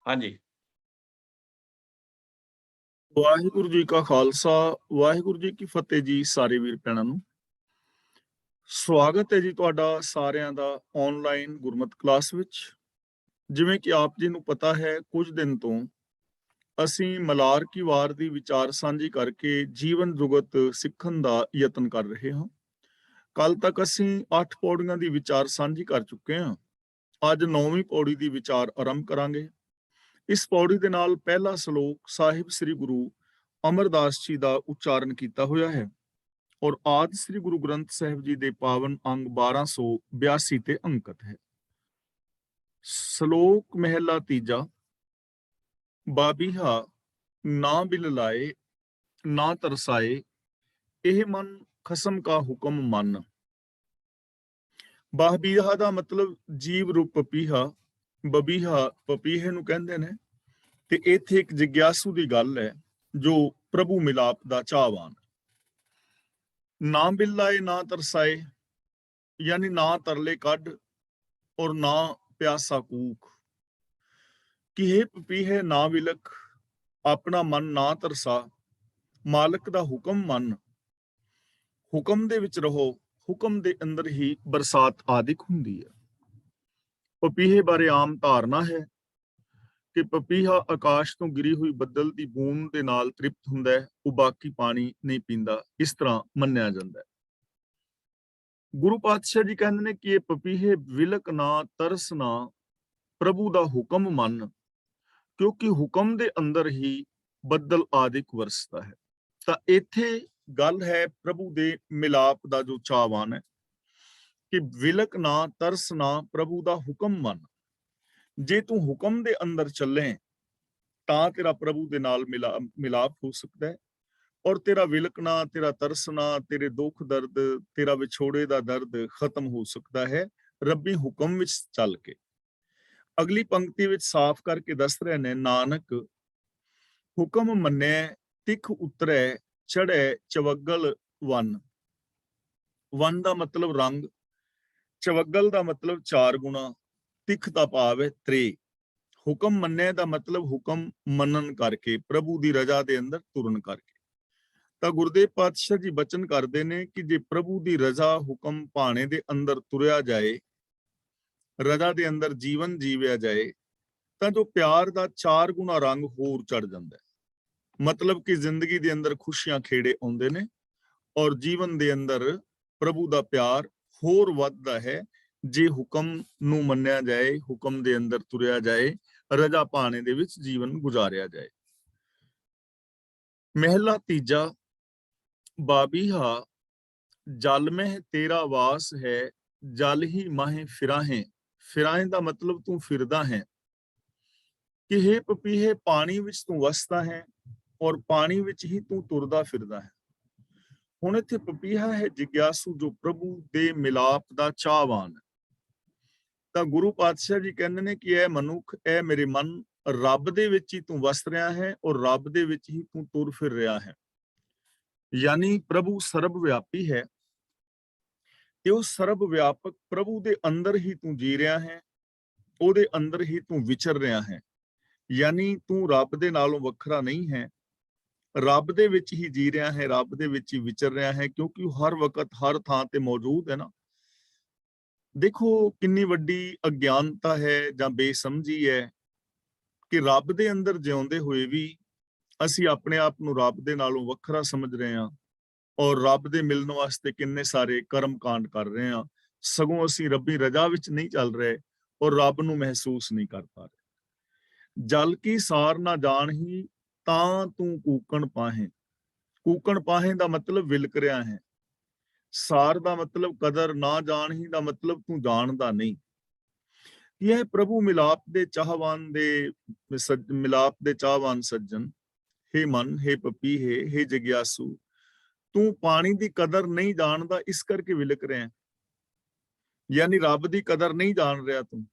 हाँ जी। ਵਾਹਿਗੁਰੂ ਜੀ ਕਾ ਖਾਲਸਾ ਵਾਹਿਗੁਰੂ ਜੀ ਕੀ ਫਤਿਹ ਜੀ। ਸਾਰੇ ਵੀਰ ਭੈਣਾਂ ਨੂੰ ਸਵਾਗਤ ਹੈ ਜੀ ਤੁਹਾਡਾ ਸਾਰਿਆਂ ਦਾ ਆਨਲਾਈਨ ਗੁਰਮਤਿ ਕਲਾਸ ਵਿੱਚ। ਜਿਵੇਂ ਕਿ ਆਪ ਜੀ ਨੂੰ ਪਤਾ ਹੈ, ਕੁਝ ਦਿਨ ਤੋਂ ਅਸੀਂ ਮਲਾਰ ਕੀ ਵਾਰ ਦੀ ਵਿਚਾਰ ਸਾਂਝੀ ਕਰਕੇ ਜੀਵਨ ਜੁਗਤ ਸਿੱਖਣ ਦਾ ਯਤਨ ਕਰ ਰਹੇ ਹਾਂ। ਕੱਲ ਤੱਕ ਅਸੀਂ 8 ਪੌੜੀਆਂ ਦੀ ਵਿਚਾਰ ਸਾਂਝੀ ਕਰ ਚੁੱਕੇ ਹਾਂ। ਅੱਜ 9ਵੀਂ ਪੌੜੀ ਦੀ ਵਿਚਾਰ ਆਰੰਭ ਕਰਾਂਗੇ। ਇਸ ਪੌੜੀ ਦੇ ਨਾਲ ਪਹਿਲਾ ਸ਼ਲੋਕ ਸਾਹਿਬ ਸ੍ਰੀ ਗੁਰੂ ਅਮਰਦਾਸ ਜੀ ਦਾ ਉਚਾਰਨ ਕੀਤਾ ਹੋਇਆ ਹੈ ਔਰ ਆਦਿ ਸ੍ਰੀ ਗੁਰੂ ਗ੍ਰੰਥ ਸਾਹਿਬ ਜੀ ਦੇ ਪਾਵਨ ਅੰਗ 1282 ਤੇ ਅੰਕਿਤ ਹੈ। ਸ਼ਲੋਕ ਮਹਿਲਾ ਤੀਜਾ। ਬਾਬੀਹਾ ਨਾ ਬਿਲ ਲਾਏ ਨਾ ਤਰਸਾਏ, ਇਹ ਮਨ ਖਸਮ ਕਾ ਹੁਕਮ ਮੰਨ। ਬਾਬੀਹਾ ਦਾ ਮਤਲਬ ਜੀਵ ਰੂਪ ਪਪੀਹਾ। ਬਬੀਹਾ ਪਪੀਹੇ ਨੂੰ ਕਹਿੰਦੇ ਨੇ। ਤੇ ਇੱਥੇ ਇੱਕ ਜਿਗਿਆਸੂ ਦੀ ਗੱਲ ਹੈ ਜੋ ਪ੍ਰਭੂ ਮਿਲਾਪ ਦਾ ਚਾਹਵਾਨ। ਨਾ ਬਿਲਾਏ ਨਾ ਤਰਸਾਏ, ਯਾਨੀ ਨਾ ਤਰਲੇ ਕੱਢ ਔਰ ਨਾ ਪਿਆਸਾ ਕੂਕ। ਕਿ ਇਹ ਪਪੀਹੇ ਨਾ ਵਿਲਕ, ਆਪਣਾ ਮਨ ਨਾ ਤਰਸਾ, ਮਾਲਕ ਦਾ ਹੁਕਮ ਮੰਨ। ਹੁਕਮ ਦੇ ਵਿੱਚ ਰਹੋ, ਹੁਕਮ ਦੇ ਅੰਦਰ ਹੀ ਬਰਸਾਤ ਆਦਿਕ ਹੁੰਦੀ ਹੈ। ਪਪੀਹੇ ਬਾਰੇ ਆਮ ਧਾਰਨਾ ਹੈ ਕਿ ਪਪੀਹਾ ਆਕਾਸ਼ ਤੋਂ ਗਿਰੀ ਹੋਈ ਬੱਦਲ ਦੀ ਬੂੰਦ ਦੇ ਨਾਲ ਤ੍ਰਿਪਤ ਹੁੰਦਾ ਹੈ, ਉਹ ਬਾਕੀ ਪਾਣੀ ਨਹੀਂ ਪੀਂਦਾ, ਇਸ ਤਰ੍ਹਾਂ ਮੰਨਿਆ ਜਾਂਦਾ ਹੈ। ਗੁਰੂ ਪਾਤਸ਼ਾਹ ਜੀ ਕਹਿੰਦੇ ਨੇ ਕਿ ਇਹ ਪਪੀਹੇ ਵਿਲਕ ਨਾ, ਤਰਸ ਨਾ, ਪ੍ਰਭੂ ਦਾ ਹੁਕਮ ਮੰਨ, ਕਿਉਂਕਿ ਹੁਕਮ ਦੇ ਅੰਦਰ ਹੀ ਬੱਦਲ ਆਦਿਕ ਵਰਸਦਾ ਹੈ। ਤਾਂ ਇੱਥੇ ਗੱਲ ਹੈ ਪ੍ਰਭੂ ਦੇ ਮਿਲਾਪ ਦਾ ਜੋ ਚਾਹਵਾਨ ਹੈ ਕਿ ਵਿਲਕ ਨਾ, ਤਰਸ ਨਾ, ਪ੍ਰਭੂ ਦਾ ਹੁਕਮ ਮੰਨ। ਜੇ ਤੂੰ ਹੁਕਮ ਦੇ ਅੰਦਰ ਚੱਲੇ ਤਾਂ ਤੇਰਾ ਪ੍ਰਭੂ ਦੇ ਨਾਲ ਮਿਲਾਪ ਹੋ ਸਕਦਾ ਹੈ ਔਰ ਤੇਰਾ ਵਿਲਕਣਾ, ਤੇਰਾ ਤਰਸਣਾ, ਤੇਰੇ ਦੁੱਖ ਦਰਦ, ਤੇਰਾ ਵਿਛੋੜੇ ਦਾ ਦਰਦ ਖਤਮ ਹੋ ਸਕਦਾ ਹੈ ਰੱਬੀ ਹੁਕਮ ਵਿੱਚ ਚੱਲ ਕੇ। ਅਗਲੀ ਪੰਕਤੀ ਵਿੱਚ ਸਾਫ਼ ਕਰਕੇ ਦੱਸ ਰਹੇ ਨੇ, ਨਾਨਕ ਹੁਕਮ ਮੰਨੈ ਤਿਖ ਉਤਰੈ, ਚੜ੍ਹੈ ਚਵੱਗਲ ਵਨ। ਵਨ ਦਾ ਮਤਲਬ ਰੰਗ, ਚਵੱਗਲ ਦਾ ਮਤਲਬ ਚਾਰ ਗੁਣਾ, ਤਿਖ ਦਾ ਭਾਵ ਹੈ ਤ੍ਰੇ। ਹੁਕਮ ਮੰਨੈ ਦਾ ਮਤਲਬ ਹੁਕਮ ਮੰਨਣ ਕਰਕੇ, ਪ੍ਰਭੂ ਦੀ ਰਜ਼ਾ ਦੇ ਅੰਦਰ ਤੁਰਨ ਕਰਕੇ। ਤਾਂ ਗੁਰਦੇਵ ਪਾਤਸ਼ਾਹ ਜੀ ਬਚਨ ਕਰਦੇ ਨੇ ਕਿ ਜੇ ਪ੍ਰਭੂ ਦੀ ਰਜ਼ਾ ਹੁਕਮ ਭਾਣੇ ਦੇ ਅੰਦਰ ਤੁਰਿਆ ਜਾਏ, ਰਜ਼ਾ ਦੇ ਅੰਦਰ ਜੀਵਨ ਜੀਵਿਆ ਜਾਏ, ਤਾਂ ਜੋ ਪਿਆਰ ਦਾ ਚਾਰ ਗੁਣਾ ਰੰਗ ਹੋਰ ਚੜ ਜਾਂਦਾ ਹੈ। ਮਤਲਬ ਕਿ ਜ਼ਿੰਦਗੀ ਦੇ ਅੰਦਰ ਖੁਸ਼ੀਆਂ ਖੇੜੇ ਆਉਂਦੇ ਨੇ ਔਰ ਜੀਵਨ ਦੇ ਅੰਦਰ ਪ੍ਰਭੂ ਦਾ ਪਿਆਰ ਹੋਰ ਵੱਧਦਾ ਹੈ ਜੇ ਹੁਕਮ ਨੂੰ ਮੰਨਿਆ ਜਾਏ, ਹੁਕਮ ਦੇ ਅੰਦਰ ਤੁਰਿਆ ਜਾਏ, ਰਜ਼ਾ ਭਾਣੇ ਦੇ ਵਿੱਚ ਜੀਵਨ ਗੁਜ਼ਾਰਿਆ ਜਾਏ। ਮਹਿਲਾ ਤੀਜਾ। ਬਾਬੀਹਾ ਜਲ ਮਹਿ ਤੇਰਾ ਵਾਸ ਹੈ, ਜਲ ਹੀ ਮਾਹੇ ਫਿਰਾਹੇ। ਫਿਰਾਹੇ ਦਾ ਮਤਲਬ ਤੂੰ ਫਿਰਦਾ ਹੈ। ਕਿ ਹੇ ਪਪੀਹੇ, ਪਾਣੀ ਵਿੱਚ ਤੂੰ ਵਸਦਾ ਹੈ ਔਰ ਪਾਣੀ ਵਿੱਚ ਹੀ ਤੂੰ ਤੁਰਦਾ ਫਿਰਦਾ ਹੈ। ਹੁਣ ਇੱਥੇ ਪਪੀਹਾ ਹੈ ਜਿਗਿਆਸੂ ਜੋ ਪ੍ਰਭੂ ਦੇ ਮਿਲਾਪ ਦਾ ਚਾਹਵਾਨ ਹੈ। ਤਾਂ ਗੁਰੂ ਪਾਤਸ਼ਾਹ ਜੀ ਕਹਿੰਦੇ ਨੇ ਕਿ ਇਹ ਮਨੁੱਖ, ਇਹ ਮੇਰੇ ਮਨ, ਰੱਬ ਦੇ ਵਿੱਚ ਹੀ ਤੂੰ ਵਸ ਰਿਹਾ ਹੈ ਔਰ ਰੱਬ ਦੇ ਵਿੱਚ ਹੀ ਤੂੰ ਤੁਰ ਫਿਰ ਰਿਹਾ ਹੈ। ਯਾਨੀ ਪ੍ਰਭੂ ਸਰਬ ਵਿਆਪੀ ਹੈ ਤੇ ਉਹ ਸਰਬ ਵਿਆਪਕ ਪ੍ਰਭੂ ਦੇ ਅੰਦਰ ਹੀ ਤੂੰ ਜੀ ਰਿਹਾ ਹੈ, ਉਹਦੇ ਅੰਦਰ ਹੀ ਤੂੰ ਵਿਚਰ ਰਿਹਾ ਹੈ। ਯਾਨੀ ਤੂੰ ਰੱਬ ਦੇ ਨਾਲੋਂ ਵੱਖਰਾ ਨਹੀਂ ਹੈ, ਰੱਬ ਦੇ ਵਿੱਚ ਹੀ ਜੀ ਰਿਹਾ ਹੈ, ਰੱਬ ਦੇ ਵਿੱਚ ਹੀ ਵਿਚਰ ਰਿਹਾ ਹੈ, ਕਿਉਂਕਿ ਉਹ ਹਰ ਵਕਤ ਹਰ ਥਾਂ ਤੇ ਮੌਜੂਦ ਹੈ ਨਾ। ਦੇਖੋ ਕਿੰਨੀ ਵੱਡੀ ਅਗਿਆਨਤਾ ਹੈ ਜਾਂ ਬੇਸਮਝੀ ਹੈ ਕਿ ਰੱਬ ਦੇ ਅੰਦਰ ਜਿਉਂਦੇ ਹੋਏ ਵੀ ਅਸੀਂ ਆਪਣੇ ਆਪ ਨੂੰ ਰੱਬ ਦੇ ਨਾਲੋਂ ਵੱਖਰਾ ਸਮਝ ਰਹੇ ਹਾਂ ਔਰ ਰੱਬ ਦੇ ਮਿਲਣ ਵਾਸਤੇ ਕਿੰਨੇ ਸਾਰੇ ਕਰਮ ਕਾਂਡ ਕਰ ਰਹੇ ਹਾਂ, ਸਗੋਂ ਅਸੀਂ ਰੱਬੀ ਰਜ਼ਾ ਵਿੱਚ ਨਹੀਂ ਚੱਲ ਰਹੇ ਔਰ ਰੱਬ ਨੂੰ ਮਹਿਸੂਸ ਨਹੀਂ ਕਰ ਪਾ ਰਹੇ। ਜਲ ਕੀ ਸਾਰ ਨਾ ਜਾਣਹੀ, ਤਾਂ ਤੂੰ ਕੂਕਣ ਪਾਹੇ। ਕੂਕਣ ਪਾਹੇ ਦਾ ਮਤਲਬ ਵਿਲਕ ਰਿਹਾ ਹੈ। ਸਾਰ ਦਾ ਮਤਲਬ ਕਦਰ, ਨਾ ਜਾਣਹੀ ਦਾ ਮਤਲਬ ਤੂੰ ਜਾਣਦਾ ਨਹੀਂ। ਇਹ ਪ੍ਰਭੂ ਮਿਲਾਪ ਦੇ ਚਾਹਵਾਨ ਦੇ ਮਿਲਾਪ ਦੇ ਚਾਹਵਾਨ ਸੱਜਣ, ਹੇ ਮਨ, ਹੇ ਪਪੀਹੇ, ਹੇ ਜਿਗਿਆਸੂ, ਤੂੰ ਪਾਣੀ ਦੀ ਕਦਰ ਨਹੀਂ ਜਾਣਦਾ, ਇਸ ਕਰਕੇ ਵਿਲਕ ਰਿਹਾ। ਯਾਨੀ ਰੱਬ ਦੀ ਕਦਰ ਨਹੀਂ ਜਾਣ ਰਿਹਾ, ਤੂੰ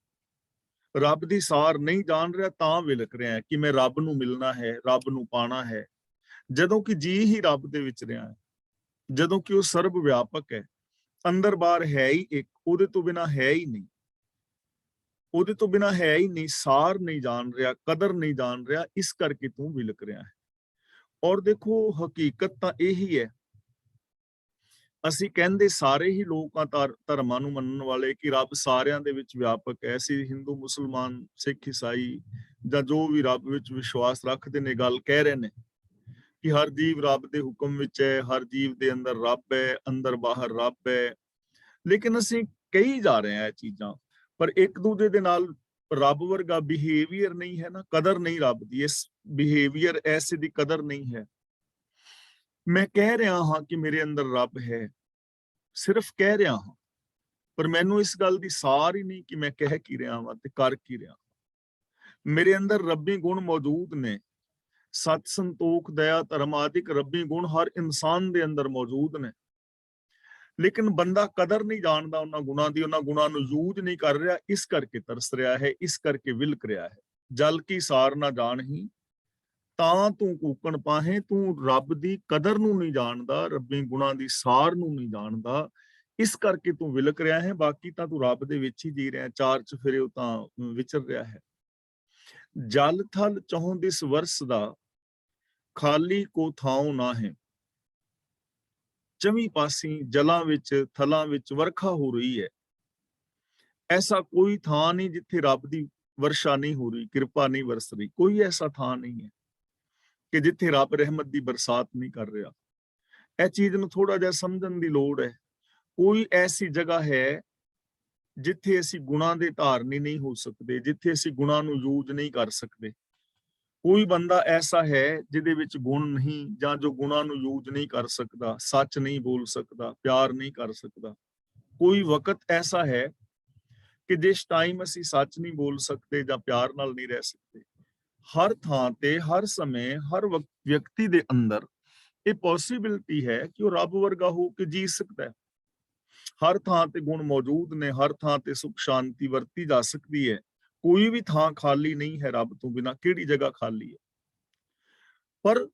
ਰੱਬ ਦੀ ਸਾਰ ਨਹੀਂ ਜਾਣ ਰਿਹਾ, ਤਾਂ ਵਿਲਕ ਰਿਹਾ ਕਿ ਮੈਂ ਰੱਬ ਨੂੰ ਮਿਲਣਾ ਹੈ, ਰੱਬ ਨੂੰ ਪਾਣਾ ਹੈ, ਜਦੋਂ ਕਿ ਜੀ ਹੀ ਰੱਬ ਦੇ ਵਿੱਚ ਰਿਹਾ ਹੈ, ਜਦੋਂ ਕਿ ਉਹ ਸਰਬ ਵਿਆਪਕ ਹੈ, ਅੰਦਰ ਬਾਹਰ ਹੈ ਹੀ ਇੱਕ, ਉਹਦੇ ਤੋਂ ਬਿਨਾਂ ਹੈ ਹੀ ਨਹੀਂ। ਉਹਦੇ ਤੋਂ ਬਿਨਾ ਹੈ ਹੀ ਨਹੀਂ, ਸਾਰ ਨਹੀਂ ਜਾਣ ਰਿਹਾ, ਕਦਰ ਨਹੀਂ ਜਾਣ ਰਿਹਾ, ਇਸ ਕਰਕੇ ਤੂੰ ਵਿਲਕ ਰਿਹਾ ਹੈ। ਔਰ ਦੇਖੋ ਹਕੀਕਤ ਤਾਂ ਇਹੀ ਹੈ, ਅਸੀਂ ਕਹਿੰਦੇ ਸਾਰੇ ਹੀ ਲੋਕਾਂ ਧਰਮਾਂ ਨੂੰ ਮੰਨਣ ਵਾਲੇ ਕਿ ਰੱਬ ਸਾਰਿਆਂ ਦੇ ਵਿੱਚ ਵਿਆਪਕ ਹੈ। ਅਸੀਂ ਹਿੰਦੂ, ਮੁਸਲਮਾਨ, ਸਿੱਖ, ਈਸਾਈ ਜਾਂ ਜੋ ਵੀ ਰੱਬ ਵਿੱਚ ਵਿਸ਼ਵਾਸ ਰੱਖਦੇ ਨੇ, ਗੱਲ ਕਹਿ ਰਹੇ ਨੇ ਕਿ ਹਰ ਜੀਵ ਰੱਬ ਦੇ ਹੁਕਮ ਵਿੱਚ ਹੈ, ਹਰ ਜੀਵ ਦੇ ਅੰਦਰ ਰੱਬ ਹੈ, ਅੰਦਰ ਬਾਹਰ ਰੱਬ ਹੈ। ਲੇਕਿਨ ਅਸੀਂ ਕਹੀ ਜਾ ਰਹੇ ਹਾਂ ਇਹ ਚੀਜ਼ਾਂ, ਪਰ ਇੱਕ ਦੂਜੇ ਦੇ ਨਾਲ ਰੱਬ ਵਰਗਾ ਬਿਹੇਵੀਅਰ ਨਹੀਂ ਹੈ ਨਾ, ਕਦਰ ਨਹੀਂ ਰੱਬ ਦੀ, ਇਸ ਬਿਹੇਵੀਅਰ ਐਸੇ ਦੀ ਕਦਰ ਨਹੀਂ ਹੈ। ਮੈਂ ਕਹਿ ਰਿਹਾ ਹਾਂ ਕਿ ਮੇਰੇ ਅੰਦਰ ਰੱਬ ਹੈ, ਸਿਰਫ ਕਹਿ ਰਿਹਾ ਹਾਂ, ਪਰ ਮੈਨੂੰ ਇਸ ਗੱਲ ਦੀ ਸਾਰ ਹੀ ਨਹੀਂ ਕਿ ਮੈਂ ਕਹਿ ਕੀ ਰਿਹਾ ਹਾਂ ਤੇ ਕਰ ਕੀ ਰਿਹਾ। ਮੇਰੇ ਅੰਦਰ ਰੱਬੀ ਗੁਣ ਮੌਜੂਦ ਨੇ, ਸਤ, ਸੰਤੋਖ, ਦਇਆ, ਧਰਮ ਆਦਿਕ ਰੱਬੀ ਗੁਣ ਹਰ ਇਨਸਾਨ ਦੇ ਅੰਦਰ ਮੌਜੂਦ ਨੇ। ਲੇਕਿਨ ਬੰਦਾ ਕਦਰ ਨਹੀਂ ਜਾਣਦਾ ਉਹਨਾਂ ਗੁਣਾਂ ਦੀ, ਉਹਨਾਂ ਗੁਣਾਂ ਨੂੰ ਯੂਜ਼ ਨਹੀਂ ਕਰ ਰਿਹਾ, ਇਸ ਕਰਕੇ ਤਰਸ ਰਿਹਾ ਹੈ, ਇਸ ਕਰਕੇ ਵਿਲਕ ਰਿਹਾ ਹੈ। ਜਲ ਕੀ ਸਾਰ ਨਾ ਜਾਣਹੀ ਤਾਂ ਤੂੰ ਕੂਕਣ ਪਾਹੇ, ਤੂੰ ਰੱਬ ਦੀ ਕਦਰ ਨੂੰ ਨਹੀਂ ਜਾਣਦਾ, ਰੱਬੀ ਗੁਣਾਂ ਦੀ ਸਾਰ ਨੂੰ ਨਹੀਂ ਜਾਣਦਾ, ਇਸ ਕਰਕੇ ਤੂੰ ਵਿਲਕ ਰਿਹਾ ਹੈ। ਬਾਕੀ ਤਾਂ ਤੂੰ ਰੱਬ ਦੇ ਵਿੱਚ ਹੀ ਜੀ ਰਿਹਾ, ਚਾਰ ਚੁਫੇਰੇ ਤਾਂ ਵਿਚਰ ਰਿਹਾ ਹੈ। ਜਲ ਥਲ ਚਹੁੰ ਦਿਸ ਵਰਸ ਦਾ, ਖਾਲੀ ਕੋ ਥਾਉ ਨਾ ਹੈ। ਚਵੀਂ ਪਾਸੀ ਜਲਾਂ ਵਿੱਚ, ਥਲਾਂ ਵਿੱਚ ਵਰਖਾ ਹੋ ਰਹੀ ਹੈ। ਐਸਾ ਕੋਈ ਥਾਂ ਨਹੀਂ ਜਿੱਥੇ ਰੱਬ ਦੀ ਵਰਸ਼ਾ ਨਹੀਂ ਹੋ ਰਹੀ, ਕਿਰਪਾ ਨਹੀਂ ਵਰਸ ਰਹੀ। ਕੋਈ ਐਸਾ ਥਾਂ ਨਹੀਂ ਹੈ ਕਿ ਜਿੱਥੇ ਰੱਬ ਰਹਿਮਤ ਦੀ ਬਰਸਾਤ ਨਹੀਂ ਕਰ ਰਿਹਾ। ਇਹ ਚੀਜ਼ ਨੂੰ ਥੋੜਾ ਜਿਹਾ ਸਮਝਣ ਦੀ ਲੋੜ ਹੈ। ਕੋਈ ਐਸੀ ਜਗ੍ਹਾ ਹੈ ਜਿੱਥੇ ਅਸੀਂ ਗੁਣਾਂ ਦੇ ਧਾਰਨੀ ਨਹੀਂ ਹੋ ਸਕਦੇ, ਜਿੱਥੇ ਅਸੀਂ ਗੁਣਾਂ ਨੂੰ ਯੂਜ਼ ਨਹੀਂ ਕਰ ਸਕਦੇ। ਕੋਈ ਬੰਦਾ ਐਸਾ ਹੈ ਜਿਹਦੇ ਵਿੱਚ ਗੁਣ ਨਹੀਂ, ਜਾਂ ਜੋ ਗੁਣਾਂ ਨੂੰ ਯੂਜ਼ ਨਹੀਂ ਕਰ ਸਕਦਾ, ਸੱਚ ਨਹੀਂ ਬੋਲ ਸਕਦਾ, ਪਿਆਰ ਨਹੀਂ ਕਰ ਸਕਦਾ। ਕੋਈ ਵਕਤ ਐਸਾ ਹੈ ਕਿ ਜਿਸ ਟਾਈਮ ਅਸੀਂ ਸੱਚ ਨਹੀਂ ਬੋਲ ਸਕਦੇ ਜਾਂ ਪਿਆਰ ਨਾਲ ਨਹੀਂ ਰਹਿ ਸਕਦੇ। ਹਰ ਥਾਂ ਤੇ, ਹਰ ਸਮੇਂ, ਹਰ ਵਿਅਕਤੀ ਦੇ ਅੰਦਰ ਇਹ ਪੋਸੀਬਿਲਿਟੀ ਹੈ ਕਿ ਉਹ ਰੱਬ ਵਰਗਾ ਹੋ ਕੇ ਜੀ ਸਕਦਾ ਹੈ। ਹਰ ਥਾਂ ਤੇ ਗੁਣ ਮੌਜੂਦ ਨੇ, ਹਰ ਥਾਂ ਤੇ ਸੁਖ ਸ਼ਾਂਤੀ ਵਰਤੀ ਜਾ ਸਕਦੀ ਹੈ। ਕੋਈ ਵੀ ਥਾਂ ਖਾਲੀ ਨਹੀਂ ਹੈ ਰੱਬ ਤੋਂ ਬਿਨਾਂ। ਕਿਹੜੀ ਜਗ੍ਹਾ ਖਾਲੀ ਹੈ? ਪਰ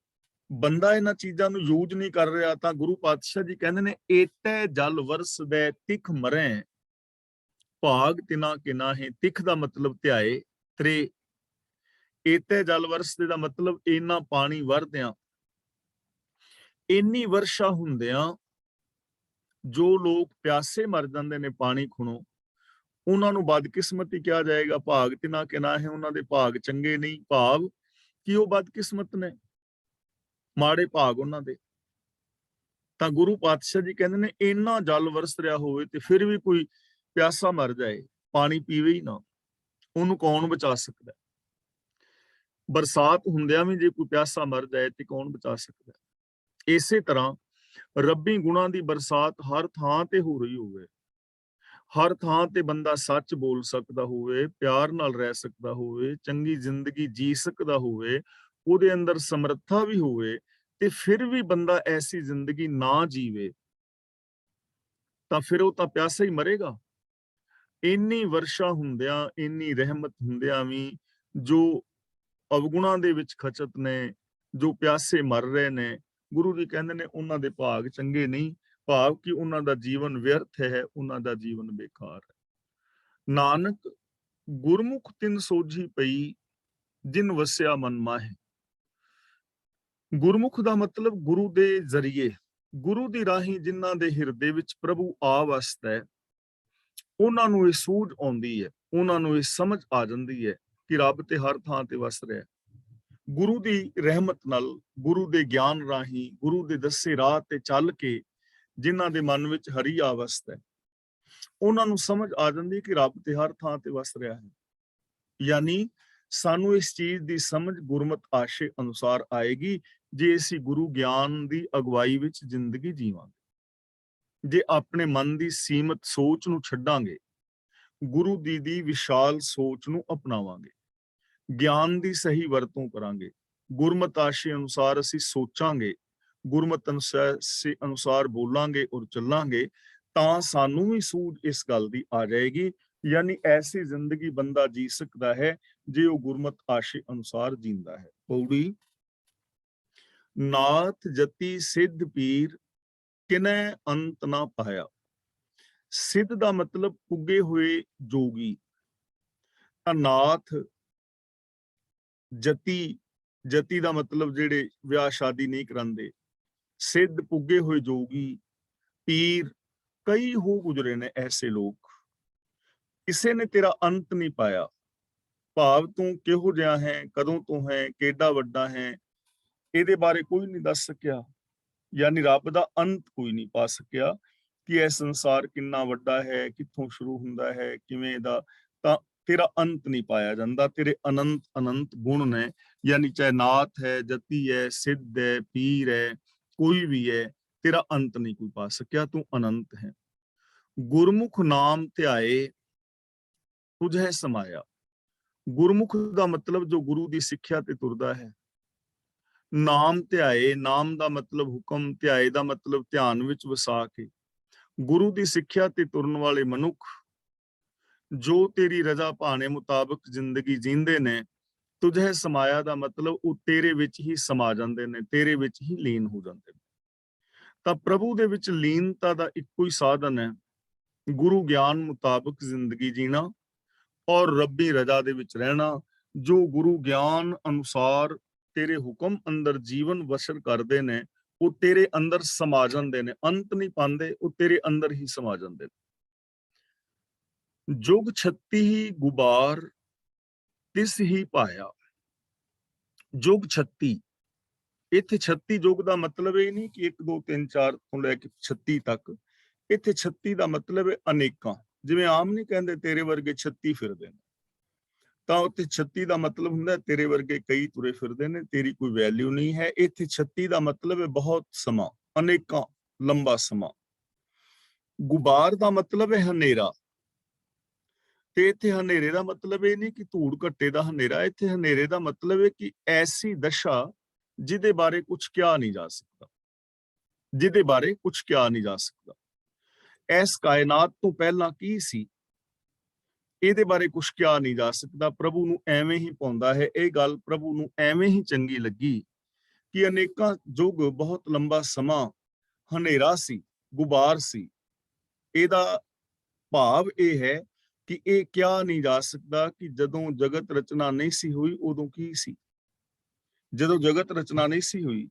ਬੰਦਾ ਇਹਨਾਂ ਚੀਜ਼ਾਂ ਨੂੰ ਯੂਜ਼ ਨਹੀਂ ਕਰ ਰਿਹਾ, ਤਾਂ ਗੁਰੂ ਪਾਤਸ਼ਾਹ ਜੀ ਕਹਿੰਦੇ ਨੇ, ਏਟੈ ਜਲ ਵਰਸਦੈ ਤਿਖ ਮਰੈ, ਭਾਗ ਤਿਨਾ ਕੇ ਨਾਹੇ। ਤਿਖ ਦਾ ਮਤਲਬ ਧਿਆਏ, ਤ੍ਰੇ। ਏਟੈ ਜਲ ਵਰਸਦੇ ਦਾ ਮਤਲਬ ਇੰਨਾ ਪਾਣੀ ਵਰਦਿਆਂ, ਇੰਨੀ ਵਰਸ਼ਾ ਹੁੰਦਿਆਂ ਜੋ ਲੋਕ ਪਿਆਸੇ ਮਰ ਜਾਂਦੇ ਨੇ ਪਾਣੀ ਖੁਣੋਂ, ਉਹਨਾਂ ਨੂੰ ਬਦਕਿਸਮਤੀ ਕਿਹਾ ਜਾਏਗਾ। ਭਾਗ ਤਿਨਾ ਕੇ ਨਾਹੇ, ਉਹਨਾਂ ਦੇ ਭਾਗ ਚੰਗੇ ਨਹੀਂ। ਭਾਵ ਕਿ ਉਹ ਬਦਕਿਸਮਤ ਨੇ, ਮਾੜੇ ਭਾਗ ਉਹਨਾਂ ਦੇ। ਤਾਂ ਗੁਰੂ ਪਾਤਸ਼ਾਹ ਜੀ ਕਹਿੰਦੇ ਨੇ, ਇੰਨਾ ਜਲ ਵਰਸ ਰਿਹਾ ਹੋਵੇ ਤੇ ਫਿਰ ਵੀ ਕੋਈ ਪਿਆਸਾ ਮਰ ਜਾਏ, ਪਾਣੀ ਪੀਵੇ ਹੀ ਨਾ, ਉਹਨੂੰ ਕੌਣ ਬਚਾ ਸਕਦਾ? ਬਰਸਾਤ ਹੁੰਦਿਆਂ ਵੀ ਜੇ ਕੋਈ ਪਿਆਸਾ ਮਰ ਜਾਏ ਤੇ ਕੌਣ ਬਚਾ ਸਕਦਾ? ਇਸੇ ਤਰ੍ਹਾਂ ਰੱਬੀ ਗੁਣਾਂ ਦੀ ਬਰਸਾਤ ਹਰ ਥਾਂ ਤੇ ਹੋ ਰਹੀ ਹੋਵੇ, ਹਰ ਥਾਂ ਤੇ ਬੰਦਾ ਸੱਚ ਬੋਲ ਸਕਦਾ ਹੋਵੇ, ਪਿਆਰ ਨਾਲ ਰਹਿ ਸਕਦਾ ਹੋਵੇ, ਚੰਗੀ ਜ਼ਿੰਦਗੀ ਜੀ ਸਕਦਾ ਹੋਵੇ, ਉਹਦੇ ਅੰਦਰ ਸਮਰੱਥਾ ਵੀ ਹੋਵੇ, ਤੇ ਫਿਰ ਵੀ ਬੰਦਾ ਐਸੀ ਜ਼ਿੰਦਗੀ ਨਾ ਜੀਵੇ, ਤਾਂ ਫਿਰ ਉਹ ਤਾਂ ਪਿਆਸਾ ਹੀ ਮਰੇਗਾ। ਇੰਨੀ ਵਰਸ਼ਾ ਹੁੰਦਿਆਂ, ਇੰਨੀ ਰਹਿਮਤ ਹੁੰਦਿਆਂ ਵੀ ਜੋ ਅਵਗੁਣਾਂ ਦੇ ਵਿੱਚ ਖਚਤ ਨੇ, ਜੋ ਪਿਆਸੇ ਮਰ ਰਹੇ ਨੇ, ਗੁਰੂ ਜੀ ਕਹਿੰਦੇ ਨੇ ਉਹਨਾਂ ਦੇ ਭਾਗ ਚੰਗੇ ਨਹੀਂ। ਭਾਵ ਕਿ ਉਹਨਾਂ ਦਾ ਜੀਵਨ ਵਿਅਰਥ ਹੈ, ਉਹਨਾਂ ਦਾ ਜੀਵਨ ਬੇਕਾਰ ਹੈ। ਨਾਨਕ ਗੁਰਮੁਖ ਤਿਨ ਸੋਝੀ ਪਈ, ਜਿਨ ਵਸਿਆ ਮਨ ਮਾਹੇ। ਗੁਰਮੁਖ ਦਾ ਮਤਲਬ ਗੁਰੂ ਦੇ ਜ਼ਰੀਏ, ਗੁਰੂ ਦੀ ਰਾਹੀਂ ਜਿਨ੍ਹਾਂ ਦੇ ਹਿਰਦੇ ਵਿੱਚ ਪ੍ਰਭੂ ਆ ਵਸਦਾ ਹੈ, ਉਹਨਾਂ ਨੂੰ ਇਹ ਸੂਝ ਆਉਂਦੀ ਹੈ, ਉਹਨਾਂ ਨੂੰ ਇਹ ਸਮਝ ਆ ਜਾਂਦੀ ਹੈ ਕਿ ਰੱਬ ਤੇ ਹਰ ਥਾਂ ਤੇ ਵਸ ਰਿਹਾ। ਗੁਰੂ ਦੀ ਰਹਿਮਤ ਨਾਲ, ਗੁਰੂ ਦੇ ਗਿਆਨ ਰਾਹੀਂ, ਗੁਰੂ ਦੇ ਦੱਸੇ ਰਾਹ ਤੇ ਚੱਲ ਕੇ ਜਿਨ੍ਹਾਂ ਦੇ ਮਨ ਵਿੱਚ ਹਰੀ ਆ ਵਸਦਾ ਹੈ, ਉਹਨਾਂ ਨੂੰ ਸਮਝ ਆ ਜਾਂਦੀ ਕਿ ਰੱਬ ਤੇ ਹਰ ਥਾਂ ਤੇ ਵਸ ਰਿਹਾ ਹੈ। ਯਾਨੀ ਸਾਨੂੰ ਇਸ ਚੀਜ਼ ਦੀ ਸਮਝ ਗੁਰਮਤ ਆਸ਼ੇ ਅਨੁਸਾਰ ਆਏਗੀ ਜੇ ਅਸੀਂ ਗੁਰੂ ਗਿਆਨ ਦੀ ਅਗਵਾਈ ਵਿੱਚ ਜ਼ਿੰਦਗੀ ਜੀਵਾਂਗੇ, ਜੇ ਆਪਣੇ ਮਨ ਦੀ ਸੀਮਤ ਸੋਚ ਨੂੰ ਛੱਡਾਂਗੇ, ਗੁਰੂ ਦੀ ਵਿਸ਼ਾਲ ਸੋਚ ਨੂੰ ਅਪਣਾਵਾਂਗੇ, ਗਿਆਨ ਦੀ ਸਹੀ ਵਰਤੋਂ ਕਰਾਂਗੇ, ਗੁਰਮਤ ਆਸ਼ੇ ਅਨੁਸਾਰ ਅਸੀਂ ਸੋਚਾਂਗੇ, ਗੁਰਮਤ ਅਨੁਸਾਰ ਬੋਲਾਂਗੇ ਔਰ ਚੱਲਾਂਗੇ, ਤਾਂ ਸਾਨੂੰ ਵੀ ਸੂਝ ਇਸ ਗੱਲ ਦੀ ਆ ਜਾਏਗੀ। ਯਾਨੀ ਐਸੀ ਜ਼ਿੰਦਗੀ ਬੰਦਾ ਜੀ ਸਕਦਾ ਹੈ ਜੇ ਉਹ ਗੁਰਮਤ ਆਸ਼ੇ ਅਨੁਸਾਰ ਜੀਂਦਾ ਹੈ। ਪੌੜੀ। ਨਾਥ ਜਤੀ ਸਿੱਧ ਪੀਰ, ਕਿਨੈ ਅੰਤ ਨਾ ਪਾਇਆ। ਸਿੱਧ ਦਾ ਮਤਲਬ ਪੁੱਗੇ ਹੋਏ ਜੋਗੀ, ਅਨਾਥ, ਜਤੀ ਦਾ ਮਤਲਬ ਜਿਹੜੇ ਵਿਆਹ ਸ਼ਾਦੀ ਨਹੀਂ ਕਰਾਉਂਦੇ, ਸਿੱਧ ਪੁੱਗੇ ਹੋਏ ਜੋਗੀ, ਪੀਰ, ਕਈ ਹੋ ਗੁਜ਼ਰੇ ਨੇ ਐਸੇ ਲੋਕ। ਕਿਸੇ ਨੇ ਤੇਰਾ ਅੰਤ ਨਹੀਂ ਪਾਇਆ। ਭਾਵ ਤੂੰ ਕਿਹੋ ਜਿਹਾ ਹੈ, ਕਦੋਂ ਤੋਂ ਹੈ, ਕਿਹੜਾ ਵੱਡਾ ਹੈ, ਇਹਦੇ ਬਾਰੇ ਕੋਈ ਨਹੀਂ ਦੱਸ ਸਕਿਆ। ਯਾਨੀ ਰੱਬ ਦਾ ਅੰਤ ਕੋਈ ਨਹੀਂ ਪਾ ਸਕਿਆ ਕਿ ਇਹ ਸੰਸਾਰ ਕਿੰਨਾ ਵੱਡਾ ਹੈ, ਕਿੱਥੋਂ ਸ਼ੁਰੂ ਹੁੰਦਾ ਹੈ, ਕਿਵੇਂ ਦਾ। ਤਾਂ ਤੇਰਾ ਅੰਤ ਨਹੀਂ ਪਾਇਆ ਜਾਂਦਾ। ਤੇਰੇ ਅਨੰਤ ਗੁਣ ਨੇ, ਯਾਨੀ ਚਾਹੇ ਨਾਥ ਹੈ, ਜਤੀ ਹੈ, ਸਿੱਧ ਹੈ, ਪੀਰ ਹੈ, ਕੋਈ ਵੀ ਹੈ, ਤੇਰਾ ਅੰਤ ਨਹੀਂ ਕੋਈ ਪਾ ਸਕਿਆ, ਤੂੰ ਅਨੰਤ ਹੈ। ਗੁਰਮੁਖ ਨਾਮ ਧਿਆਏ ਤੁਝੇ ਸਮਾਇਆ। ਗੁਰਮੁਖ ਦਾ ਮਤਲਬ ਜੋ ਗੁਰੂ ਦੀ ਸਿੱਖਿਆ ਤੇ ਤੁਰਦਾ ਹੈ। ਨਾਮ ਧਿਆਏ, ਨਾਮ ਦਾ ਮਤਲਬ ਹੁਕਮ, ਧਿਆਏ ਦਾ ਮਤਲਬ ਧਿਆਨ ਵਿੱਚ ਵਸਾ ਕੇ। ਗੁਰੂ ਦੀ ਸਿੱਖਿਆ ਤੇ ਤੁਰਨ ਵਾਲੇ ਮਨੁੱਖ ਜੋ ਤੇਰੀ ਰਜ਼ਾ ਭਾਣੇ ਮੁਤਾਬਕ ਜ਼ਿੰਦਗੀ ਜੀਂਦੇ ਨੇ, ਤੁਝੇ ਸਮਾਇਆ ਦਾ ਮਤਲਬ ਉਹ ਤੇਰੇ ਵਿੱਚ ਹੀ ਸਮਾ ਜਾਂਦੇ ਨੇ, ਤੇਰੇ ਵਿੱਚ ਹੀ ਲੀਨ ਹੋ ਜਾਂਦੇ ਨੇ। ਤਾਂ ਪ੍ਰਭੂ ਦੇ ਵਿੱਚ ਲੀਨਤਾ ਦਾ ਇੱਕੋ ਹੀ ਸਾਧਨ ਹੈ, ਗੁਰੂ ਗਿਆਨ ਮੁਤਾਬਕ ਜ਼ਿੰਦਗੀ ਜੀਣਾ ਔਰ ਰੱਬੀ ਰਜ਼ਾ ਦੇ ਵਿੱਚ ਰਹਿਣਾ। ਜੋ ਗੁਰੂ ਗਿਆਨ ਅਨੁਸਾਰ ਤੇਰੇ ਹੁਕਮ ਅੰਦਰ ਜੀਵਨ ਬਸਰ ਕਰਦੇ ਨੇ, ਉਹ ਤੇਰੇ ਅੰਦਰ ਸਮਾ ਜਾਂਦੇ ਨੇ, ਅੰਤ ਨਹੀਂ ਪਾਉਂਦੇ, ਉਹ ਤੇਰੇ ਅੰਦਰ ਹੀ ਸਮਾ ਜਾਂਦੇ ਨੇ। ਜੁਗ 36 ਹੀ ਗੁਬਾਰ ਤਿਸ ਹੀ ਪਾਇਆ। ਜੁਗ 36, ਇੱਥੇ 36 ਯੁੱਗ ਦਾ ਮਤਲਬ ਇਹ ਨਹੀਂ ਕਿ 1 2 3 4 ਤੋਂ ਲੈ ਕੇ 36 ਤੱਕ। ਇੱਥੇ 36 ਦਾ ਮਤਲਬ ਹੈ ਅਨੇਕਾਂ। ਜਿਵੇਂ ਆਮ ਨਹੀਂ ਕਹਿੰਦੇ ਤੇਰੇ ਵਰਗੇ 36 ਫਿਰਦੇ ਨੇ, ਤਾਂ ਉੱਥੇ 36 ਦਾ ਮਤਲਬ ਹੁੰਦਾ ਤੇਰੇ ਵਰਗੇ ਕਈ ਤੁਰੇ ਫਿਰਦੇ ਨੇ, ਤੇਰੀ ਕੋਈ ਵੈਲਿਊ ਨਹੀਂ ਹੈ। ਇੱਥੇ 36 ਦਾ ਮਤਲਬ ਹੈ ਬਹੁਤ ਸਮਾਂ, ਅਨੇਕਾਂ, ਲੰਬਾ ਸਮਾਂ। ਗੁਬਾਰ ਦਾ ਮਤਲਬ ਹੈ ਹਨੇਰਾ, ਤੇ ਇੱਥੇ ਹਨੇਰੇ ਦਾ ਮਤਲਬ ਇਹ ਨਹੀਂ ਕਿ ਧੂੜ ਘੱਟੇ ਦਾ ਹਨੇਰਾ। ਇੱਥੇ ਹਨੇਰੇ ਦਾ ਮਤਲਬ ਹੈ ਕਿ ਐਸੀ ਦਸ਼ਾ ਜਿਹਦੇ ਬਾਰੇ ਕੁਝ ਕਿਹਾ ਨਹੀਂ ਜਾ ਸਕਦਾ, ਜਿਹਦੇ ਬਾਰੇ ਕੁਝ ਕਿਹਾ ਨਹੀਂ ਜਾ ਸਕਦਾ। ਇਸ ਕਾਇਨਾਤ ਤੋਂ ਪਹਿਲਾਂ ਕੀ ਸੀ, ਇਹਦੇ ਬਾਰੇ ਕੁਝ ਕਿਹਾ ਨਹੀਂ ਜਾ ਸਕਦਾ। ਪ੍ਰਭੂ ਨੂੰ ਐਵੇਂ ਹੀ ਪਾਉਂਦਾ ਹੈ। ਇਹ ਗੱਲ ਪ੍ਰਭੂ ਨੂੰ ਐਵੇਂ ਹੀ ਚੰਗੀ ਲੱਗੀ ਕਿ ਅਨੇਕਾਂ ਯੁੱਗ, ਬਹੁਤ ਲੰਬਾ ਸਮਾਂ ਹਨੇਰਾ ਸੀ, ਗੁਬਾਰ ਸੀ। ਇਹਦਾ ਭਾਵ ਇਹ ਹੈ ਕਿ ਇਹ ਕਿਹਾ ਨਹੀਂ ਜਾ ਸਕਦਾ ਕਿ ਜਦੋਂ ਜਗਤ ਰਚਨਾ ਨਹੀਂ ਸੀ ਹੋਈ ਉਦੋਂ ਕੀ ਸੀ। ਜਦੋਂ ਜਗਤ ਰਚਨਾ ਨਹੀਂ ਸੀ ਹੋਈ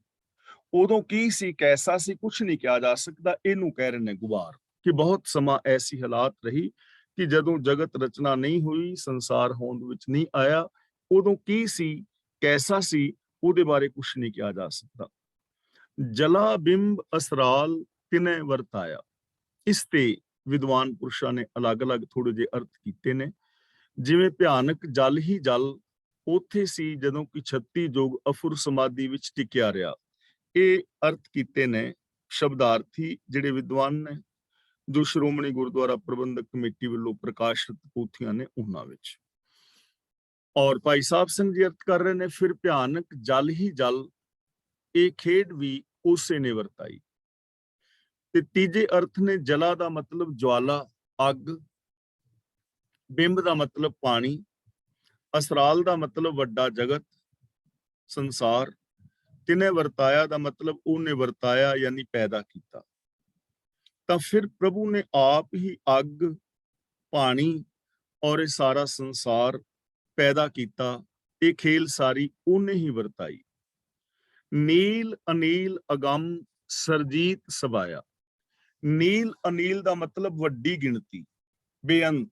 ਉਦੋਂ ਕੀ ਸੀ, ਕੈਸਾ ਸੀ, ਕੁਝ ਨਹੀਂ ਕਿਹਾ ਜਾ ਸਕਦਾ। ਇਹਨੂੰ ਕਹਿ ਰਹੇ ਨੇ ਗੁਬਾਰ, ਕਿ ਬਹੁਤ ਸਮਾਂ ਐਸੀ ਹਾਲਾਤ ਰਹੀ ਕਿ ਜਦੋਂ ਜਗਤ ਰਚਨਾ ਨਹੀਂ ਹੋਈ, ਸੰਸਾਰ ਹੋਂਦ ਵਿੱਚ ਨਹੀਂ ਆਇਆ, ਉਦੋਂ ਕੀ ਸੀ, ਕੈਸਾ ਸੀ, ਉਹਦੇ ਬਾਰੇ ਕੁਝ ਨਹੀਂ ਕਿਹਾ ਜਾ ਸਕਦਾ। ਜਲਾ ਬਿੰਬ ਅਸਰਾਲ ਤਿਨੇ ਵਰਤਾਇਆ। ਇਸ ਤੇ ਵਿਦਵਾਨ ਪੁਰਸ਼ਾਂ ਨੇ ਅਲੱਗ-ਅਲੱਗ ਥੋੜੇ ਜਿਹੇ ਅਰਥ ਕੀਤੇ ਨੇ। ਜਿਵੇਂ ਭਿਆਨਕ ਜਲ ਹੀ ਜਲ ਉੱਥੇ ਸੀ ਜਦੋਂ ਕਿ 36 ਯੁੱਗ ਅਫੁਰ ਸਮਾਧੀ ਵਿੱਚ ਟਿਕਿਆ ਰਿਹਾ। ਇਹ ਅਰਥ ਕੀਤੇ ਨੇ ਸ਼ਬਦਾਰਥੀ ਜਿਹੜੇ ਵਿਦਵਾਨ ਨੇ, ਜੋ ਸ਼੍ਰੋਮਣੀ ਗੁਰਦੁਆਰਾ ਪ੍ਰਬੰਧਕ ਕਮੇਟੀ ਵੱਲੋਂ ਪ੍ਰਕਾਸ਼ਿਤ ਪੋਥੀਆਂ ਨੇ ਉਹਨਾਂ ਵਿੱਚ। ਔਰ ਭਾਈ ਸਾਹਿਬ ਸਿੰਘ ਜੀ ਅਰਥ ਕਰ ਰਹੇ ਨੇ, ਫਿਰ ਭਿਆਨਕ ਜਲ ਹੀ ਜਲ, ਇਹ ਖੇਡ ਵੀ ਉਸੇ ਨੇ ਵਰਤਾਈ। ਤੇ ਤੀਜੇ ਅਰਥ ਨੇ, ਜਲਾ ਦਾ ਮਤਲਬ ਜਵਾਲਾ, ਅੱਗ, ਬਿੰਬ ਦਾ ਮਤਲਬ ਪਾਣੀ, ਅਸਰਾਲ ਦਾ ਮਤਲਬ ਵੱਡਾ ਜਗਤ, ਸੰਸਾਰ, ਤਿਨੇ ਵਰਤਾਇਆ ਦਾ ਮਤਲਬ ਉਹਨੇ ਵਰਤਾਇਆ ਯਾਨੀ ਪੈਦਾ ਕੀਤਾ। ਤਾਂ ਫਿਰ ਪ੍ਰਭੂ ਨੇ ਆਪ ਹੀ ਅੱਗ, ਪਾਣੀ ਔਰ ਇਹ ਸਾਰਾ ਸੰਸਾਰ ਪੈਦਾ ਕੀਤਾ। ਇਹ ਖੇਲ ਸਾਰੀ ਉਹਨੇ ਹੀ ਵਰਤਾਈ। ਨੀਲ ਅਨੀਲ ਅਗੰਮ ਸਰਜੀਤ ਸਬਾਇਆ। ਨੀਲ ਅਨੀਲ ਦਾ ਮਤਲਬ ਵੱਡੀ ਗਿਣਤੀ, ਬੇਅੰਤ।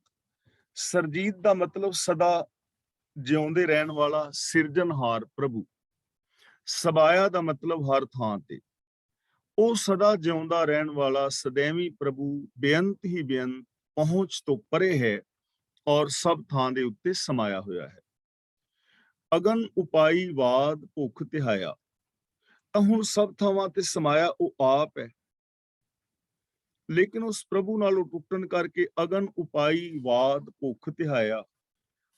ਸਰਜੀਤ ਦਾ ਮਤਲਬ ਸਦਾ ਜਿਉਂਦੇ ਰਹਿਣ ਵਾਲਾ, ਸਿਰਜਣਹਾਰ ਪ੍ਰਭੂ। ਸਬਾਇਆ ਦਾ ਮਤਲਬ ਹਰ ਥਾਂ ਤੇ। ਉਹ ਸਦਾ ਜਿਉਂਦਾ ਰਹਿਣ ਵਾਲਾ ਸदैवी ਪ੍ਰਭੂ ਬੇਅੰਤ ਹੀ ਬੇਅੰਤ, ਪਹੁੰਚ ਤੋਂ ਪਰੇ ਹੈ ਔਰ ਸਭ ਥਾਂ ਦੇ ਉੱਤੇ ਸਮਾਇਆ ਹੋਇਆ ਹੈ। ਅਗਨ ਉਪਾਈ ਵਾਦ ਭੁੱਖ ਤਿਹਾਇਆ। ਤਾਂ ਹੁਣ ਸਭ ਥਾਵਾਂ ਤੇ ਸਮਾਇਆ ਉਹ ਆਪ ਹੈ, ਲੇਕਿਨ ਉਸ ਪ੍ਰਭੂ ਨਾਲੋਂ ਟੁੱਟਣ ਕਰਕੇ ਅਗਨ ਉਪਾਈ ਵਾਦ ਭੁੱਖ ਤਿਹਾਇਆ।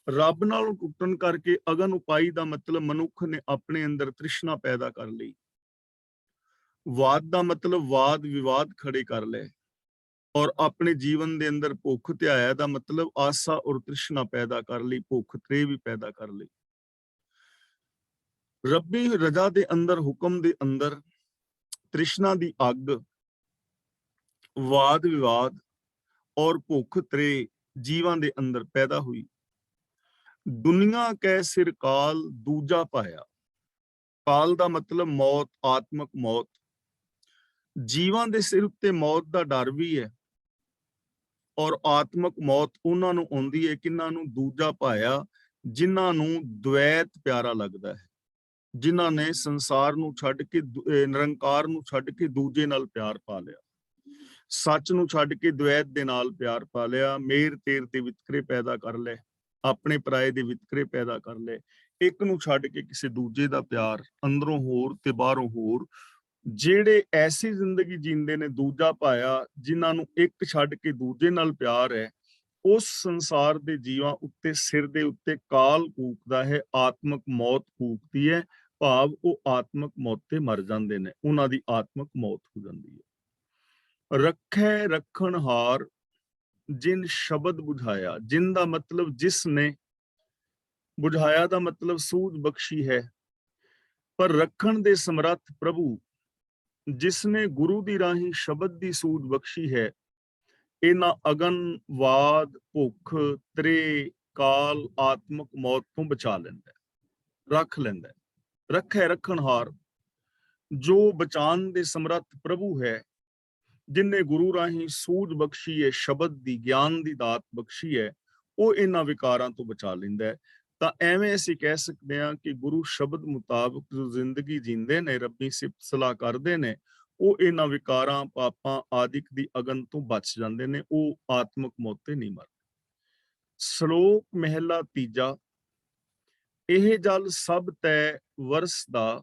ਰੱਬ ਨਾਲੋਂ ਟੁੱਟਣ ਕਰਕੇ ਅਗਨ ਉਪਾਈ ਦਾ ਮਤਲਬ ਮਨੁੱਖ ਨੇ ਆਪਣੇ ਅੰਦਰ ਤ੍ਰਿਸ਼ਨਾ ਪੈਦਾ ਕਰ ਲਈ। ਵਾਦ ਦਾ ਮਤਲਬ ਵਾਦ ਵਿਵਾਦ ਖੜੇ ਕਰ ਲਏ। ਔਰ ਆਪਣੇ ਜੀਵਨ ਦੇ ਅੰਦਰ ਭੁੱਖ ਧਿਆਇਆ ਦਾ ਮਤਲਬ ਆਸਾ ਔਰ ਤ੍ਰਿਸ਼ਨਾ ਪੈਦਾ ਕਰ ਲਈ, ਭੁੱਖ ਤ੍ਰੇ ਵੀ ਪੈਦਾ ਕਰ ਲਈ। ਰੱਬੀ ਰਜ਼ਾ ਦੇ ਅੰਦਰ, ਹੁਕਮ ਦੇ ਅੰਦਰ ਤ੍ਰਿਸ਼ਨਾ ਦੀ ਅੱਗ, ਵਾਦ ਵਿਵਾਦ ਔਰ ਭੁੱਖ ਤ੍ਰੇ ਜੀਵਾਂ ਦੇ ਅੰਦਰ ਪੈਦਾ ਹੋਈ। ਦੁਨੀਆ ਕੈ ਸਿਰ ਕਾਲ ਦੂਜਾ ਪਾਇਆ। ਕਾਲ ਦਾ ਮਤਲਬ ਮੌਤ, ਆਤਮਕ ਮੌਤ। ਜੀਵਾਂ ਦੇ ਸਿਰ ਉੱਤੇ ਮੌਤ ਦਾ ਡਰ ਵੀ ਹੈ, ਔਰ ਆਤਮਕ ਮੌਤ ਉਹਨਾਂ ਨੂੰ ਆਉਂਦੀ ਹੈ ਕਿਹਨਾਂ ਨੂੰ? ਦੂਜਾ ਪਾਇਆ, ਜਿਨ੍ਹਾਂ ਨੂੰ ਦ્વੈਤ ਪਿਆਰਾ ਲੱਗਦਾ ਹੈ, ਜਿਨ੍ਹਾਂ ਨੇ ਸੰਸਾਰ ਨੂੰ ਛੱਡ ਕੇ ਨਿਰੰਕਾਰ ਨੂੰ ਛੱਡ ਕੇ ਦੂਜੇ ਨਾਲ ਪਿਆਰ ਪਾ ਲਿਆ, ਸੱਚ ਨੂੰ ਛੱਡ ਕੇ ਦ્વੈਤ ਦੇ ਨਾਲ ਪਿਆਰ ਪਾ ਲਿਆ, ਮੇਰ ਤੇਰ ਤੇ ਵਿਤਕਰੇ ਪੈਦਾ ਕਰ ਲਏ, ਆਪਣੇ ਪਰਾਏ ਦੇ ਵਿਤਕਰੇ ਪੈਦਾ ਕਰ ਲਏ, ਇੱਕ ਨੂੰ ਛੱਡ ਕੇ ਕਿਸੇ ਦੂਜੇ ਦਾ ਪਿਆਰ, ਅੰਦਰੋਂ ਹੋਰ ਤੇ ਬਾਹਰੋਂ ਹੋਰ। ਜਿਹੜੇ ਐਸੀ ਜ਼ਿੰਦਗੀ ਜੀਂਦੇ ਨੇ ਦੂਜਾ ਪਾਇਆ, ਜਿਨ੍ਹਾਂ ਨੂੰ ਇੱਕ ਛੱਡ ਕੇ ਦੂਜੇ ਨਾਲ ਪਿਆਰ ਹੈ, ਉਸ ਸੰਸਾਰ ਦੇ ਜੀਵਾਂ ਉੱਤੇ ਸਿਰ ਦੇ ਉੱਤੇ ਕਾਲ ਕੂਕਦਾ ਹੈ, ਆਤਮਕ ਮੌਤ ਕੂਕਦੀ ਹੈ, ਭਾਵ ਉਹ ਆਤਮਕ ਮੌਤ ਤੇ ਮਰ ਜਾਂਦੇ ਨੇ, ਉਹਨਾਂ ਦੀ ਆਤਮਕ ਮੌਤ ਹੋ ਜਾਂਦੀ ਹੈ। ਰੱਖੈ ਰੱਖਣਹਾਰ ਜਿਨ ਸ਼ਬਦ ਬੁਝਾਇਆ। ਜਿਨ ਦਾ ਮਤਲਬ ਜਿਸ ਨੇ, ਬੁਝਾਇਆ ਦਾ ਮਤਲਬ ਸੂਝ ਬਖਸ਼ੀ ਹੈ, ਪਰ ਰੱਖਣ ਦੇ ਸਮਰੱਥ ਪ੍ਰਭੂ ਜਿਸ ਨੇ ਗੁਰੂ ਦੀ ਰਾਹੀਂ ਸ਼ਬਦ ਦੀ ਸੂਝ ਬਖਸ਼ੀ ਹੈ, ਇਹਨਾਂ ਅਗਨ, ਵਾਦ, ਭੁੱਖ, ਤ੍ਰੇ, ਕਾਲ, ਆਤਮਕ ਮੌਤ ਤੋਂ ਬਚਾ ਲੈਂਦਾ, ਰੱਖ ਲੈਂਦਾ। ਰੱਖੈ ਰੱਖਣਹਾਰ, ਜੋ ਬਚਾਉਣ ਦੇ ਸਮਰੱਥ ਪ੍ਰਭੂ ਹੈ, ਜਿਨਨੇ ਗੁਰੂ ਰਾਹੀਂ ਸੂਝ ਬਖਸ਼ੀ ਹੈ, ਸ਼ਬਦ ਦੀ, ਗਿਆਨ ਦੀ ਦਾਤ ਬਖਸ਼ੀ ਹੈ, ਉਹ ਇਹਨਾਂ ਵਿਕਾਰਾਂ ਤੋਂ ਬਚਾ ਲੈਂਦਾ ਹੈ। ਤਾਂ ਐਵੇਂ ਅਸੀਂ ਕਹਿ ਸਕਦੇ ਹਾਂ ਕਿ ਗੁਰੂ ਸ਼ਬਦ ਮੁਤਾਬਕ ਜੋ ਜ਼ਿੰਦਗੀ ਜੀਂਦੇ ਨੇ, ਰੱਬੀ ਸਿਫਤ ਸਲਾਹ ਕਰਦੇ ਨੇ, ਉਹ ਇਹਨਾਂ ਵਿਕਾਰਾਂ, ਪਾਪਾਂ ਆਦਿਕ ਦੀ ਅਗਨ ਤੋਂ ਬਚ ਜਾਂਦੇ ਨੇ, ਉਹ ਆਤਮਕ ਮੌਤ ਤੇ ਨਹੀਂ ਮਰਦੇ। ਸ਼ਲੋਕ ਮਹਿਲਾ ਤੀਜਾ। ਇਹ ਜਲ ਸਭ ਤੈ ਵਰਸ ਦਾ,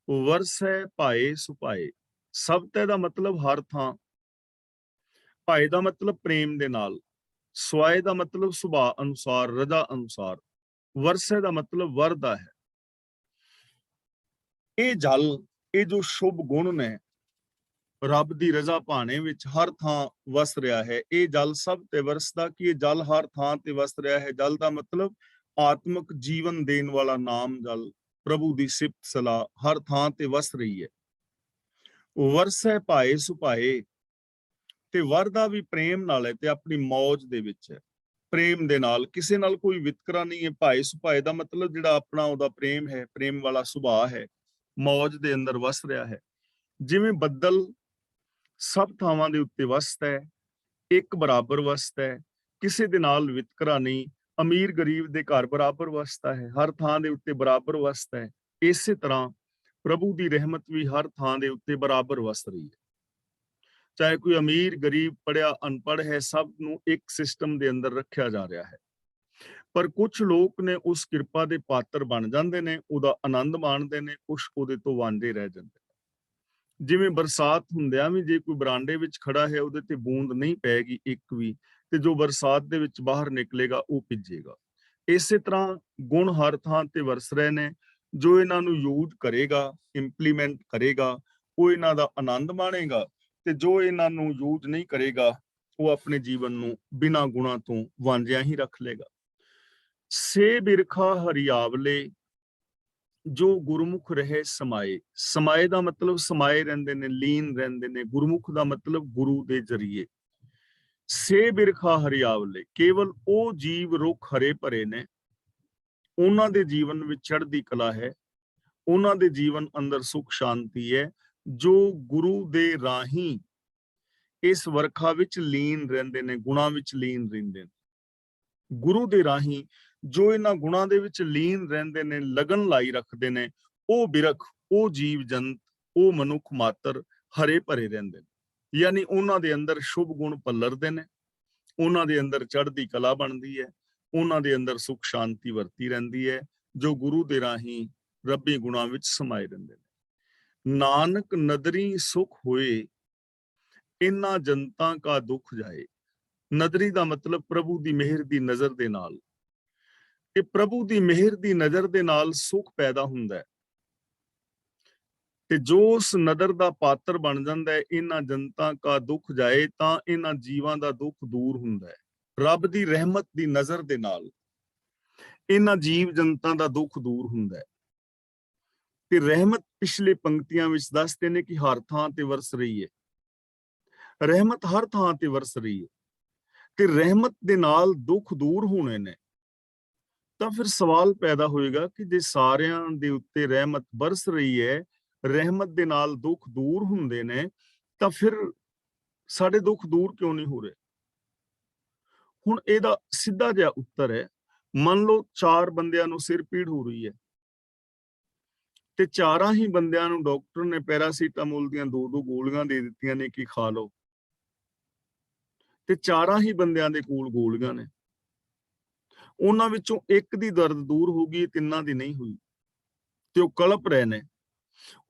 ਵਰਸੈ ਭਾਏ ਸੁਭਾਏ। ਸਭ ਤੈ ਦਾ ਮਤਲਬ ਹਰ ਥਾਂ, ਭਾਏ ਦਾ ਮਤਲਬ ਪ੍ਰੇਮ ਦੇ ਨਾਲ, ਸੁਆਏ ਦਾ ਮਤਲਬ ਸੁਭਾਅ ਅਨੁਸਾਰ, ਰਜਾ ਅਨੁਸਾਰ, ਵਰਸੇ ਦਾ ਮਤਲਬ ਵਰਦਾ ਹੈ। ਇਹ ਜਲ, ਇਹ ਜੋ ਸ਼ੁਭ ਗੁਣ ਨੇ, ਰੱਬ ਦੀ ਰਜ਼ਾ ਭਾਣੇ ਵਿੱਚ ਹਰ ਥਾਂ ਵਸ ਰਿਹਾ ਹੈ। ਇਹ ਜਲ ਸਭ ਤੇ ਵਰਸਦਾ, ਕਿ ਇਹ ਜਲ ਹਰ ਥਾਂ ਤੇ ਵਸ ਰਿਹਾ ਹੈ। ਜਲ ਦਾ ਮਤਲਬ ਆਤਮਕ ਜੀਵਨ ਦੇਣ ਵਾਲਾ ਨਾਮ ਜਲ, ਪ੍ਰਭੂ ਦੀ ਸਿਫਤ ਸਲਾਹ ਹਰ ਥਾਂ ਤੇ ਵਸ ਰਹੀ ਹੈ। ਵਰਸੈ ਭਾਏ ਸੁਭਾਏ, ਤੇ ਵਰਦਾ ਵੀ ਪ੍ਰੇਮ ਨਾਲ ਹੈ ਤੇ ਆਪਣੀ ਮੌਜ ਦੇ ਵਿੱਚ ਹੈ, ਪ੍ਰੇਮ ਦੇ ਨਾਲ, ਕਿਸੇ ਨਾਲ ਕੋਈ ਵਿਤਕਰਾ ਨਹੀਂ ਹੈ। ਭਾਏ ਸੁਭਾਏ ਦਾ ਮਤਲਬ ਜਿਹੜਾ ਆਪਣਾ ਉਹਦਾ ਪ੍ਰੇਮ ਹੈ, ਪ੍ਰੇਮ ਵਾਲਾ ਸੁਭਾਅ ਹੈ, ਮੌਜ ਦੇ ਅੰਦਰ ਵਸ ਰਿਹਾ ਹੈ। ਜਿਵੇਂ ਬੱਦਲ ਸਭ ਥਾਵਾਂ ਦੇ ਉੱਤੇ ਵਸਦਾ ਹੈ, ਇੱਕ ਬਰਾਬਰ ਵਸਦਾ ਹੈ, ਕਿਸੇ ਦੇ ਨਾਲ ਵਿਤਕਰਾ ਨਹੀਂ, ਅਮੀਰ ਗਰੀਬ ਦੇ ਘਰ ਬਰਾਬਰ ਵਸਦਾ ਹੈ, ਹਰ ਥਾਂ ਦੇ ਉੱਤੇ ਬਰਾਬਰ ਵਸਦਾ ਹੈ। ਇਸੇ ਤਰ੍ਹਾਂ ਪ੍ਰਭੂ ਦੀ ਰਹਿਮਤ ਵੀ ਹਰ ਥਾਂ ਦੇ ਉੱਤੇ ਬਰਾਬਰ ਵਸ ਰਹੀ ਹੈ। ਚਾਹੇ ਕੋਈ ਅਮੀਰ ਗਰੀਬ, ਪੜ੍ਹਿਆ ਅਨਪੜ੍ਹ ਹੈ, ਸਭ ਨੂੰ ਇੱਕ ਸਿਸਟਮ ਦੇ ਅੰਦਰ ਰੱਖਿਆ ਜਾ ਰਿਹਾ ਹੈ। ਪਰ ਕੁਝ ਲੋਕ ਨੇ ਉਸ ਕਿਰਪਾ ਦੇ ਪਾਤਰ ਬਣ ਜਾਂਦੇ ਨੇ, ਉਹਦਾ ਆਨੰਦ ਮਾਣਦੇ ਨੇ, ਕੁਝ ਉਹਦੇ ਤੋਂ ਵਾਂਝੇ ਰਹਿ ਜਾਂਦੇ। ਜਿਵੇਂ ਬਰਸਾਤ ਹੁੰਦਿਆਂ ਵੀ ਜੇ ਕੋਈ ਬਰਾਂਡੇ ਵਿੱਚ ਖੜਾ ਹੈ, ਉਹਦੇ ਤੇ ਬੂੰਦ ਨਹੀਂ ਪਏਗੀ ਇੱਕ ਵੀ, ਤੇ ਜੋ ਬਰਸਾਤ ਦੇ ਵਿੱਚ ਬਾਹਰ ਨਿਕਲੇਗਾ ਉਹ ਭਿੱਜੇਗਾ। ਇਸੇ ਤਰ੍ਹਾਂ ਗੁਣ ਹਰ ਥਾਂ ਤੇ ਵਰਸ ਰਹੇ ਨੇ। ਜੋ ਇਹਨਾਂ ਨੂੰ ਯੂਜ਼ ਕਰੇਗਾ, ਇੰਪਲੀਮੈਂਟ ਕਰੇਗਾ, ਉਹ ਇਹਨਾਂ ਦਾ ਆਨੰਦ ਮਾਣੇਗਾ, ਤੇ ਜੋ ਇਹਨਾਂ ਨੂੰ ਯੂਜ਼ ਨਹੀਂ ਕਰੇਗਾ, ਉਹ ਆਪਣੇ ਜੀਵਨ ਨੂੰ ਬਿਨਾਂ ਗੁਣਾਂ ਤੋਂ ਵਾਂਝਿਆ ਹੀ ਰੱਖ ਲੇਗਾ। ਸੇ ਬਿਰਖਾ ਹਰਿਆਵਲੇ, ਜੋ ਗੁਰਮੁਖ ਰਹੇ ਸਮਾਏ। ਸਮਾਏ ਦਾ ਮਤਲਬ ਸਮਾਏ ਰਹਿੰਦੇ ਨੇ, ਲੀਨ ਰਹਿੰਦੇ ਨੇ। ਗੁਰਮੁਖ ਦਾ ਮਤਲਬ ਗੁਰੂ ਦੇ ਜ਼ਰੀਏ। ਸੇ ਬਿਰਖਾ ਹਰਿਆਵਲੇ, ਕੇਵਲ ਉਹ ਜੀਵ ਰੁੱਖ ਹਰੇ ਭਰੇ ਨੇ, ਉਹਨਾਂ ਦੇ ਜੀਵਨ ਵਿੱਚ ਚੜ੍ਹਦੀ ਕਲਾ ਹੈ, ਉਹਨਾਂ ਦੇ ਜੀਵਨ ਅੰਦਰ ਸੁਖ ਸ਼ਾਂਤੀ ਹੈ, ਜੋ ਗੁਰੂ ਦੇ ਰਾਹੀਂ ਇਸ ਵਰਖਾ ਵਿੱਚ ਲੀਨ ਰਹਿੰਦੇ ਨੇ, ਗੁਣਾਂ ਵਿੱਚ ਲੀਨ ਰਹਿੰਦੇ ਨੇ। ਗੁਰੂ ਦੇ ਰਾਹੀਂ ਜੋ ਇਹਨਾਂ ਗੁਣਾਂ ਦੇ ਵਿੱਚ ਲੀਨ ਰਹਿੰਦੇ ਨੇ, ਲਗਨ ਲਾਈ ਰੱਖਦੇ ਨੇ, ਉਹ ਬਿਰਖ, ਉਹ ਜੀਵ ਜੰਤ, ਉਹ ਮਨੁੱਖ ਮਾਤਰ ਹਰੇ ਭਰੇ ਰਹਿੰਦੇ ਨੇ। ਯਾਨੀ ਉਹਨਾਂ ਦੇ ਅੰਦਰ ਸ਼ੁਭ ਗੁਣ ਪੱਲਰਦੇ ਨੇ, ਉਹਨਾਂ ਦੇ ਅੰਦਰ ਚੜ੍ਹਦੀ ਕਲਾ ਬਣਦੀ ਹੈ, ਉਹਨਾਂ ਦੇ ਅੰਦਰ ਸੁਖ ਸ਼ਾਂਤੀ ਵਰਤੀ ਰਹਿੰਦੀ ਹੈ, ਜੋ ਗੁਰੂ ਦੇ ਰਾਹੀਂ ਰੱਬੀ ਗੁਣਾਂ ਵਿੱਚ ਸਮਾਏ ਰਹਿੰਦੇ ਨੇ। ਨਾਨਕ ਨਦਰੀ ਸੁਖ ਹੋਏ, ਇਹਨਾਂ ਜਨਤਾ ਕਾ ਦੁੱਖ ਜਾਏ। ਨਦਰੀ ਦਾ ਮਤਲਬ ਪ੍ਰਭੂ ਦੀ ਮਿਹਰ ਦੀ ਨਜ਼ਰ ਦੇ ਨਾਲ, ਕਿ ਪ੍ਰਭੂ ਦੀ ਮਿਹਰ ਦੀ ਨਜ਼ਰ ਦੇ ਨਾਲ ਸੁਖ ਪੈਦਾ ਹੁੰਦਾ ਹੈ, ਤੇ ਜੋ ਉਸ ਨਦਰ ਦਾ ਪਾਤਰ ਬਣ ਜਾਂਦਾ ਹੈ, ਇਹਨਾਂ ਜਨਤਾ ਕਾ ਦੁੱਖ ਜਾਏ, ਤਾਂ ਇਹਨਾਂ ਜੀਵਾਂ ਦਾ ਦੁੱਖ ਦੂਰ ਹੁੰਦਾ ਹੈ। ਰੱਬ ਦੀ ਰਹਿਮਤ ਦੀ ਨਜ਼ਰ ਦੇ ਨਾਲ ਇਹਨਾਂ ਜੀਵ ਜਨਤਾ ਦਾ ਦੁੱਖ ਦੂਰ ਹੁੰਦਾ ਹੈ। ਤੇ ਰਹਿਮਤ ਪਿਛਲੇ ਪੰਕਤੀਆਂ ਵਿੱਚ ਦੱਸਦੇ ਨੇ ਕਿ ਹਰ ਥਾਂ ਤੇ ਵਰਸ ਰਹੀ ਹੈ, ਰਹਿਮਤ ਹਰ ਥਾਂ ਤੇ ਵਰਸ ਰਹੀ ਹੈ, ਤੇ ਰਹਿਮਤ ਦੇ ਨਾਲ ਦੁੱਖ ਦੂਰ ਹੋਣੇ ਨੇ। ਤਾਂ ਫਿਰ ਸਵਾਲ ਪੈਦਾ ਹੋਏਗਾ ਕਿ ਜੇ ਸਾਰਿਆਂ ਦੇ ਉੱਤੇ ਰਹਿਮਤ ਬਰਸ ਰਹੀ ਹੈ, ਰਹਿਮਤ ਦੇ ਨਾਲ ਦੁੱਖ ਦੂਰ ਹੁੰਦੇ ਨੇ, ਤਾਂ ਫਿਰ ਸਾਡੇ ਦੁੱਖ ਦੂਰ ਕਿਉਂ ਨਹੀਂ ਹੋ ਰਹੇ? ਹੁਣ ਇਹਦਾ ਸਿੱਧਾ ਜਿਹਾ ਉੱਤਰ ਹੈ, ਮੰਨ ਲਓ 4 ਬੰਦਿਆਂ ਨੂੰ ਸਿਰ ਪੀੜ ਹੋ ਰਹੀ ਹੈ ਤੇ ਚਾਰਾਂ ਹੀ ਬੰਦਿਆਂ ਨੂੰ ਡਾਕਟਰ ਨੇ ਪੈਰਾਸੀਟਾਮੋਲ ਦੀਆਂ 2-2 ਗੋਲੀਆਂ ਦੇ ਦਿੱਤੀਆਂ ਨੇ ਕਿ ਖਾ ਲਓ, ਤੇ ਚਾਰਾਂ ਹੀ ਬੰਦਿਆਂ ਦੇ ਕੋਲ ਗੋਲੀਆਂ ਨੇ। ਉਹਨਾਂ ਵਿੱਚੋਂ ਇੱਕ ਦੀ ਦਰਦ ਦੂਰ ਹੋ ਗਈ, ਤਿੰਨਾਂ ਦੀ ਨਹੀਂ ਹੋਈ ਤੇ ਉਹ ਕਲਪ ਰਹੇ ਨੇ।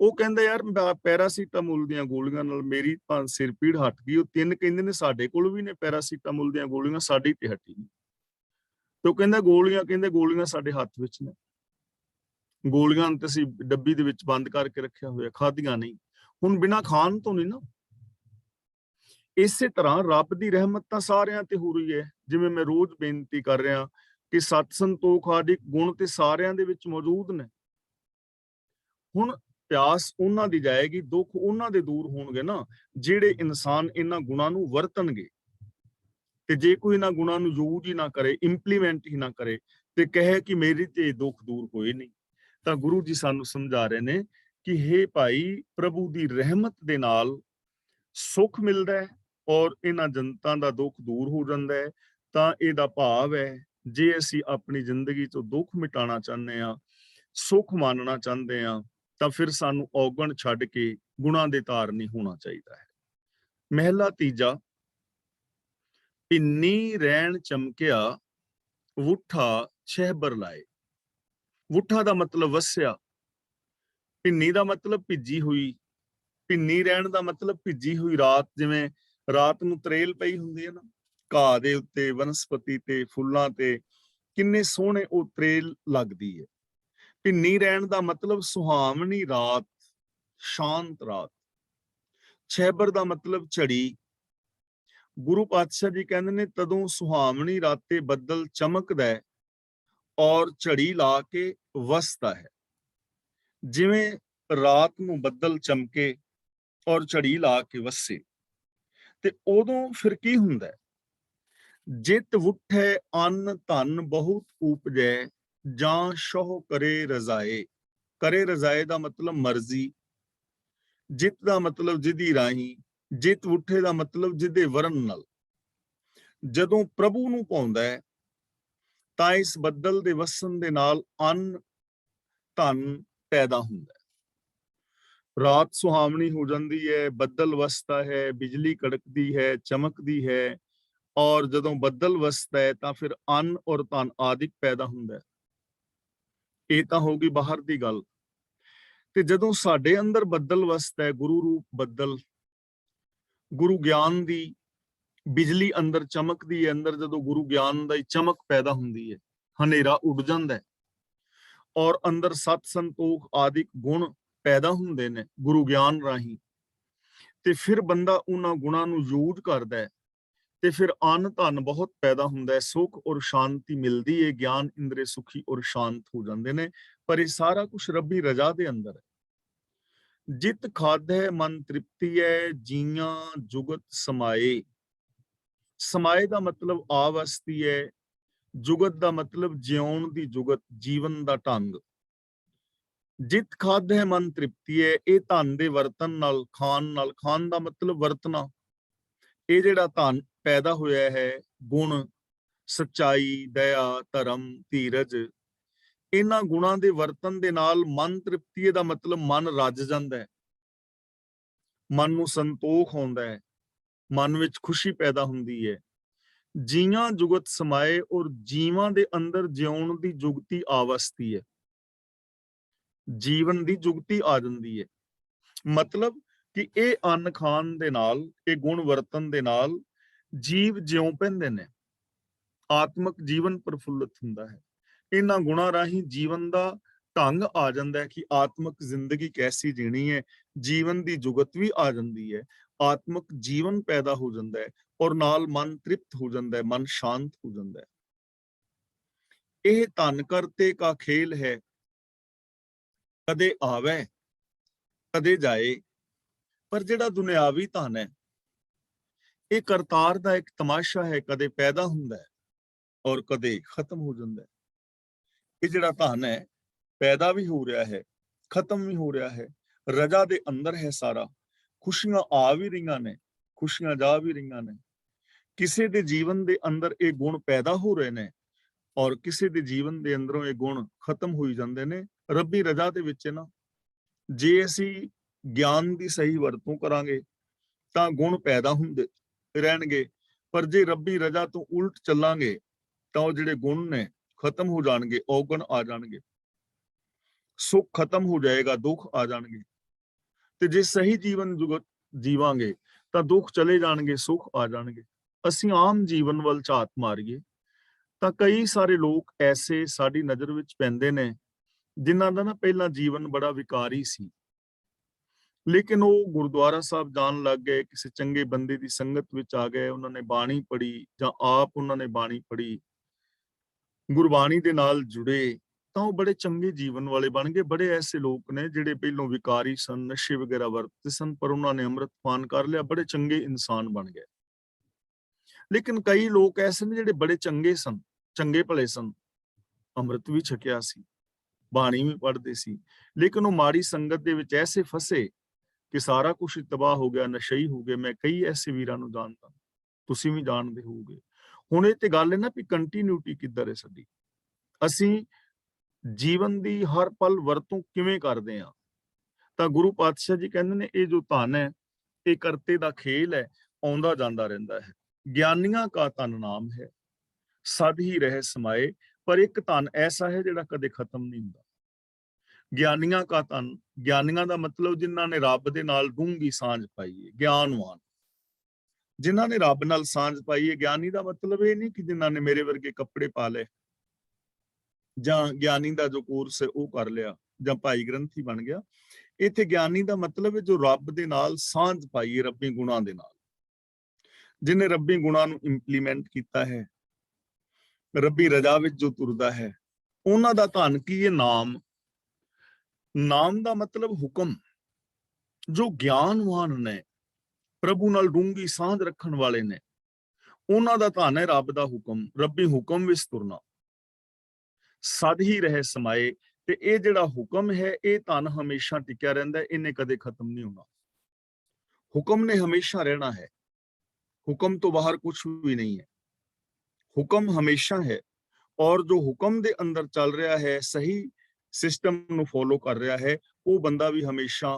ਉਹ ਕਹਿੰਦਾ ਯਾਰ ਪੈਰਾਸੀਟਾਮੋਲ ਦੀਆਂ ਗੋਲੀਆਂ ਨਾਲ ਮੇਰੀ ਤਾਂ ਸਿਰ ਪੀੜ ਹਟ ਗਈ। ਉਹ ਤਿੰਨ ਕਹਿੰਦੇ ਨੇ ਸਾਡੇ ਕੋਲ ਵੀ ਨੇ ਪੈਰਾਸੀਟਾਮੋਲ ਦੀਆਂ ਗੋਲੀਆਂ, ਸਾਡੀ ਤੇ ਹਟੀ ਨਹੀਂ। ਤੇ ਉਹ ਕਹਿੰਦਾ ਗੋਲੀਆਂ ਸਾਡੇ ਹੱਥ ਵਿੱਚ ਨੇ, ਗੋਲੀਆਂ ਤੇ ਅਸੀਂ ਡੱਬੀ ਦੇ ਵਿੱਚ ਬੰਦ ਕਰਕੇ ਰੱਖਿਆ ਹੋਇਆ, ਖਾਧੀਆਂ ਨਹੀਂ। ਹੁਣ ਬਿਨਾਂ ਖਾਣ ਤੋਂ ਨਹੀਂ ਨਾ। ਇਸੇ ਤਰ੍ਹਾਂ ਰੱਬ ਦੀ ਰਹਿਮਤ ਤਾਂ ਸਾਰਿਆਂ ਤੇ ਹੋ ਰਹੀ ਹੈ। ਜਿਵੇਂ ਮੈਂ ਰੋਜ਼ ਬੇਨਤੀ ਕਰ ਰਿਹਾ ਕਿ ਸਤ ਸੰਤੋਖ ਆਦਿ ਗੁਣ ਤੇ ਸਾਰਿਆਂ ਦੇ ਵਿੱਚ ਮੌਜੂਦ ਨੇ। ਹੁਣ ਪਿਆਸ ਉਹਨਾਂ ਦੀ ਜਾਏਗੀ, ਦੁੱਖ ਉਹਨਾਂ ਦੇ ਦੂਰ ਹੋਣਗੇ ਨਾ ਜਿਹੜੇ ਇਨਸਾਨ ਇਹਨਾਂ ਗੁਣਾਂ ਨੂੰ ਵਰਤਣਗੇ। ਤੇ ਜੇ ਕੋਈ ਇਹਨਾਂ ਗੁਣਾਂ ਨੂੰ ਯੂਜ਼ ਹੀ ਨਾ ਕਰੇ, ਇੰਪਲੀਮੈਂਟ ਹੀ ਨਾ ਕਰੇ, ਤੇ ਕਹੇ ਕਿ ਮੇਰੀ ਤੇ ਦੁੱਖ ਦੂਰ ਹੋਏ ਨਹੀਂ, ਤਾਂ ਗੁਰੂ ਜੀ ਸਾਨੂੰ ਸਮਝਾ ਰਹੇ ਨੇ ਕਿ ਹੇ ਭਾਈ, ਪ੍ਰਭੂ ਦੀ ਰਹਿਮਤ ਦੇ ਨਾਲ ਸੁੱਖ ਮਿਲਦਾ ਹੈ ਔਰ ਇਹਨਾਂ ਜਨਤਾਂ ਦਾ ਦੁੱਖ ਦੂਰ ਹੋ ਜਾਂਦਾ ਹੈ। ਤਾਂ ਇਹਦਾ ਭਾਵ ਹੈ, ਜੇ ਅਸੀਂ ਆਪਣੀ ਜ਼ਿੰਦਗੀ ਤੋਂ ਦੁੱਖ ਮਿਟਾਉਣਾ ਚਾਹੁੰਦੇ ਹਾਂ, ਸੁੱਖ ਮਾਨਣਾ ਚਾਹੁੰਦੇ ਹਾਂ, ਤਾਂ ਫਿਰ ਸਾਨੂੰ ਔਗਣ ਛੱਡ ਕੇ ਗੁਣਾਂ ਦੇ ਧਾਰਨੀ ਹੋਣਾ ਚਾਹੀਦਾ ਹੈ। ਮਹਿਲਾ ਤੀਜਾ, ਭਿੰਨੀ ਰੈਣ ਚਮਕਿਆ ਵੁੱਠਾ ਛਹਿਬਰ ਲਾਏ। ਵੁੱਠਾ ਦਾ ਮਤਲਬ ਵਸਿਆ, ਭਿੰਨੀ ਦਾ ਮਤਲਬ ਭਿੱਜੀ ਹੋਈ, ਭਿੰਨੀ ਰਹਿਣ ਦਾ ਮਤਲਬ ਭਿੱਜੀ ਹੋਈ ਰਾਤ। ਜਿਵੇਂ ਰਾਤ ਨੂੰ ਤਰੇਲ ਪਈ ਹੁੰਦੀ ਹੈ ਨਾ ਘਾਹ ਦੇ ਉੱਤੇ, ਵਨਸਪਤੀ ਤੇ, ਫੁੱਲਾਂ ਤੇ, ਕਿੰਨੇ ਸੋਹਣੇ ਉਹ ਤਰੇਲ ਲੱਗਦੀ ਹੈ। ਭਿੰਨੀ ਰਹਿਣ ਦਾ ਮਤਲਬ ਸੁਹਾਵਣੀ ਰਾਤ, ਸ਼ਾਂਤ ਰਾਤ। ਛਹਿਬਰ ਦਾ ਮਤਲਬ ਝੜੀ। ਗੁਰੂ ਪਾਤਸ਼ਾਹ ਜੀ ਕਹਿੰਦੇ ਨੇ ਤਦੋਂ ਸੁਹਾਵਣੀ ਰਾਤੇ ਬੱਦਲ ਚਮਕਦਾ ਹੈ ਔਰ ਝੜੀ ਲਾ ਕੇ ਵਸਦਾ ਹੈ। ਜਿਵੇਂ ਰਾਤ ਨੂੰ ਬੱਦਲ ਚਮਕੇ ਔਰ ਝੜੀ ਲਾ ਕੇ ਵਸੇ, ਤੇ ਉਦੋਂ ਫਿਰ ਕੀ ਹੁੰਦਾ? ਜਿਤ ਵੁੱਠੇ ਅੰਨ ਧਨ ਬਹੁਤ ਉਪਜੈ, ਜਾਂ ਸ਼ੋਹ ਕਰੇ ਰਜ਼ਾਏ। ਕਰੇ ਰਜ਼ਾਏ ਦਾ ਮਤਲਬ ਮਰਜ਼ੀ, ਜਿਤ ਦਾ ਮਤਲਬ ਜਿਹਦੀ ਰਾਹੀਂ, ਜਿਤ ਵੁੱਠੇ ਦਾ ਮਤਲਬ ਜਿਹਦੇ ਵਰਨ ਨਾਲ। ਜਦੋਂ ਪ੍ਰਭੂ ਨੂੰ ਪਾਉਂਦਾ ਹੈ ਤਾਂ ਇਸ ਬੱਦਲ ਦੇ ਵਸਣ ਦੇ ਨਾਲ ਅੰਨ ਧਨ ਪੈਦਾ ਹੁੰਦਾ ਹੈ। ਰਾਤ ਸੁਹਾਵਣੀ ਹੋ ਜਾਂਦੀ ਹੈ, ਬੱਦਲ ਵਸਦਾ ਹੈ, ਬਿਜਲੀ ਕੜਕਦੀ ਹੈ, ਚਮਕਦੀ ਹੈ, ਔਰ ਜਦੋਂ ਬੱਦਲ ਵਸਦਾ ਹੈ ਤਾਂ ਫਿਰ ਅੰਨ ਔਰ ਧਨ ਆਦਿਕ ਪੈਦਾ ਹੁੰਦਾ ਹੈ। ਇਹ ਤਾਂ ਹੋ ਗਈ ਬਾਹਰ ਦੀ ਗੱਲ। ਤੇ ਜਦੋਂ ਸਾਡੇ ਅੰਦਰ ਬੱਦਲ ਵਸਦਾ ਹੈ, ਗੁਰੂ ਰੂਪ ਬੱਦਲ, ਗੁਰੂ ਗਿਆਨ ਦੀ ਬਿਜਲੀ ਅੰਦਰ ਚਮਕਦੀ ਹੈ, ਅੰਦਰ ਜਦੋਂ ਗੁਰੂ ਗਿਆਨ ਦੀ ਚਮਕ ਪੈਦਾ ਹੁੰਦੀ ਹੈ, ਹਨੇਰਾ ਉੱਡ ਜਾਂਦਾ ਹੈ ਔਰ ਅੰਦਰ ਸਤ ਸੰਤੋਖ ਆਦਿਕ ਗੁਣ ਪੈਦਾ ਹੁੰਦੇ ਨੇ ਗੁਰੂ ਗਿਆਨ ਰਾਹੀਂ। ਤੇ ਫਿਰ ਬੰਦਾ ਉਹਨਾਂ ਗੁਣਾਂ ਨੂੰ ਯੂਜ਼ ਕਰਦਾ ਹੈ ਤੇ ਫਿਰ ਅੰਨ ਧਨ ਬਹੁਤ ਪੈਦਾ ਹੁੰਦਾ ਹੈ, ਸੁੱਖ ਔਰ ਸ਼ਾਂਤੀ ਮਿਲਦੀ ਹੈ, ਗਿਆਨ ਇੰਦਰੇ ਸੁਖੀ ਔਰ ਸ਼ਾਂਤ ਹੋ ਜਾਂਦੇ ਨੇ। ਪਰ ਇਹ ਸਾਰਾ ਕੁਝ ਰੱਬੀ ਰਜ਼ਾ ਦੇ ਅੰਦਰ ਹੈ। ਜਿਤ ਖਾਧੈ ਮਨ ਤ੍ਰਿਪਤੀ ਹੈ, ਜੀਆਂ ਜੁਗਤ ਸਮਾਏ। ਸਮਾਏ ਦਾ ਮਤਲਬ ਆਵਸਤੀ ਹੈ, ਜੁਗਤ ਦਾ ਮਤਲਬ ਜਿਉਣ ਦੀ ਜੁਗਤ, ਜੀਵਨ ਦਾ ਢੰਗ। ਜਿਤ ਖਾਧੈ ਮਨ ਤ੍ਰਿਪਤੀ ਹੈ, ਇਹ ਧਨ ਦੇ ਵਰਤਨ ਨਾਲ, ਖਾਣ ਦਾ ਮਤਲਬ ਵਰਤਣਾ। ਇਹ ਜਿਹੜਾ ਧਨ ਪੈਦਾ ਹੋਇਆ ਹੈ, ਗੁਣ, ਸੱਚਾਈ, ਦਇਆ, ਧਰਮ, ਧੀਰਜ, ਇਹਨਾਂ ਗੁਣਾਂ ਦੇ ਵਰਤਨ ਦੇ ਨਾਲ ਮਨ ਤ੍ਰਿਪਤੀ ਦਾ ਮਤਲਬ ਮਨ ਰੱਜ ਜਾਂਦਾ ਹੈ, ਮਨ ਨੂੰ ਸੰਤੋਖ ਆਉਂਦਾ ਹੈ, ਮਨ ਵਿੱਚ ਖੁਸ਼ੀ ਪੈਦਾ ਹੁੰਦੀ ਹੈ। ਜੀਆਂ ਜੁਗਤ ਸਮਾਏ, ਔਰ ਜੀਵਾਂ ਦੇ ਅੰਦਰ ਜਿਉਣ ਦੀ ਜੁਗਤੀ ਆਵਸਤੀ ਹੈ, ਜੀਵਨ ਦੀ ਜੁਗਤੀ ਆ ਜਾਂਦੀ ਹੈ। ਮਤਲਬ ਕਿ ਇਹ ਅੰਨ ਖਾਣ ਦੇ ਨਾਲ, ਇਹ ਗੁਣ ਵਰਤਨ ਦੇ ਨਾਲ ਜੀਵ ਜਿਉਂ ਪੈਂਦੇ ਨੇ, ਆਤਮਿਕ ਜੀਵਨ ਪ੍ਰਫੁੱਲਤ ਹੁੰਦਾ ਹੈ। ਇਹਨਾਂ ਗੁਣਾਂ ਰਾਹੀਂ ਜੀਵਨ ਦਾ ਢੰਗ ਆ ਜਾਂਦਾ ਹੈ ਕਿ ਆਤਮਿਕ ਜ਼ਿੰਦਗੀ ਕੈਸੀ ਜੀਣੀ ਹੈ, ਜੀਵਨ ਦੀ ਜੁਗਤ ਵੀ ਆ ਜਾਂਦੀ ਹੈ, ਆਤਮਿਕ ਜੀਵਨ ਪੈਦਾ ਹੋ ਜਾਂਦਾ ਹੈ ਔਰ ਨਾਲ ਮਨ ਤ੍ਰਿਪਤ ਹੋ ਜਾਂਦਾ ਹੈ, ਮਨ ਸ਼ਾਂਤ ਹੋ ਜਾਂਦਾ ਹੈ। ਇਹ ਧਨ ਕਰਤੇ ਕਾ ਖੇਲ ਹੈ, ਕਦੇ ਆਵੇ ਕਦੇ ਜਾਏ। ਪਰ ਜਿਹੜਾ ਦੁਨਿਆਵੀ ਧਨ ਹੈ, ਇਹ ਕਰਤਾਰ ਦਾ ਇੱਕ ਤਮਾਸ਼ਾ ਹੈ, ਕਦੇ ਪੈਦਾ ਹੁੰਦਾ ਹੈ ਔਰ ਕਦੇ ਖਤਮ ਹੋ ਜਾਂਦਾ ਹੈ। ਇਹ ਜਿਹੜਾ ਧਨ ਹੈ ਪੈਦਾ ਵੀ ਹੋ ਰਿਹਾ ਹੈ, ਖਤਮ ਵੀ ਹੋ ਰਿਹਾ ਹੈ, ਰਜਾ ਦੇ ਅੰਦਰ ਹੈ ਸਾਰਾ। ਖੁਸ਼ੀਆਂ ਆ ਵੀ ਰਹੀਆਂ ਨੇ, ਖੁਸ਼ੀਆਂ ਜਾ ਵੀ ਰਹੀਆਂ ਨੇ। ਕਿਸੇ ਦੇ ਜੀਵਨ ਦੇ ਅੰਦਰ ਇਹ ਗੁਣ ਪੈਦਾ ਹੋ ਰਹੇ ਨੇ ਔਰ ਕਿਸੇ ਦੇ ਜੀਵਨ ਦੇ ਅੰਦਰੋਂ ਇਹ ਗੁਣ ਖਤਮ ਹੋਈ ਜਾਂਦੇ ਨੇ। ਰੱਬੀ ਰਜਾ ਦੇ ਵਿੱਚ ਨਾ, ਜੇ ਅਸੀਂ ਗਿਆਨ ਦੀ ਸਹੀ ਵਰਤੋਂ ਕਰਾਂਗੇ ਤਾਂ ਗੁਣ ਪੈਦਾ ਹੁੰਦੇ ਰਹਿਣਗੇ, ਪਰ ਜੇ ਰੱਬੀ ਰਜਾ ਤੋਂ ਉਲਟ ਚੱਲਾਂਗੇ ਤਾਂ ਉਹ ਜਿਹੜੇ ਗੁਣ ਨੇ ਖਤਮ ਹੋ ਜਾਣਗੇ, ਔਗਣ ਆ ਜਾਣਗੇ, ਸੁੱਖ ਖਤਮ ਹੋ ਜਾਏਗਾ, ਦੁੱਖ ਆ ਜਾਣਗੇ। ਤੇ ਜੇ ਸਹੀ ਜੀਵਨ ਜੀਵਾਂਗੇ ਤਾਂ ਦੁੱਖ ਚਲੇ ਜਾਣਗੇ, ਸੁੱਖ ਆ ਜਾਣਗੇ। ਅਸੀਂ ਆਮ ਜੀਵਨ ਵੱਲ ਝਾਤ ਮਾਰੀਏ ਤਾਂ ਕਈ ਸਾਰੇ ਲੋਕ ਐਸੇ ਸਾਡੀ ਨਜ਼ਰ ਵਿੱਚ ਪੈਂਦੇ ਨੇ ਜਿਨ੍ਹਾਂ ਦਾ ਨਾ ਪਹਿਲਾਂ ਜੀਵਨ ਬੜਾ ਵਿਕਾਰੀ ਸੀ, ਲੇਕਿਨ ਉਹ ਗੁਰਦੁਆਰਾ ਸਾਹਿਬ ਜਾਣ ਲੱਗ ਗਏ, ਕਿਸੇ ਚੰਗੇ ਬੰਦੇ ਦੀ ਸੰਗਤ ਵਿੱਚ ਆ ਗਏ, ਉਹਨਾਂ ਨੇ ਬਾਣੀ ਪੜ੍ਹੀ ਜਾਂ ਆਪ ਉਹਨਾਂ ਨੇ ਬਾਣੀ ਪੜ੍ਹੀ, ਗੁਰਬਾਣੀ ਦੇ ਨਾਲ ਜੁੜੇ ਤਾਂ ਉਹ ਬੜੇ ਚੰਗੇ ਜੀਵਨ ਵਾਲੇ ਬਣ ਗਏ। ਬੜੇ ਐਸੇ ਲੋਕ ਨੇ ਜਿਹੜੇ ਪਹਿਲੋਂ ਵਿਕਾਰੀ ਸਨ, ਨਸ਼ੇ ਵਗੈਰਾ ਵਰਤਦੇ ਸਨ, ਪਰ ਉਹਨਾਂ ਨੇ ਅੰਮ੍ਰਿਤ ਪਾਨ ਕਰ ਲਿਆ, ਬੜੇ ਚੰਗੇ ਇਨਸਾਨ ਬਣ ਗਏ। ਲੇਕਿਨ ਕਈ ਲੋਕ ਐਸੇ ਨੇ ਜਿਹੜੇ ਬੜੇ ਚੰਗੇ ਸਨ, ਚੰਗੇ ਭਲੇ ਸਨ, ਅੰਮ੍ਰਿਤ ਵੀ ਛਕਿਆ ਸੀ, ਬਾਣੀ ਵੀ ਪੜ੍ਹਦੇ ਸੀ, ਲੇਕਿਨ ਉਹ ਮਾੜੀ ਸੰਗਤ ਦੇ ਵਿੱਚ ਐਸੇ ਫਸੇ ਕਿ ਸਾਰਾ ਕੁਝ ਤਬਾਹ ਹੋ ਗਿਆ, ਨਸ਼ਈ ਹੋ ਗਏ। ਮੈਂ ਕਈ ਐਸੇ ਵੀਰਾਂ ਨੂੰ ਜਾਣਦਾ, ਤੁਸੀਂ ਵੀ ਜਾਣਦੇ ਹੋਵੋਗੇ। ਹੁਣ ਇਹ ਤੇ ਗੱਲ ਹੈ ਨਾ ਵੀ ਕੰਟੀਨਿਊਟੀ ਕਿੱਧਰ ਹੈ ਸਾਡੀ, ਅਸੀਂ ਜੀਵਨ ਦੀ ਹਰ ਪਲ ਵਰਤੋਂ ਕਿਵੇਂ ਕਰਦੇ ਆ। ਤਾਂ ਗੁਰੂ ਪਾਤਸ਼ਾਹ ਜੀ ਕਹਿੰਦੇ ਨੇ ਇਹ ਜੋ ਧਨ ਹੈ ਇਹ ਕਰਤੇ ਦਾ ਖੇਲ ਹੈ, ਆਉਂਦਾ ਜਾਂਦਾ ਰਹਿੰਦਾ ਹੈ। ਗਿਆਨੀਆਂ ਕਾ ਧਨ ਨਾਮ ਹੈ, ਸਦ ਹੀ ਰਹਿ ਸਮਾਏ। ਪਰ ਇੱਕ ਧਨ ਐਸਾ ਹੈ ਜਿਹੜਾ ਕਦੇ ਖਤਮ ਨਹੀਂ ਹੁੰਦਾ। ਗਿਆਨੀਆਂ ਕਾ ਧਨ, ਗਿਆਨੀਆਂ ਦਾ ਮਤਲਬ ਜਿਨ੍ਹਾਂ ਨੇ ਰੱਬ ਦੇ ਨਾਲ ਡੂੰਘੀ ਸਾਂਝ ਪਾਈ ਹੈ, ਗਿਆਨਵਾਨ, ਜਿਨ੍ਹਾਂ ਨੇ ਰੱਬ ਨਾਲ ਸਾਂਝ ਪਾਈ ਹੈ। ਗਿਆਨੀ ਦਾ ਮਤਲਬ ਇਹ ਨਹੀਂ ਕਿ ਜਿਨ੍ਹਾਂ ਨੇ ਮੇਰੇ ਵਰਗੇ ਕੱਪੜੇ ਪਾ ਲਏ ਜਾਂ ਗਿਆਨੀ ਦਾ ਜੋ ਕੋਰਸ ਹੈ ਉਹ ਕਰ ਲਿਆ ਜਾਂ ਭਾਈ ਗ੍ਰੰਥੀ ਬਣ ਗਿਆ। ਇੱਥੇ ਗਿਆਨੀ ਦਾ ਮਤਲਬ ਹੈ ਜੋ ਰੱਬ ਦੇ ਨਾਲ ਸਾਂਝ ਪਾਈ ਹੈ, ਰੱਬੀ ਗੁਣਾਂ ਦੇ ਨਾਲ, ਜਿਹਨੇ ਰੱਬੀ ਗੁਣਾਂ ਨੂੰ ਇੰਪਲੀਮੈਂਟ ਕੀਤਾ ਹੈ, ਰੱਬੀ ਰਜਾ ਵਿੱਚ ਜੋ ਤੁਰਦਾ ਹੈ, ਉਹਨਾਂ ਦਾ ਧਨ ਕੀ ਹੈ? ਨਾਮ। ਨਾਮ ਦਾ ਮਤਲਬ ਹੁਕਮ। ਜੋ ਗਿਆਨਵਾਨ ਨੇ, ਪ੍ਰਭੂ ਨਾਲ ਡੂੰਘੀ ਸਾਂਝ ਰੱਖਣ ਵਾਲੇ ਨੇ, ਉਹਨਾਂ ਦਾ ਧਨ ਹੈ ਰੱਬ ਦਾ ਹੁਕਮ, ਰੱਬੀ ਹੁਕਮ ਵਿੱਚ ਤੁਰਨਾ। ਸਦ ਹੀ ਰਹਿ ਸਮਾਏ। ਤੇ ਇਹ ਜਿਹੜਾ ਹੁਕਮ ਹੈ ਇਹ ਧਨ ਹਮੇਸ਼ਾ ਟਿਕਿਆ ਰਹਿੰਦਾ, ਇਹਨੇ ਕਦੇ ਖਤਮ ਨਹੀਂ ਹੋਣਾ। ਹੁਕਮ ਨੇ ਹਮੇਸ਼ਾ ਰਹਿਣਾ ਹੈ, ਹੁਕਮ ਤੋਂ ਬਾਹਰ ਕੁਝ ਵੀ ਨਹੀਂ ਹੈ। ਹੁਕਮ ਹਮੇਸ਼ਾ ਹੈ ਔਰ ਜੋ ਹੁਕਮ ਦੇ ਅੰਦਰ ਚੱਲ ਰਿਹਾ ਹੈ, ਸਹੀ ਸਿਸਟਮ ਨੂੰ ਫੋਲੋ ਕਰ ਰਿਹਾ ਹੈ, ਉਹ ਬੰਦਾ ਵੀ ਹਮੇਸ਼ਾ